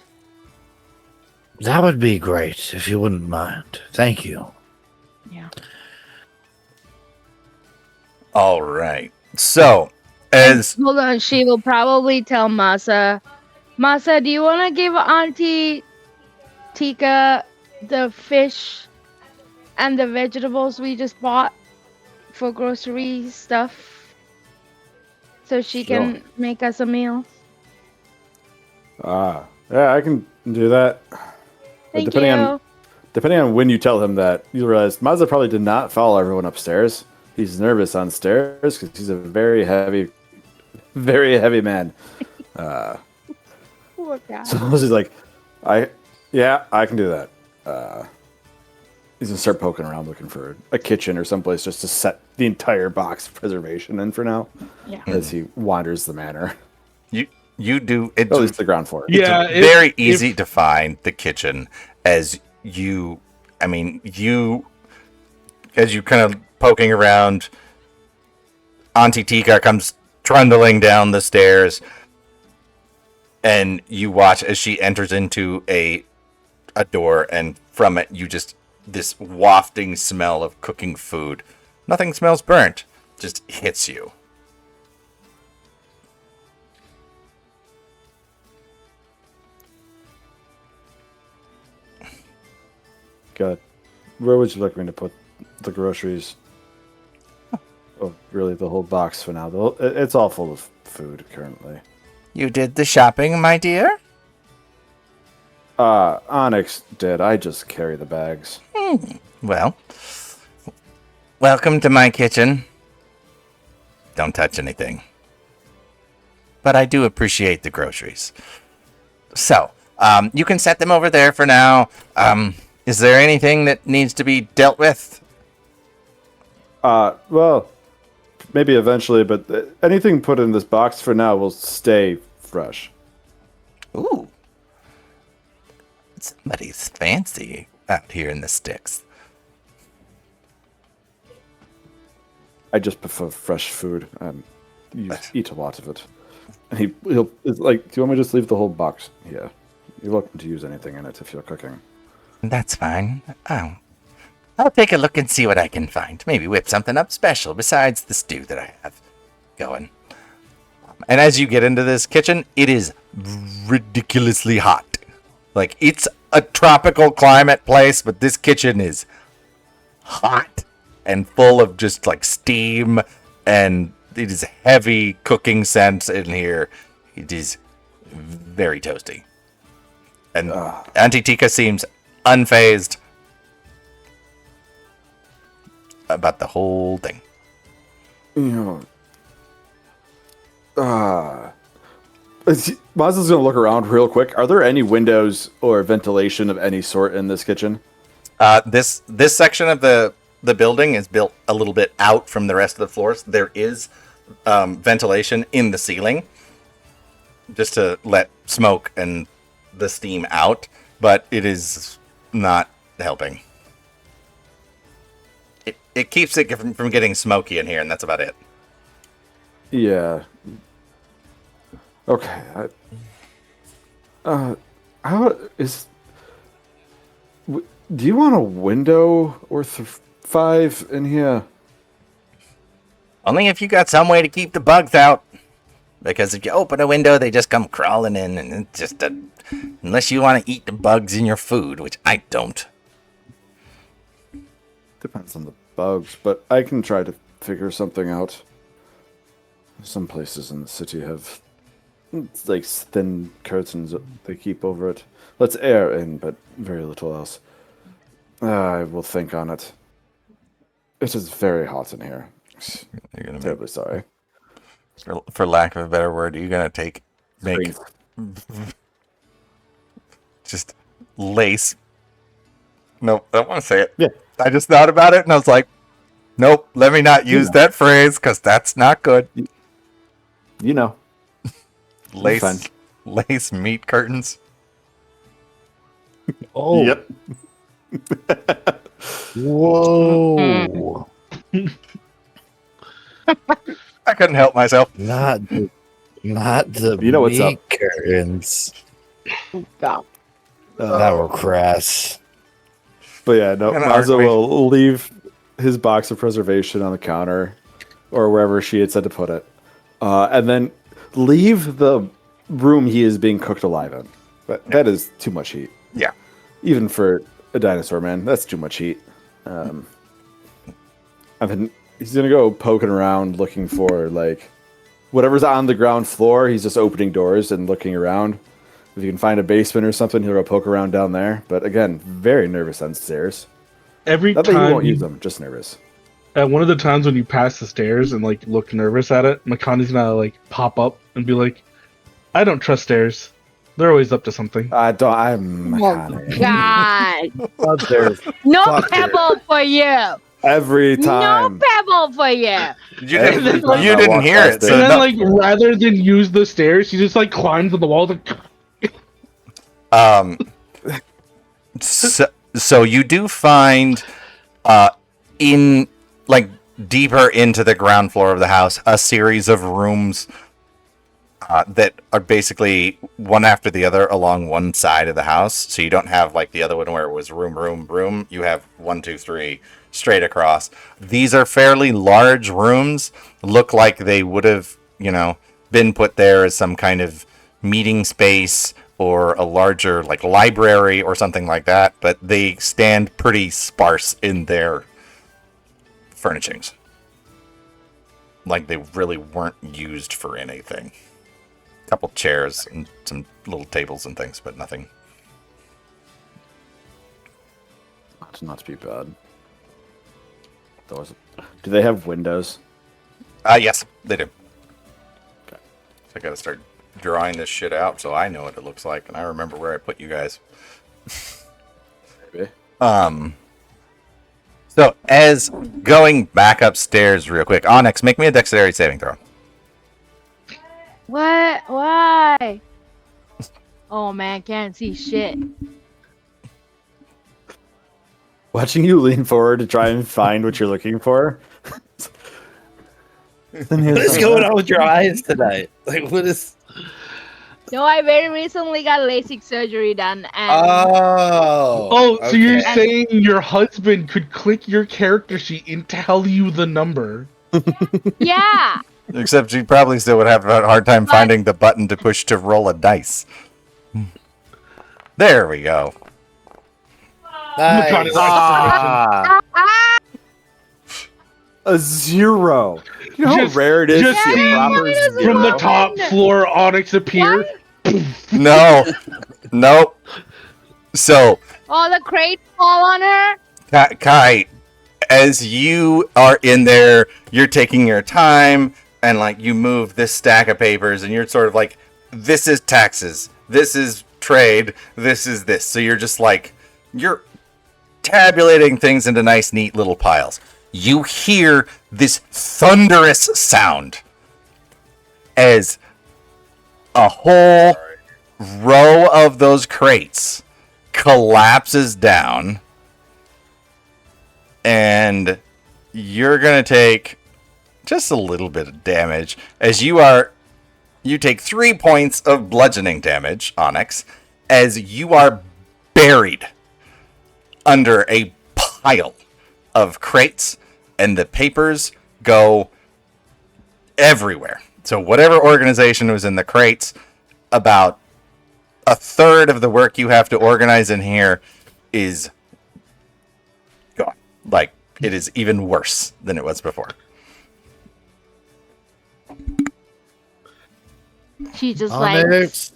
that would be great if you wouldn't mind. Thank you. Yeah. All right. So, as Hold on, she will probably tell Masa. Masa, do you want to give Auntie Tika the fish and the vegetables we just bought for grocery stuff so she can make us a meal? Yeah, I can do that. But Thank you. Depending on when you tell him that, you'll realize Mazda probably did not follow everyone upstairs. He's nervous on stairs because he's a very heavy man. Poor guy. So he's like, I can do that. He's gonna start poking around looking for a kitchen or someplace just to set the entire box of preservation in for now. Yeah. As he wanders the manor. You do it. At least the ground floor. Yeah, It's very easy to find the kitchen as you kind of poking around. Auntie Tika comes trundling down the stairs, and you watch as she enters into a door, and from it you just this wafting smell of cooking food. Nothing smells burnt, just hits you. God, where would you like me to put the groceries? Oh, really? The whole box for now. It's all full of food currently. You did the shopping, my dear? Onyx did. I just carry the bags. Well, welcome to my kitchen. Don't touch anything. But I do appreciate the groceries. So, you can set them over there for now. Is there anything that needs to be dealt with? Well, maybe eventually, but anything put in this box for now will stay fresh. Ooh. Somebody's fancy out here in the sticks. I just prefer fresh food. You eat a lot of it. And he'll it's like, do you want me to just leave the whole box here? You're welcome to use anything in it if you're cooking. That's fine. Oh. I'll take a look and see what I can find. Maybe whip something up special besides the stew that I have going. And as you get into this kitchen, it is ridiculously hot. Like, it's a tropical climate place, but this kitchen is hot and full of just like steam, and it is heavy cooking scents in here. It is very toasty. And Auntie Tika seems unfazed about the whole thing. You know, Mazda's gonna look around real quick. Are there any windows or ventilation of any sort in this kitchen? This section of the building is built a little bit out from the rest of the floors. There is ventilation in the ceiling, just to let smoke and the steam out, but it is not helping. It keeps it from getting smoky in here, and that's about it. Yeah. Okay. How is? Do you want a window or 5 in here? Only if you got some way to keep the bugs out. Because if you open a window, they just come crawling in, and it's just unless you want to eat the bugs in your food, which I don't. Depends on the bugs, but I can try to figure something out. Some places in the city have like thin curtains that they keep over it. Let's air in, but very little else. I will think on it. It is very hot in here. You're gonna Terribly sorry. for lack of a better word, you're gonna make just lace. Nope, I don't want to say it. Yeah. I just thought about it and I was like, nope, let me not use that phrase because that's not good. You know. Lace, fine. lace meat curtains. Oh. Yep. Whoa. I couldn't help myself. Not the You know what's meat up. curtains. Go. That were crass. But yeah, no, Kinda Mazda awkward. will leave his box of preservation on the counter or wherever she had said to put it. And then leave the room he is being cooked alive in. But that is too much heat. Yeah. Even for a dinosaur man, that's too much heat. He's gonna go poking around looking for like whatever's on the ground floor. He's just opening doors and looking around. If you can find a basement or something, he'll go poke around down there. But again, very nervous on stairs. Every Not that he time won't use them, just nervous. at one of the times when you pass the stairs and like look nervous at it, Makani's gonna like pop up and be like, "I don't trust stairs." They're always up to something. I don't. I'm Oh God! Up there. No Fuck her. pebble for you. every No time. pebble for you. You Every didn't. time You I didn't walk hear past it. it. So And then, no, like, rather than use the stairs, she just like climbs on the walls. Like, Um, so you do find, in like deeper into the ground floor of the house, a series of rooms that are basically one after the other along one side of the house. So you don't have like the other one where it was room, room, room. You have 1, 2, 3 straight across. These are fairly large rooms. Look like they would have, been put there as some kind of meeting space or a larger like library or something like that, but they stand pretty sparse in their furnishings. Like they really weren't used for anything. A couple chairs and some little tables and things, but nothing. That's not to be bad. Those. Do they have windows? Yes, they do. Okay. So I gotta start drawing this shit out so I know what it looks like and I remember where I put you guys. Maybe. So as going back upstairs real quick, Onyx, make me a dexterity saving throw. What? Why? Oh man, can't see shit. Watching you lean forward to try and find what you're looking for. What is going on with your eyes tonight? Like, what is? No, I very recently got LASIK surgery done, and oh, so you're okay. saying your husband could click your character sheet and tell you the number? yeah. Except you probably still would have a hard time finding the button to push to roll a dice. There we go. Nice. A 0. You know how Just- rare it is to just see a see proper From the 0? top floor, Onyx appear. No. Nope. So, All the crates fall on her. Kai, as you are in there, you're taking your time and like you move this stack of papers and you're sort of like, this is taxes, this is trade, this is this. So you're just like, you're tabulating things into nice, neat little piles. You hear this thunderous sound as a whole row of those crates collapses down, and you're gonna take just a little bit of damage as you take 3 points of bludgeoning damage, Onyx, as you are buried under a pile of crates, and the papers go everywhere. So whatever organization was in the crates, about a third of the work you have to organize in here is gone. Like, it is even worse than it was before. She just like Onyx.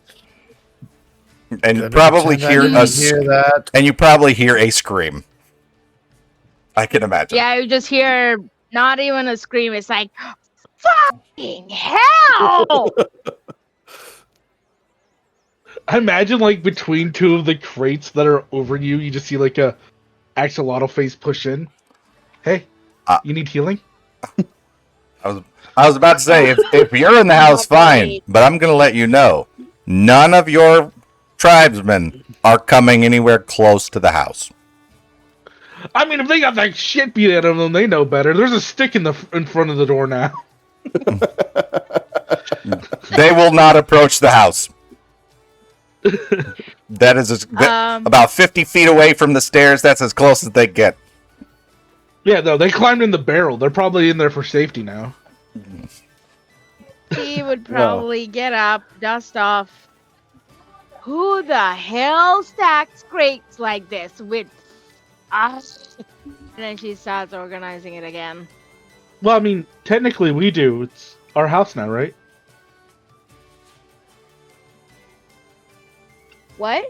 And you Gonna probably pretend I hear didn't hear that. and you probably hear a scream. I can imagine. yeah, you just hear not even a scream. It's like fucking hell. I imagine, like, between two of the crates that are over you, you just see, like, a axolotl face push in. Hey, you need healing? I was about to say, if you're in the house, fine, but I'm gonna let you know, none of your tribesmen are coming anywhere close to the house. I mean, if they got that shit beat out of them, they know better. There's a stick in front of the door now. They will not approach the house. That is about 50 feet away from the stairs. That's as close as they get. Yeah, no, they climbed in the barrel. They're probably in there for safety now. He would probably get up, dust off. Who the hell stacks crates like this with us? And then she starts organizing it again. Well, I mean, technically we do. It's our house now, right? What?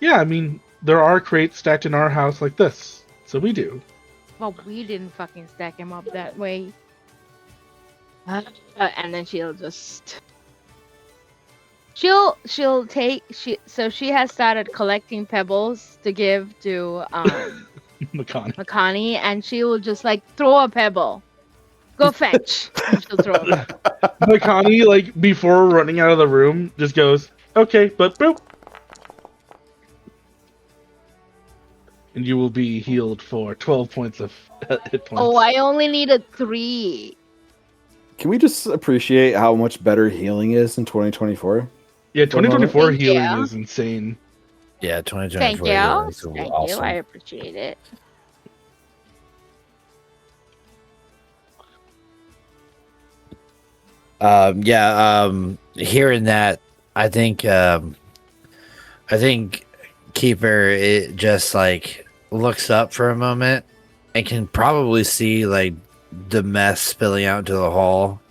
Yeah, I mean, there are crates stacked in our house like this. So we do. Well, we didn't fucking stack him up that way. And then she'll just She'll take she has started collecting pebbles to give to Makani. Makani, and she will just like throw a pebble. Go fetch, and she'll throw a pebble. Makani, like before running out of the room, just goes, "Okay, but boop," and you will be healed for 12 points of hit points. Oh, I only needed 3. Can we just appreciate how much better healing is in 2024? Yeah, 2024 Thank healing you. is insane. Yeah, 2024. Thank you. is Thank awesome. you. I appreciate it. Hearing that, I think Keeper it just like looks up for a moment and can probably see like the mess spilling out into the hall,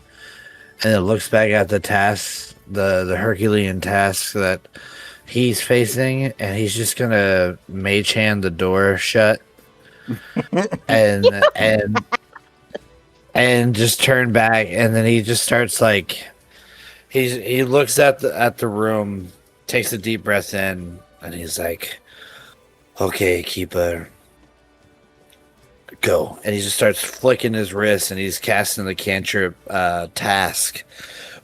and it looks back at the task, the Herculean task that he's facing, and he's just gonna mage hand the door shut and and just turn back, and then he just starts like he looks at the room, takes a deep breath in, and he's like, "Okay, Keeper, go." And he just starts flicking his wrist, and he's casting the cantrip task,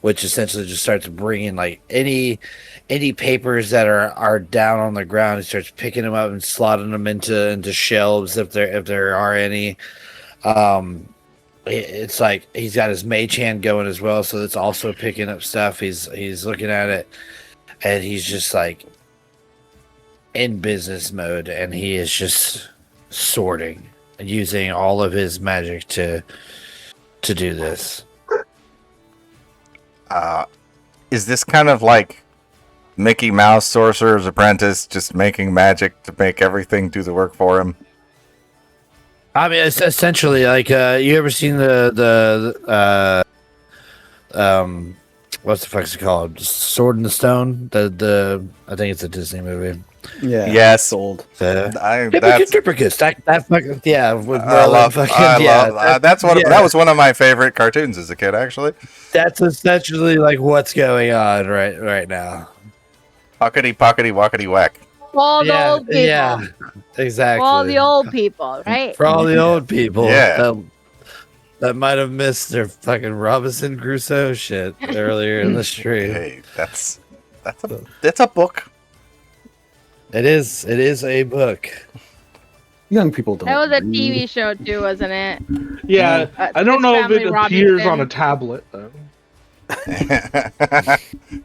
which essentially just starts bringing like any papers that are down on the ground. He starts picking them up and slotting them into shelves if there are any. It's like he's got his mage hand going as well, so it's also picking up stuff. He's looking at it, and he's just like in business mode, and he is just sorting and using all of his magic to do this. Is this kind of like Mickey Mouse Sorcerer's Apprentice, just making magic to make everything do the work for him? I mean, it's essentially like you ever seen the what's the fuck's it called? Sword in the Stone. The I think it's a Disney movie. Yeah. Yes. Sold. That's Hippocraticus. That fucking yeah. With I love. fucking, I yeah, love. That's one. That was one of my favorite cartoons as a kid, actually. That's essentially like what's going on right now. Pockety pockety walkety whack. For the old people. Yeah, exactly. For all the old people, right? For all the old people. Yeah. That might have missed their fucking Robinson Crusoe shit earlier in the stream. Hey, that's a book. It is a book. Young people don't. That was a read. TV show too, wasn't it? Yeah, I don't Swiss know if Family it appears Robinson. on a tablet though.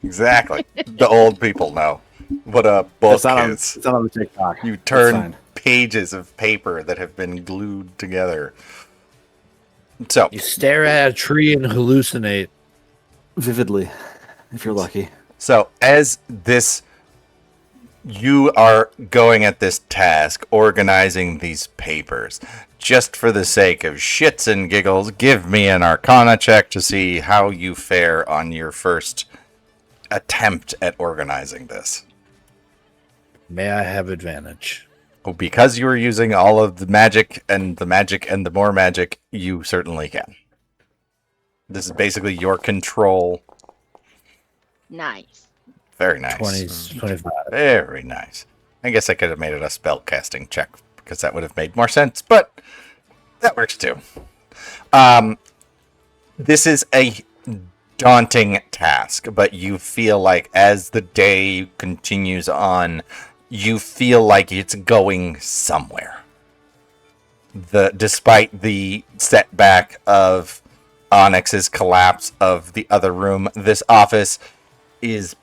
Exactly. The old people know what a book is. It's not on the TikTok. You That's turn fine. pages of paper that have been glued together. So You stare at a tree and hallucinate. Vividly, if you're lucky. So as this, you are going at this task, organizing these papers. Just for the sake of shits and giggles, give me an Arcana check to see how you fare on your first attempt at organizing this. May I have advantage? Oh, because you are using all of the magic and the more magic, you certainly can. This is basically your control. Nice. Very nice. 25. Very nice. I guess I could have made it a spell casting check because that would have made more sense, but that works too. This is a daunting task, but you feel like as the day continues on, you feel like it's going somewhere. Despite the setback of Onyx's collapse of the other room, this office is,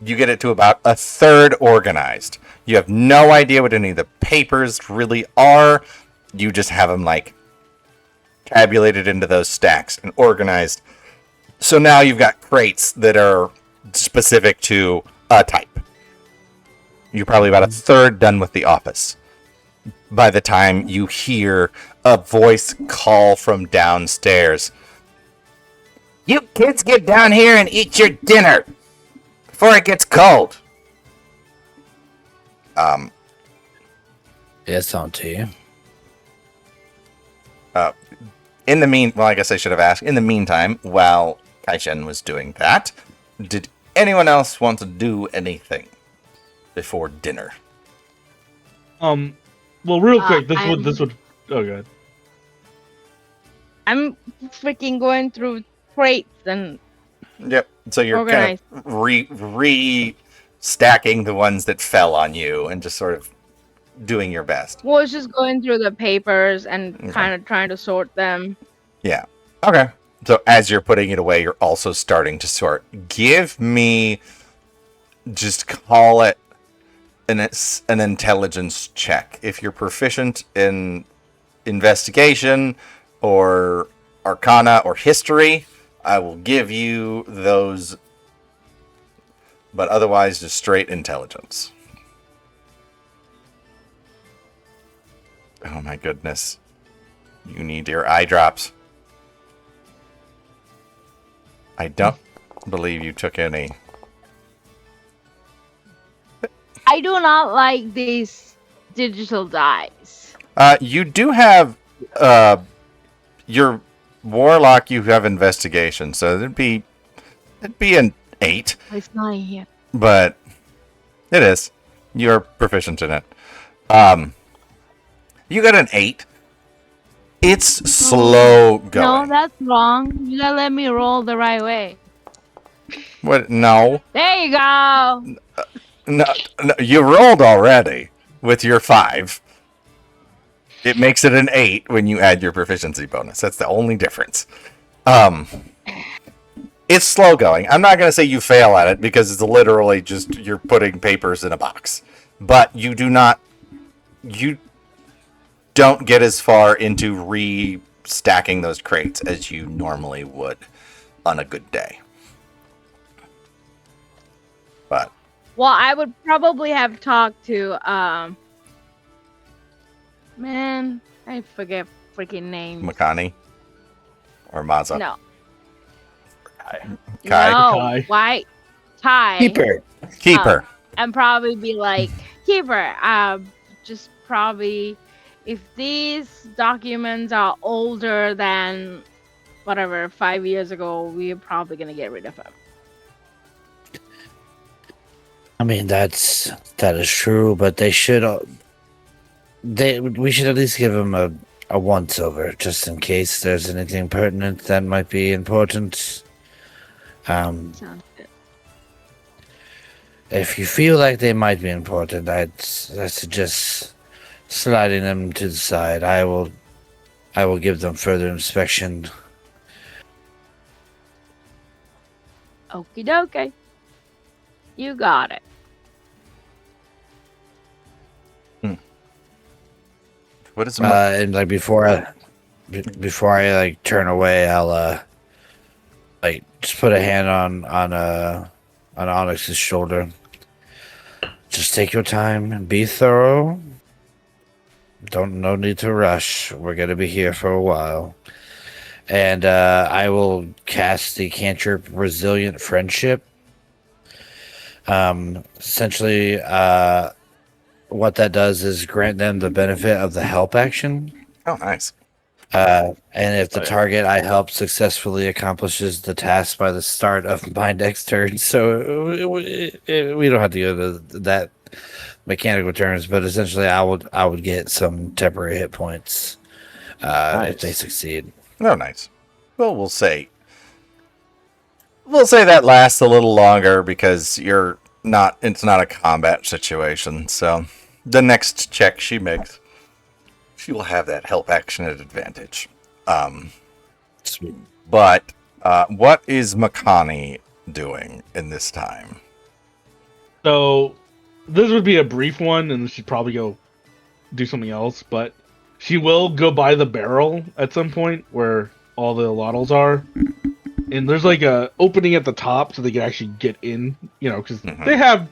you get it to about a third organized. You have no idea what any of the papers really are. You just have them like tabulated into those stacks and organized. So now you've got crates that are specific to a type. You're probably about a third done with the office by the time you hear a voice call from downstairs. You kids get down here and eat your dinner before it gets cold. It's on to you. Well, I guess I should have asked. In the meantime, while Kaishen was doing that, did anyone else want to do anything before dinner? Well, real quick, this I'm- would. Oh god. I'm freaking going through crates and Yep. So you're organized. kind of re stacking the ones that fell on you and just sort of doing your best. Well, it's just going through the papers and Okay. kind of trying to sort them. Yeah. Okay. So as you're putting it away, you're also starting to sort. Give me, just call it an intelligence check. If you're proficient in investigation or arcana or history, I will give you those. But otherwise, just straight intelligence. Oh my goodness. You need your eye drops. I don't believe you took any. I do not like these digital dice. You do have your warlock. You have investigation, so it'd be an 8, It's not here. but it is. You're proficient in it. You got an 8. It's slow No, going. that's wrong. You gotta let me roll the right way. What? No. There you go. No, you rolled already with your 5. It makes it an 8 when you add your proficiency bonus. That's the only difference. It's slow going. I'm not going to say you fail at it because it's literally just you're putting papers in a box. But you don't get as far into restacking those crates as you normally would on a good day. But Well, I would probably have talked to man, I forget freaking names. Makani or Maza? No. Kai. No, Kai. why Kai. Keeper. And probably be like, Keeper, just probably if these documents are older than whatever 5 years ago, we're probably gonna get rid of them. I mean, that is true, but we should at least give them a once over, just in case there's anything pertinent that might be important. Sounds good. If you feel like they might be important, I suggest sliding them to the side. I will give them further inspection. Okie dokie. You got it. What is And like before I like turn away, I'll like just put a hand on Onyx's shoulder. Just take your time and be thorough. No need to rush. We're gonna be here for a while. And I will cast the cantrip Resilient Friendship. Essentially, what that does is grant them the benefit of the help action. Oh, nice. And if the target I help successfully accomplishes the task by the start of my next turn, so we don't have to go to that mechanical terms, but essentially I would get some temporary hit points if they succeed. Oh, nice. Well, we'll say that lasts a little longer because it's not a combat situation. So the next check she makes, she will have that help action at advantage. Sweet. But what is Makani doing in this time? So this would be a brief one, and she'd probably go do something else. But she will go by the barrel at some point where all the allotals are, and there's like a opening at the top so they can actually get in. Because they have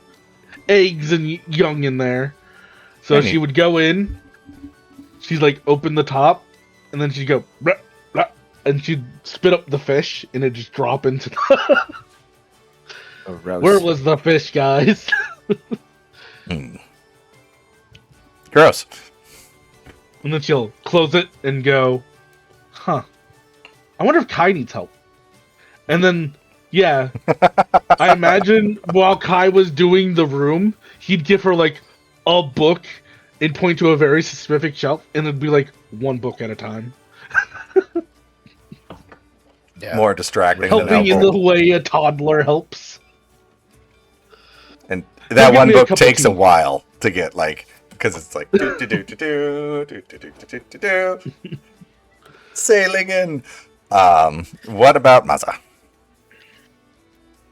eggs and young in there. So she would go in. She'd like open the top, and then she'd go, blah, blah, and she'd spit up the fish, and it'd just drop into the... Where was the fish, guys? Gross. And then she'll close it and go, huh. I wonder if Kai needs help. And then Yeah. I imagine while Kai was doing the room, he'd give her like a book and point to a very specific shelf, and it'd be like one book at a time. Yeah. More distracting than Helping in the helpful. way a toddler helps. And Go that get one me a book cup of takes a tea. while to get, like, because it's like do do do do do do do do do do do sailing in. What about Maza?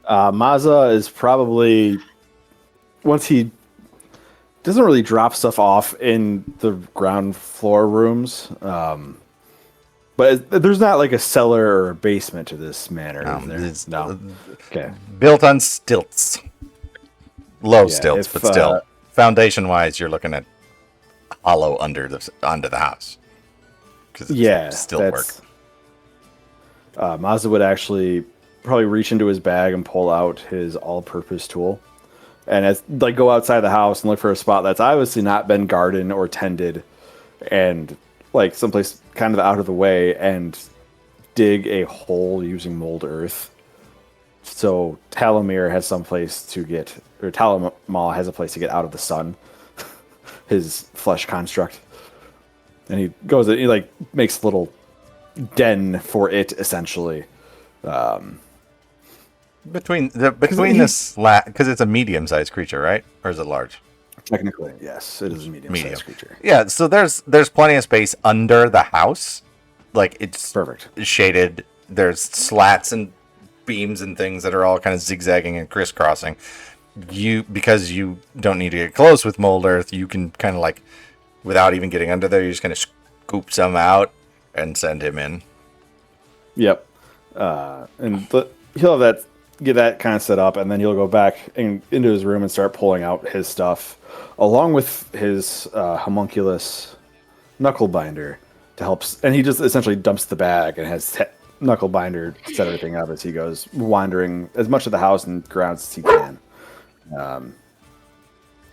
Maza is probably, once he doesn't really drop stuff off in the ground floor rooms, but there's not like a cellar or a basement to this manor, is there? It's No. Okay. built on stilts, low Yeah, stilts, if, but still, foundation-wise, you're looking at hollow under the house. 'Cause it's Yeah, still work. that's. Mazda would actually probably reach into his bag and pull out his all-purpose tool, and go outside the house and look for a spot that's obviously not been gardened or tended, and like someplace kind of out of the way, and dig a hole using mold earth. So Talamir has someplace to get, or Talamal has a place to get out of the sun, his flesh construct, and he goes and he like makes a little den for it essentially. Between this because it's a medium-sized creature, right? Or is it large? Technically, yes, it is a medium-sized creature. Yeah, so there's plenty of space under the house. Like, it's Perfect. shaded. There's slats and beams and things that are all kind of zigzagging and crisscrossing. Because you don't need to get close with mold earth, you can kind of like, without even getting under there, you just kind of scoop some out and send him in. Yep. He'll have that, get that kind of set up, and then he'll go back into his room and start pulling out his stuff, along with his homunculus knuckle binder to help. And he just essentially dumps the bag and has knuckle binder set everything up as he goes wandering as much of the house and grounds as he can.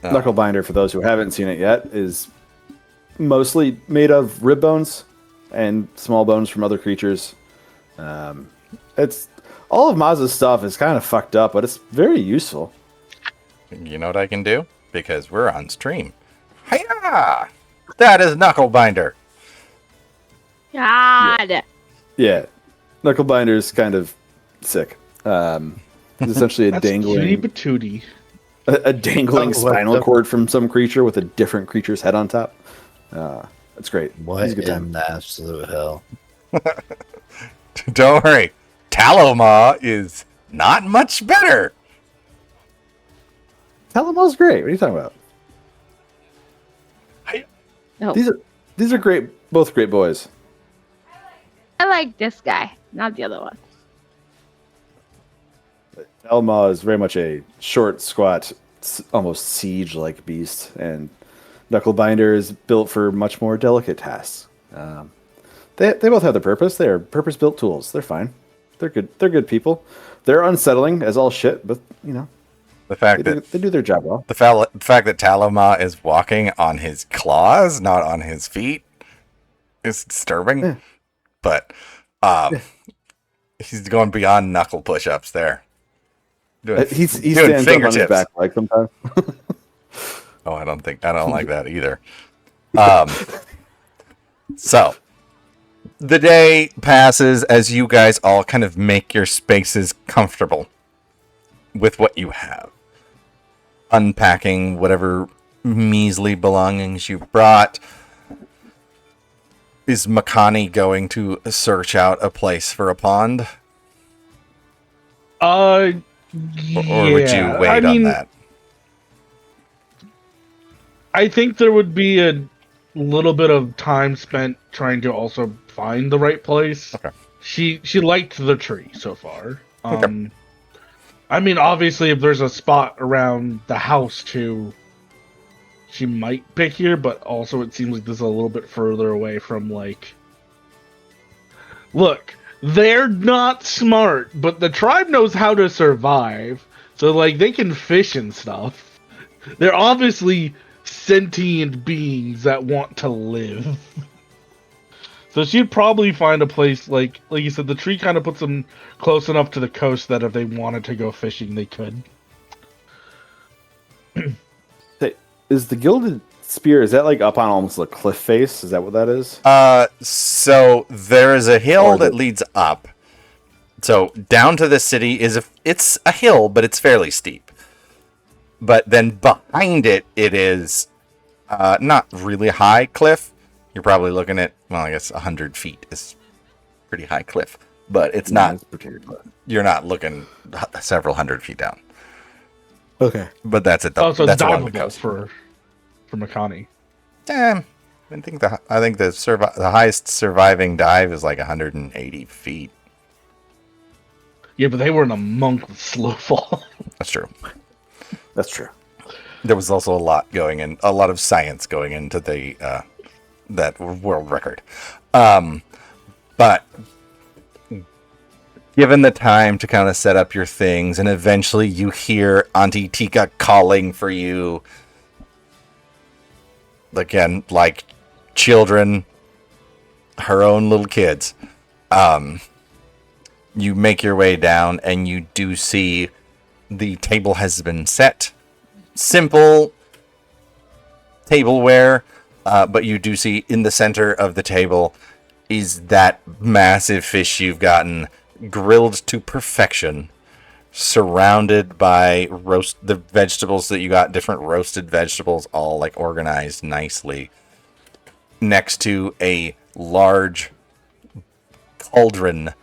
Knuckle binder, for those who haven't seen it yet, is mostly made of rib bones and small bones from other creatures. It's all of Maz's stuff is kind of fucked up, but it's very useful. You know what I can do? Because we're on stream. Hiya! That is knuckle binder. God. Yeah, knuckle binder is kind of sick. It's essentially a That's cutie dangling, patootie. a dangling Oh, what spinal the- cord from some creature with a different creature's head on top. It's great. What It's a good time. in the absolute hell? Don't worry. Taloma is not much better. Talamal's great. What are you talking about? No. These are great. Both great boys. I like this guy, not the other one. Elma is very much a short, squat, almost siege-like beast, and Knucklebinder is built for much more delicate tasks. They both have their purpose. They are purpose-built tools. They're fine. They're good. They're good people. They're unsettling as all shit, but you know The fact that they do their job well. the fact that Taloma is walking on his claws, not on his feet, is disturbing. Yeah. But he's going beyond knuckle push-ups there. He doing stands up on his fingertips. back leg sometimes. Oh, I don't like that either. So the day passes as you guys all kind of make your spaces comfortable with what you have. Unpacking whatever measly belongings you brought. Is Makani going to search out a place for a pond? Or would you wait on that? I think there would be a little bit of time spent trying to also find the right place. Okay. She liked the tree so far. Okay. I mean, obviously, if there's a spot around the house too, she might pick here. But also, it seems like this is a little bit further away from like. Look, they're not smart, but the tribe knows how to survive. So like, they can fish and stuff. They're obviously sentient beings that want to live. So she'd probably find a place like you said. The tree kind of puts them close enough to the coast that if they wanted to go fishing, they could. Hey, is the gilded spear, is that like up on almost a cliff face? Is that what that is? So there is a hill Or that the- leads up. So down to the city it's a hill, but it's fairly steep. But then behind it, it is not really high cliff. You're probably looking at, well, I guess 100 feet is pretty high cliff, but it's not. It's particular. You're not looking several hundred feet down. Okay. But that's it. So it's That's along the diveable coast. for Makani. I think the highest surviving dive is like 180 feet. Yeah, but they were in a monk with slow fall. That's true. That's true. There was also a lot of science going into the that world record. But given the time to kind of set up your things, and eventually you hear Auntie Tika calling for you, again, like children, her own little kids. You make your way down, and you do see the table has been set. Simple tableware, but you do see in the center of the table is that massive fish you've gotten, grilled to perfection, surrounded by the vegetables that you got, different roasted vegetables, all like organized nicely, next to a large cauldron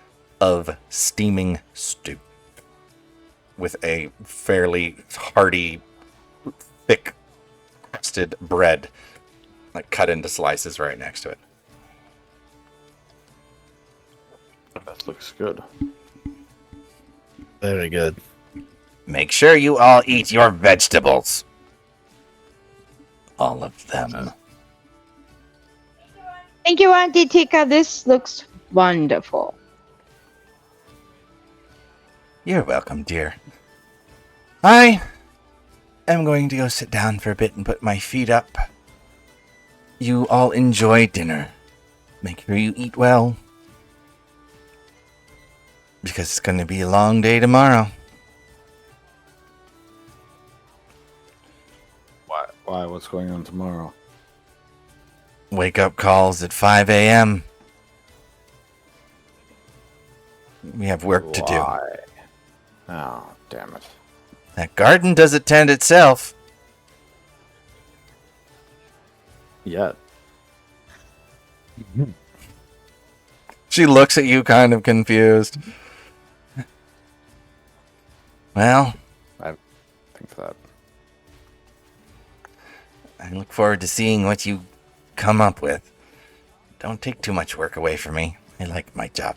of steaming stew with a fairly hearty, thick crusted bread, like cut into slices right next to it. That looks good. Very good. Make sure you all eat your vegetables. All of them. Thank you, Auntie Tika. This looks wonderful. You're welcome, dear. I am going to go sit down for a bit and put my feet up. You all enjoy dinner. Make sure you eat well. Because it's going to be a long day tomorrow. Why? What's going on tomorrow? Wake up calls at 5 a.m. We have work to do. Why? Oh, damn it. That garden doesn't tend itself. Yet. She looks at you kind of confused. Well, Think for that. I look forward to seeing what you come up with. Don't take too much work away from me. I like my job.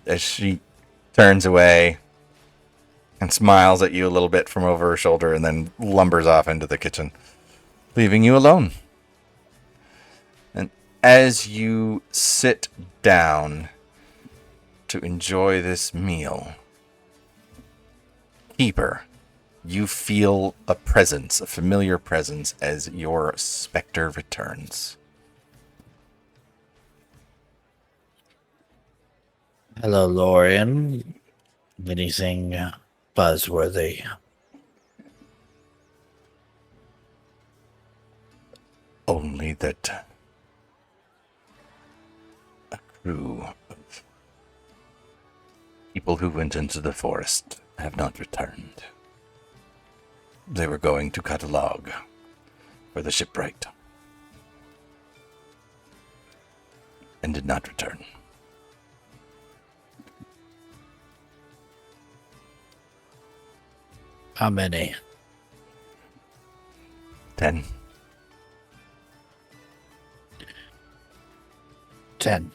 As she turns away and smiles at you a little bit from over her shoulder and then lumbers off into the kitchen, leaving you alone. And as you sit down to enjoy this meal, Keeper, you feel a presence, a familiar presence, as your specter returns. Hello, Lorian. Anything buzzworthy? Only that a crew of people who went into the forest have not returned. They were going to cut a log for the shipwright and did not return. How many? 10. 10.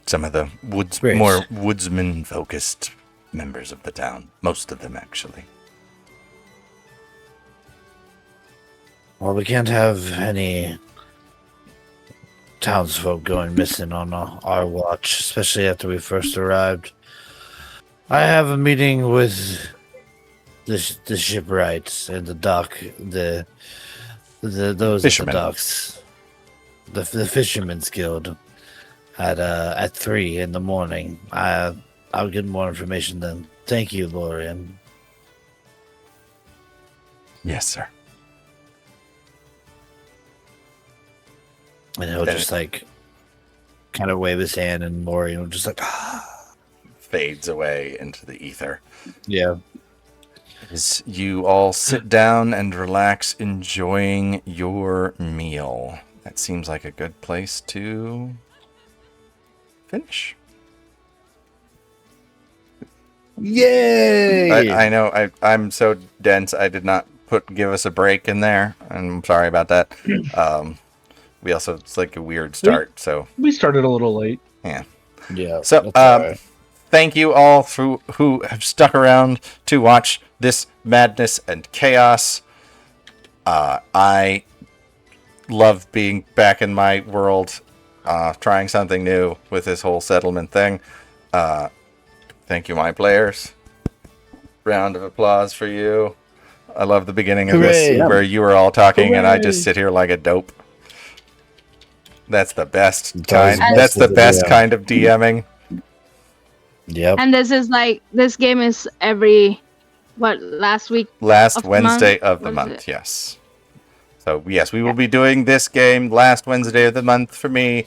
Some of the Great. more woodsman-focused members of the town. Most of them, actually. Well, we can't have any townsfolk going missing on our watch, especially after we first arrived. I have a meeting with the shipwrights and the dock, those at the Fishermen. docks. the Fisherman's Guild at 3 in the morning. I'll get more information then. Thank you, Lorian. Yes, sir. And he'll just like kind of wave his hand, and Lorian will just like Fades away into the ether. yeah. As you all sit down and relax, enjoying your meal. That seems like a good place to finish. Yay! I know I'm so dense. I did not give us a break in there. I'm sorry about that. We also, it's like a weird start. So We started a little late. yeah. Yeah. So that's all right. thank you all who have stuck around to watch this madness and chaos. I love being back in my world, trying something new with this whole settlement thing. Thank you, my players. Round of applause for you. I love the beginning of Hooray. this where you were all talking and I Hooray. just sit here like a dope. That's the best It's kind. always That's the the best DM. kind of DMing. Yep. And this game is every last week. Last Of the Wednesday month? of the What is month, it? yes. So yes, we will be doing this game last Wednesday of the month for me,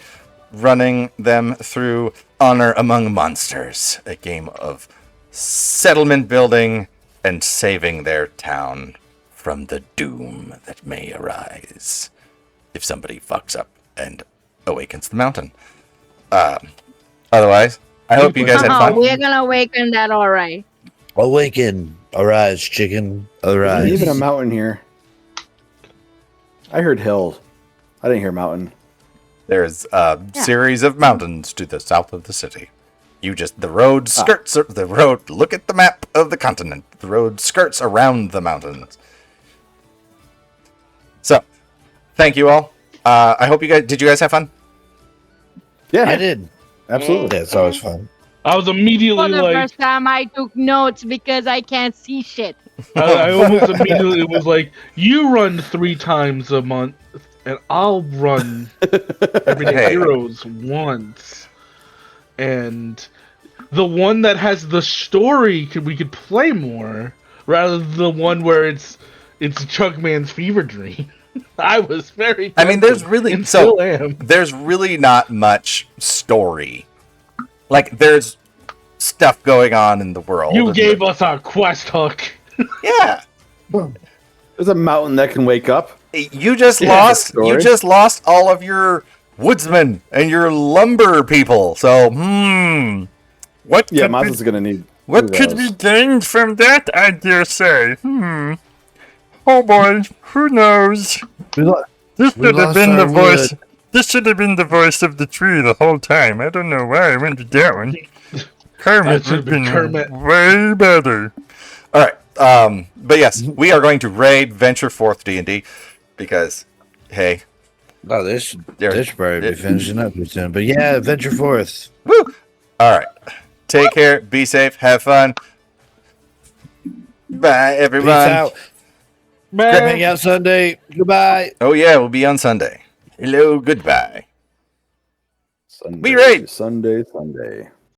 running them through Honor Among Monsters, a game of settlement building and saving their town from the doom that may arise if somebody fucks up and awakens the mountain. Otherwise, I hope you guys had fun. We're gonna awaken that, all right. Awaken. Arise, chicken. Arise. There's even a mountain here. I heard hill. I didn't hear mountain. There's a series of mountains to the south of the city. The road skirts the road. Look at the map of the continent. The road skirts around the mountains. So, thank you all. I hope did you guys have fun? Yeah, I did. absolutely. Yeah, it's always fun. I was immediately For the like, first time, I took notes because I can't see shit. I almost immediately was like, you run 3 times a month, and I'll run Everyday Hey. Heroes once. And the one that has the story, we could play more, rather than the one where it's Chuckman's fever dream. I was very. I mean, there's really and still am. there's really not much story. Like there's stuff going on in the world. You gave us our quest hook. Yeah. There's a mountain that can wake up. You just Yeah, lost. story. You just lost all of your woodsmen and your lumber people. So, what? Yeah, could be, Mazda's gonna need. what two could of be those. gained from that? I dare say. Oh boy, who knows? This We should have lost been the our voice. wood. This should have been the voice of the tree the whole time. I don't know why I went to that one. Kermit That should would have been been Kermit. way better. All right. But yes, we are going to raid Venture Forth D&D because, hey, Oh, this should probably Yeah. be finishing up pretty soon. But yeah, venture forth. woo! All right. Take care. Be safe. Have fun. Bye, Peace everyone. out. Hang out Sunday. Goodbye. Oh yeah, we'll be on Sunday. Hello. Goodbye. Sunday, We raid. Sunday.